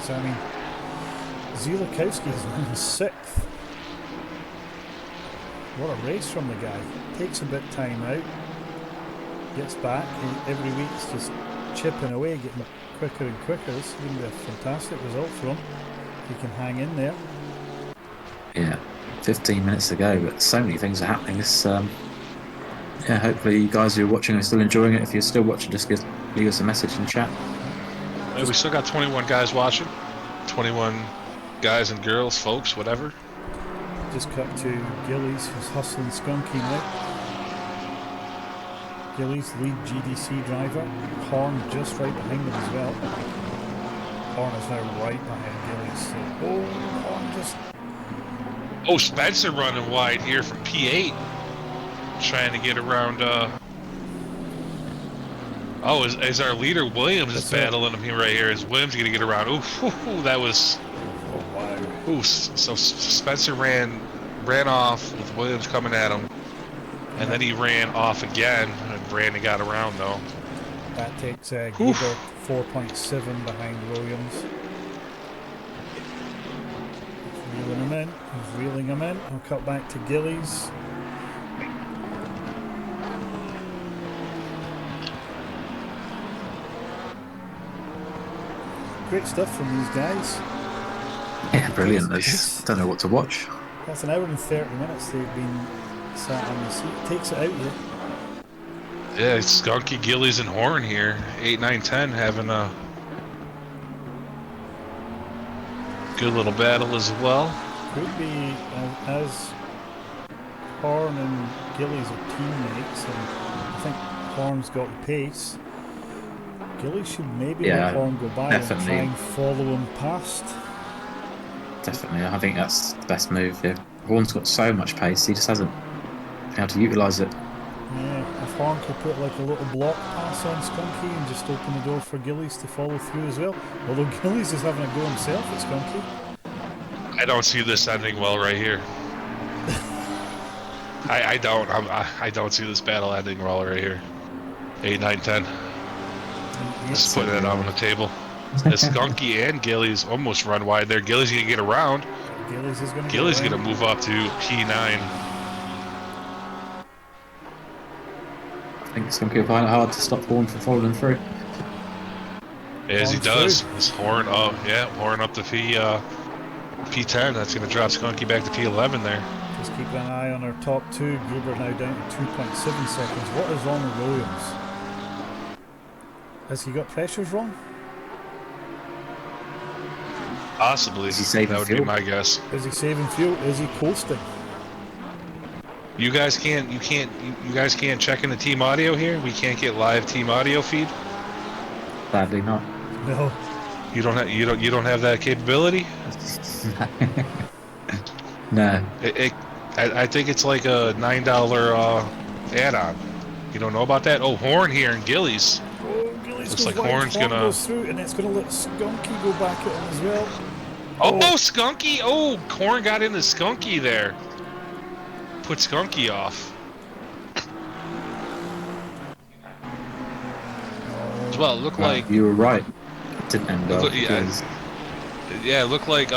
So, I mean, Zilakowski is running 6th. What a race from the guy. Takes a bit of time out. Gets back. Every week's just chipping away, getting quicker and quicker. This is going to be a fantastic result for him. If he can hang in there. Yeah, 15 minutes to go, but so many things are happening. This, yeah, hopefully you guys who are watching are still enjoying it. If you're still watching, just leave us a message in chat. Hey, we still got 21 guys watching. 21 guys and girls, folks, whatever. Just cut to Gillies, who's hustling Skunky now. Gillies, lead GDC driver. Horn just right behind him as well. Horn is now right behind Gillies. So, oh, Horn just... Oh, Spencer running wide here from P8. Trying to get around, Oh, is our leader Williams is battling him here right here. Is Williams going to get around? Ooh, that was... Oh, wow. Ooh, so Spencer ran off with Williams coming at him. And then he ran off again, and Brandon got around, though. That takes Gruber 4.7 behind Williams. He's reeling him in. He's reeling him in. I'll cut back to Gillies. Great stuff from these guys. Yeah, brilliant. I don't know what to watch. That's an hour and 30 minutes they've been sat on the seat. Takes it out there. Yeah, it's Skunky, Gillies, and Horn here. 8, 9, 10 having a good little battle as well. Could be as Horn and Gillies are teammates, and I think Horn's got the pace. Gillies should maybe let Horn go by and try and follow him past. Definitely, I think that's the best move here. Horn's got so much pace, he just hasn't been able to utilise it. Yeah, if Horn could put like a little block pass on Skunky and just open the door for Gillies to follow through as well. Although Gillies is having a go himself at Skunky. I don't see this ending well right here. I don't see this battle ending well right here. 8, 9, 10. Just putting it on the table. The Skunky and Gillies almost run wide there. Gillies gonna get around. Gillies gonna move up to P9. I think Skunky will find it hard to stop Horn from following through. As he does, his Horn up, Horn up to P10. That's gonna drop Skunky back to P11 there. Just keep an eye on our top two. Gruber now down to 2.7 seconds. What is wrong with Williams? Has he got pressures wrong? Possibly. Is he saving that would fuel? be my guess. Is he saving fuel? Is he coasting? You guys can't check in the team audio here. We can't get live team audio feed. Sadly not. No. You don't have that capability. No. I think it's like a $9 add-on. You don't know about that? Oh, Horn here and Gillies. Oh, Gillies Looks goes like wide, Horn's Horn gonna- goes through, and it's going to let Skunky go back at him as well. Oh, Skunky! Oh, Corn got into Skunky there. Put Skunky off. Well, it looked like... you were right. It didn't end well. Yeah, it looked like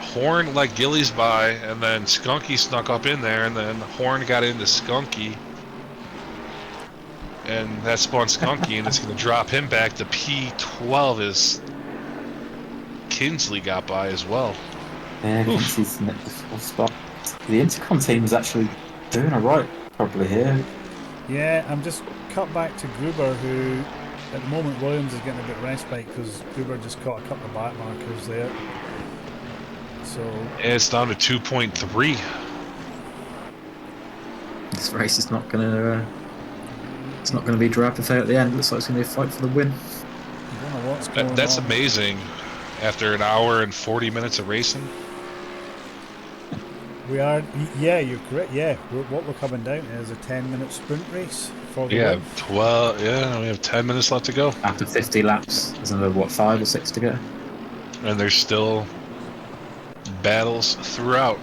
Horn let Gillies by, and then Skunky snuck up in there, and then Horn got into Skunky. And that spawned Skunky, and it's going to drop him back to P12 as Kinsley got by as well. Yeah, Kinsley's in the 4th spot. The Intercom team is actually doing alright, probably here. Yeah, I'm just cut back to Gruber, who at the moment Williams is getting a bit respite because Gruber just caught a couple of back markers there. So And it's down to 2.3. This race is not going to. It's not going to be drab affair at the end. It looks like it's going to be a fight for the win. I don't know what's going That's on. amazing. After an hour and 40 minutes of racing. We are, yeah, you're correct. Yeah, what we're coming down to is a 10-minute sprint race for the win. 12. Yeah, we have 10 minutes left to go, After 50 laps, there's another, what, 5 or 6 to go? and there's still battles throughout.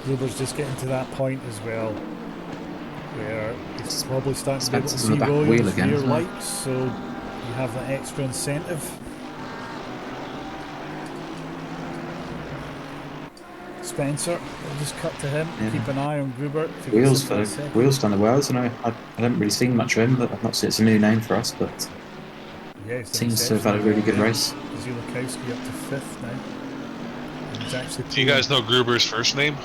Gruber's just getting to that point as well, where it's probably starting to be able to Spencer's see on the back wheel Williams' again, rear isn't it? lights, so you have that extra incentive. Spencer, we'll just cut to him. Yeah. Keep an eye on Gruber. Wheels done well, isn't it? I haven't really seen much of him, but I've not seen it's a new name for us, but Yeah, he's done seems to have had a really good race. Zulakowski up to 5th now. And he's actually Do you guys know Gruber's first name?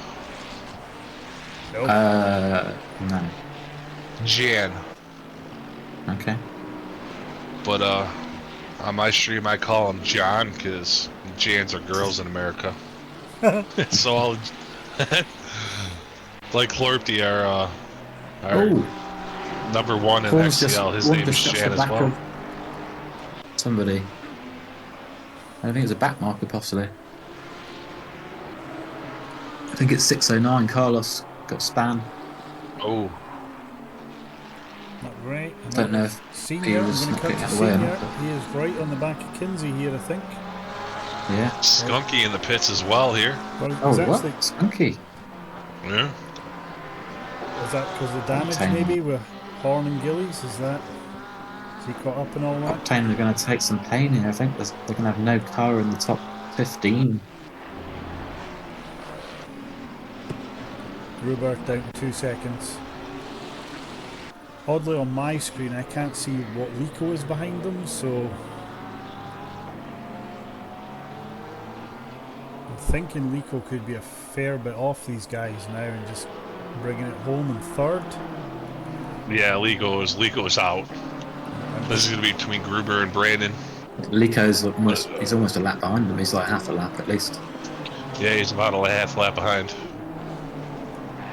No. No. Jan. Okay. But on my stream I call him John because Jans are girls in America. So I'll like Chlorpty, our number 1 in Corn's XCL. His Corn name is just Jan the as back well. of somebody. I think it's a back marker, possibly. I think it's 609. Carlos got span. Oh, Not great. Don't know if Senior, he I'm was going to cut knocking to out the way or Senior. not, but- He is right on the back of Kinsey here, I think. Yeah. Skunky in the pits as well here. Well, it Oh, was what? actually, Skunky. Yeah. is that because of the damage Octane. maybe with Horn and Gillies? Is he caught up in all that? Octane are going to take some pain here. I think they're going to have no car in the top 15. Gruber down to 2 seconds. Oddly on my screen I can't see what Lico is behind them, so I'm thinking Lico could be a fair bit off these guys now and just bringing it home in 3rd. Yeah, Lico's out. This is going to be between Gruber and Brandon. Lico's he's almost a lap behind him. He's like half a lap at least. Yeah, he's about a half lap behind.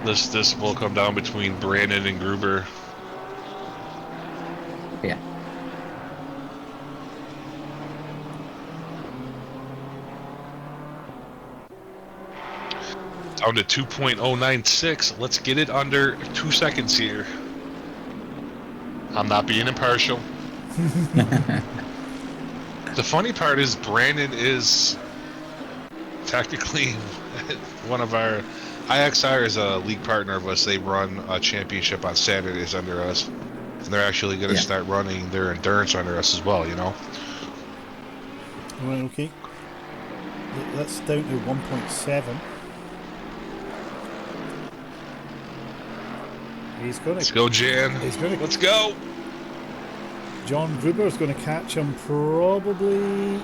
This will come down between Brandon and Gruber. Yeah. Down to 2.096. Let's get it under 2 seconds here. I'm not being impartial. The funny part is Brandon is technically one of our... IXR is a league partner of us. They run a championship on Saturdays under us. And they're actually going to start running their endurance under us as well, you know? Right, okay. That's down to 1.7. He's going Let's to... go, Jan. He's going to... Let's go. John Gruber's going to catch him probably...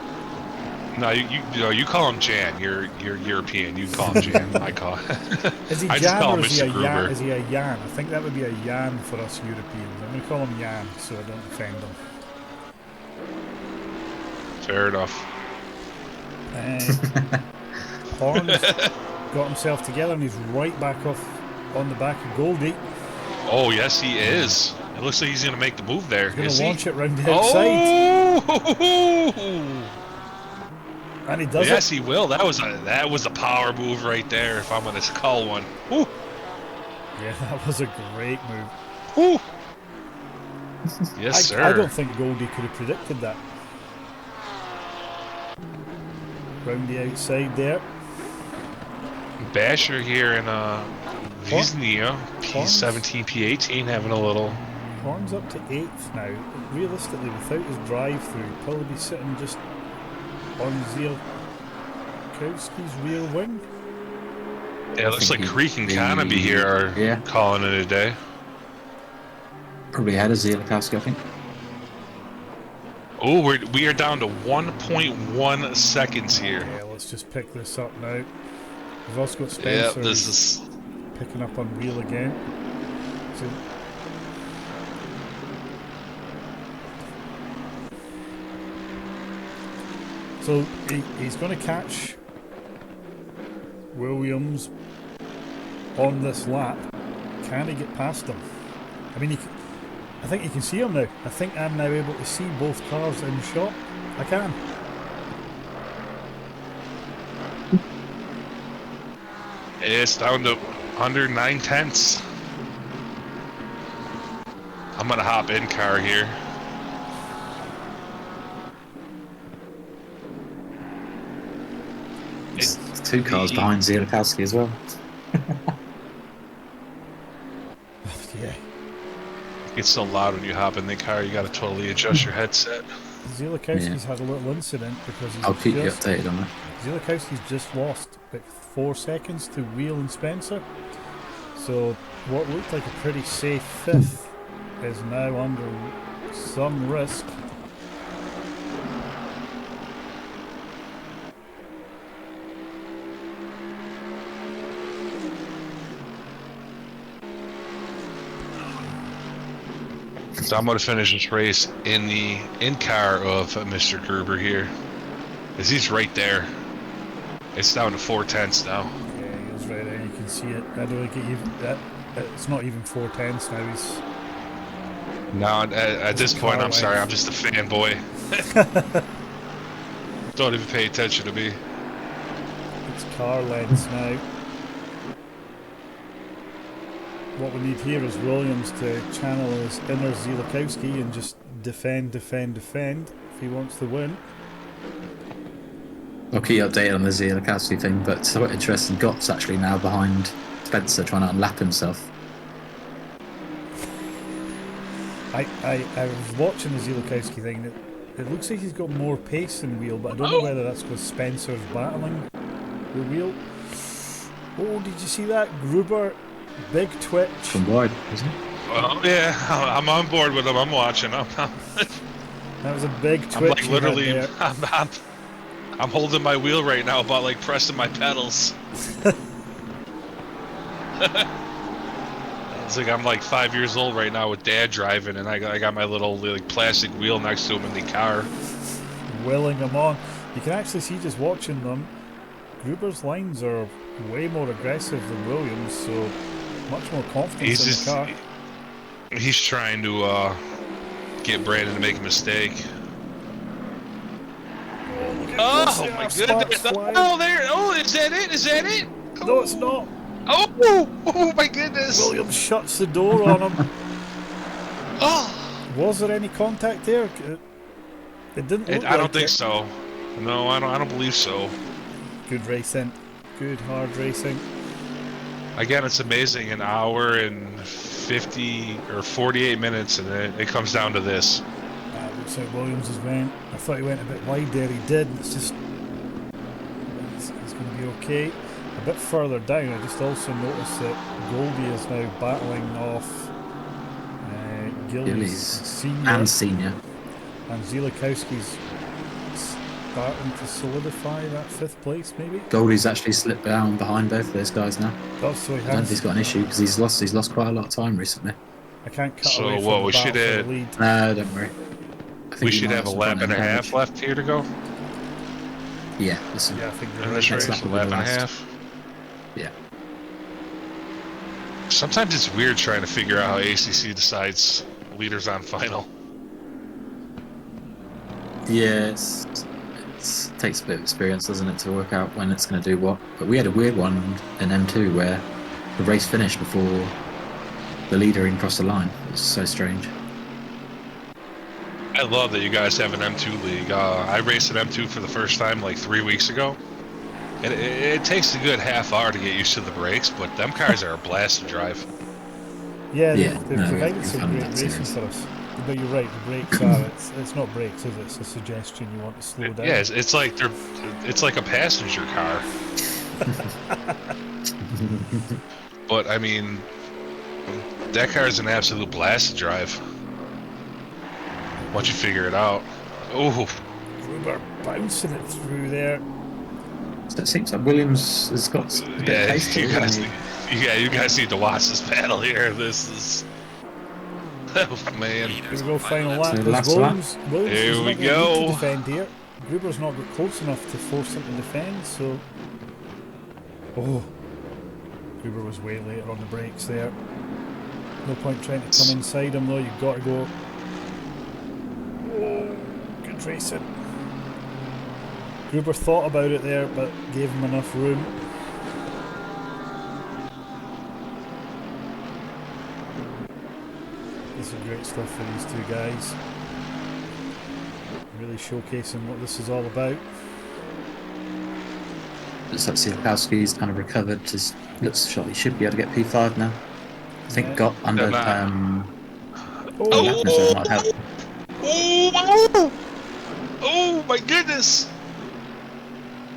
No, you call him Jan. You're European. You call him Jan. I call. Is he I just Jan call or him is he a Mr. Jan? Gruber. Is he a Jan? I think that would be a Jan for us Europeans. I'm going to call him Jan so I don't offend him. Fair enough. Horn's got himself together and he's right back off on the back of Goldie. Oh yes, he is. It looks like he's going to make the move there. He's going Is to he? launch it round the outside. Oh! And he does Yes, it. he will. That was a power move right there. If I'm going to call one. Woo! Yeah, that was a great move. Woo! Yes, sir. I don't think Goldie could have predicted that. Round the outside there. Basher here in Wisnia, P17, P18, having a little. Horn's up to 8th now. Realistically, without his drive-through, he'd probably be sitting just on Zielkowski's rear wing. Yeah, it looks like Creek and Canopy here are calling it a day. Probably ahead of Zielkowski, I think. Oh, we are down to 1.1 seconds here. Yeah, let's just pick this up now. We've also got Spencer. Yeah, this is picking up on wheel again. So he's going to catch Williams on this lap. Can he get past him? I mean, I think you can see him now. I think I'm now able to see both cars in shot. I can. It's down to under 9/10. I'm gonna hop in car here. It's 2 cars behind Zielkowski as well. Yeah. It's so loud when you hop in the car, you gotta totally adjust your headset. Zielkowski's had a little incident because I'll keep you updated on that. Zielkowski's just lost about 4 seconds to Wheel and Spencer. So what looked like a pretty safe 5th is now under some risk. So I'm going to finish this race in the in-car of Mr. Gruber here. As he's right there. It's down to 4/10 now. Yeah, he's right there. You can see it. I don't think it's not even 4/10 now. He's No, at this point, I'm sorry. I'm just a fanboy. Don't even pay attention to me. It's car lengths now. What we need here is Williams to channel his inner Zielkowski and just defend if he wants to win. I'll keep you updated on the Zielkowski thing, but it's quite interesting. Gott's actually now behind Spencer trying to unlap himself. I was watching the Zielkowski thing. It looks like he's got more pace than Wheel, but I don't know whether that's because Spencer's battling the Wheel. Oh, did you see that? Gruber, big twitch. From wide, isn't it? Well, yeah, I'm on board with him. I'm watching. That was a big twitch. I'm like literally, I'm holding my wheel right now, about like pressing my pedals. It's like I'm like 5 years old right now with Dad driving, and I got my little like plastic wheel next to him in the car. Willing him on. You can actually see just watching them. Gruber's lines are way more aggressive than Williams, so much more confidence in the car. He's trying to get Brandon to make a mistake. Oh my goodness! Oh, there! Oh, is that it? Is that it? Oh. No, it's not. Oh my goodness! Williams shuts the door on him. Oh! Was there any contact there? It didn't look I don't think so. No, I don't believe so. Good racing. Good hard racing. Again, it's amazing. An hour and 50 or 48 minutes, and it comes down to this. Looks like Williams has went. I thought he went a bit wide there. He did. It's just it's going to be okay. A bit further down, I just also noticed that Goldie is now battling off Gillies senior and senior. And Zielkowski's starting to solidify that 5th place, maybe. Goldie's actually slipped down behind both of those guys now. So he I don't think he's got an issue because he's lost quite a lot of time recently. I can't cut So away from what the we should battle for add? the lead. No, don't worry. We should have a lap and a half left here to go. Yeah, listen. Yeah, I think In this race, a lap and a half. Yeah. Sometimes it's weird trying to figure out how ACC decides leaders on final. Yeah, it takes a bit of experience, doesn't it, to work out when it's going to do what. But we had a weird one in M2 where the race finished before the leader even crossed the line. It was so strange. I love that you guys have an M2 league. I raced an M2 for the first time like 3 weeks ago. And it takes a good half hour to get used to the brakes, but them cars are a blast to drive. Yeah, Yeah, they've no, provided we've some done great that racing series. for us. But you're right, the brakes are, it's not brakes, is it? It's a suggestion you want to slow down. Yeah, it's like it's like a passenger car. But I mean, that car is an absolute blast to drive. Once you figure it out. Oh, Gruber bouncing it through there. So it seems like Williams has got a bit of yeah, pace to you it, guys, hasn't you guys need to watch this battle here. This is, oh man. Here we go, final So lap. There's last lap. Williams is Here we not going to need to go. defend here. Gruber's not got close enough to force him to defend, so... Oh, Gruber was way later on the brakes there. No point trying to come inside him though, you've got to go. Oh, good racing. Gruber thought about it there, but gave him enough room. This is great stuff for these two guys. Really showcasing what this is all about. Looks like Siakowski's kind of recovered. Just looks like he should be able to get P5 now. I think Yeah. got under They're not. Oh, Lapner might help. Oh my goodness!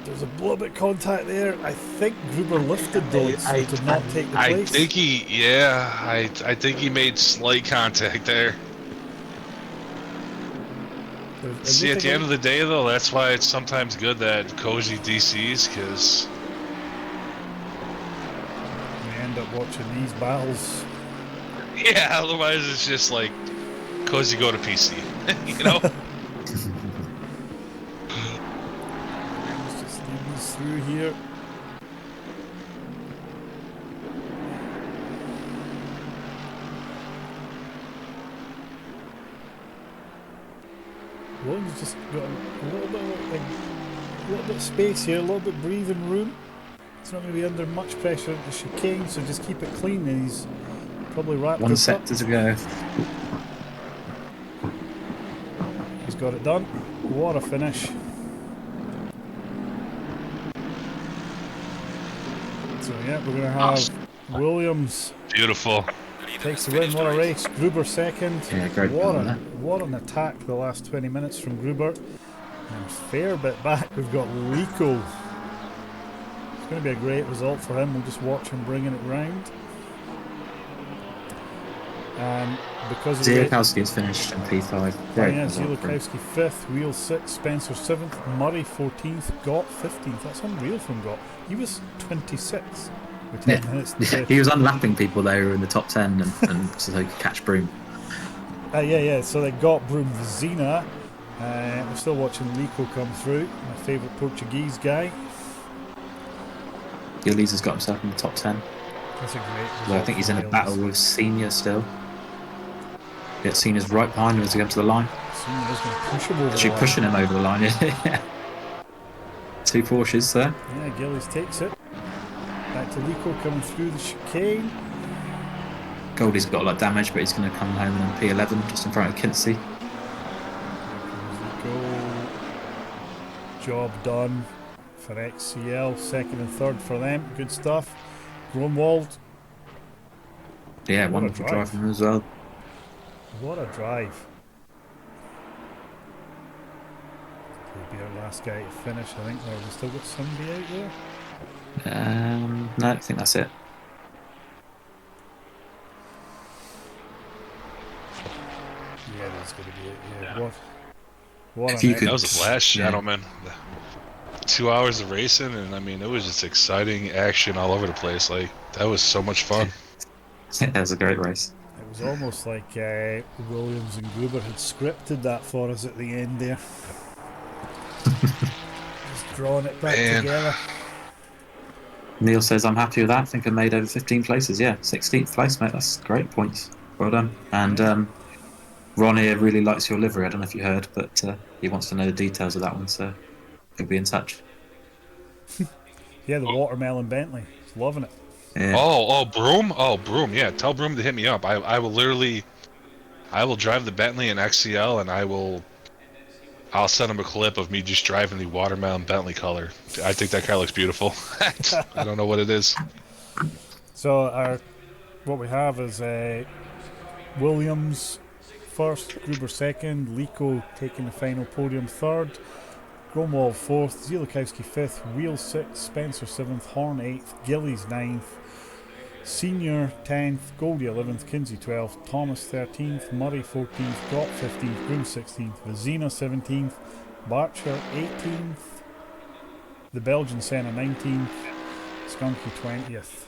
there's a little bit of contact there. I think Gruber lifted though, I did not take the I place. think I think he made slight contact there. See, at the end of the day, though, that's why it's sometimes good that cozy DCs, because we end up watching these battles. yeah, otherwise it's just like cozy go to PC, you know. Let's just lead these through here. Williams just got a little bit of space here, a little bit breathing room. It's not going to be under much pressure at the chicane, so just keep it clean. And he's probably wrapped One this up. sector to go. He's got it done. What a finish. So yeah, we're going to have Williams Beautiful. takes the win. What a race. Gruber second. Yeah, great battle there. What an attack the last 20 minutes from Gruber. And fair bit back, we've got Lico. It's going to be a great result for him. We'll just watch him bringing it round. And because of Ziakowski has finished in P5. Great yeah, result for him. Zielakowski 5th, Wheel 6th, Spencer 7th, Murray 14th, Gott 15th. That's unreal from Gott. He was 26th with 10 minutes to Yeah, he was unlapping people there in the top 10 and so they could catch Broom. yeah. So they got Broom Vizina. I'm still watching Lico come through. My favourite Portuguese guy. Gillies has got himself in the top 10. That's a great result. Well, I think he's in a for battle Gillies. with Senior still. Yeah, Senior's right behind him as he comes to the line. Senior's going to push him over Actually the line. pushing him over the line. Yeah. Two Porsches there. Yeah, Gillies takes it. Back to Lico coming through the chicane. Goldie's got a lot of damage, but he's going to come home in P11 just in front of Kinsey. Go. Job done for XCL. Second and third for them. Good stuff. Grunwald. Yeah, What a wonderful drive. drive from him as well. What a drive. He'll be our last guy to finish, I think. Or we've still got somebody out there. No, I think that's it. Yeah, that's going to be it. Yeah. What If an you could- That was a blast, Yeah. gentlemen. 2 hours of racing, and I mean, it was just exciting action all over the place. Like, that was so much fun. That was a great race. It was almost like Williams and Gruber had scripted that for us at the end there. Just drawing it back Man. together. Neil says, I'm happy with that. I think I made over 15 places. Yeah, 16th place, mate. That's great points. Well done. And Ron here really likes your livery. I don't know if you heard, but he wants to know the details of that one, so he'll be in touch. Yeah, the watermelon Bentley. He's loving it. Yeah. Oh, Broom? Oh, Broom, yeah. Tell Broom to hit me up. I will literally... I will drive the Bentley in XCL, and I'll send him a clip of me just driving the watermelon Bentley color. I think that car looks beautiful. I don't know what it is. So what we have is Williams first, Gruber second, Lico taking the final podium third, Gromwald fourth, Zielikowski fifth, Wheel sixth, Spencer seventh, Horn eighth, Gillies ninth, Senior 10th, Goldie 11th, Kinsey 12th, Thomas 13th, Murray 14th, Gott 15th, Groom 16th, Vizina 17th, Barcher 18th, the Belgian Senna 19th, Skunky 20th.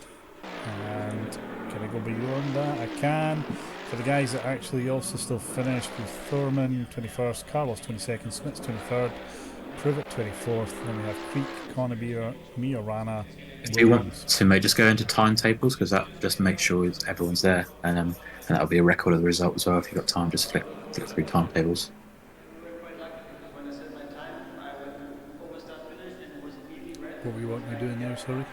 And can I go beyond that? I can. For the guys that actually also still finished, with Thurman 21st, Carlos 22nd, Smith's 23rd, Privet 24th, then we have Creek, Conabir, Mia Rana. Do you want to maybe just go into timetables, because that just makes sure everyone's there, and that'll be a record of the result as well. If you've got time, just flick through timetables. What were you wanting to do in there, sorry?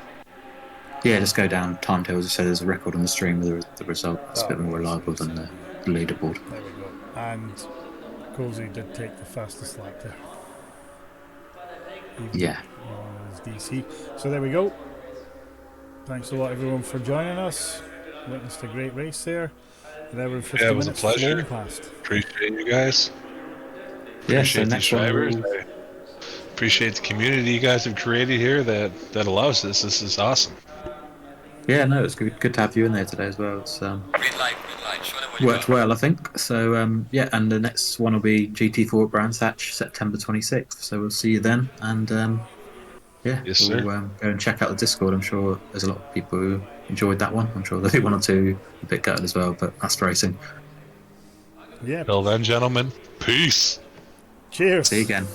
Yeah, just go down timetables so there's a record on the stream with the result. It's a bit more reliable than the leaderboard. There we go. And Cozy did take the fastest lap there. Yeah. DC. So there we go. Thanks a lot, everyone, for joining us. Witnessed a great race there. An hour and 50 Yeah, it was a minutes pleasure. past. Appreciate you guys. Yeah, so Appreciate these next one drivers. I appreciate the community you guys have created here that allows this. This is awesome. Yeah, no, it's good to have you in there today as well. It's Green light, show them what you worked got. well, I think. So yeah, and the next one will be GT4 at Brands Hatch, September 26th. So we'll see you then, and yeah, Yes, sir. we'll go and check out the Discord. I'm sure there's a lot of people who enjoyed that one. I'm sure there'll be one or two a bit gutted as well, but that's racing. Yeah. Till then, gentlemen, peace. Cheers. See you again.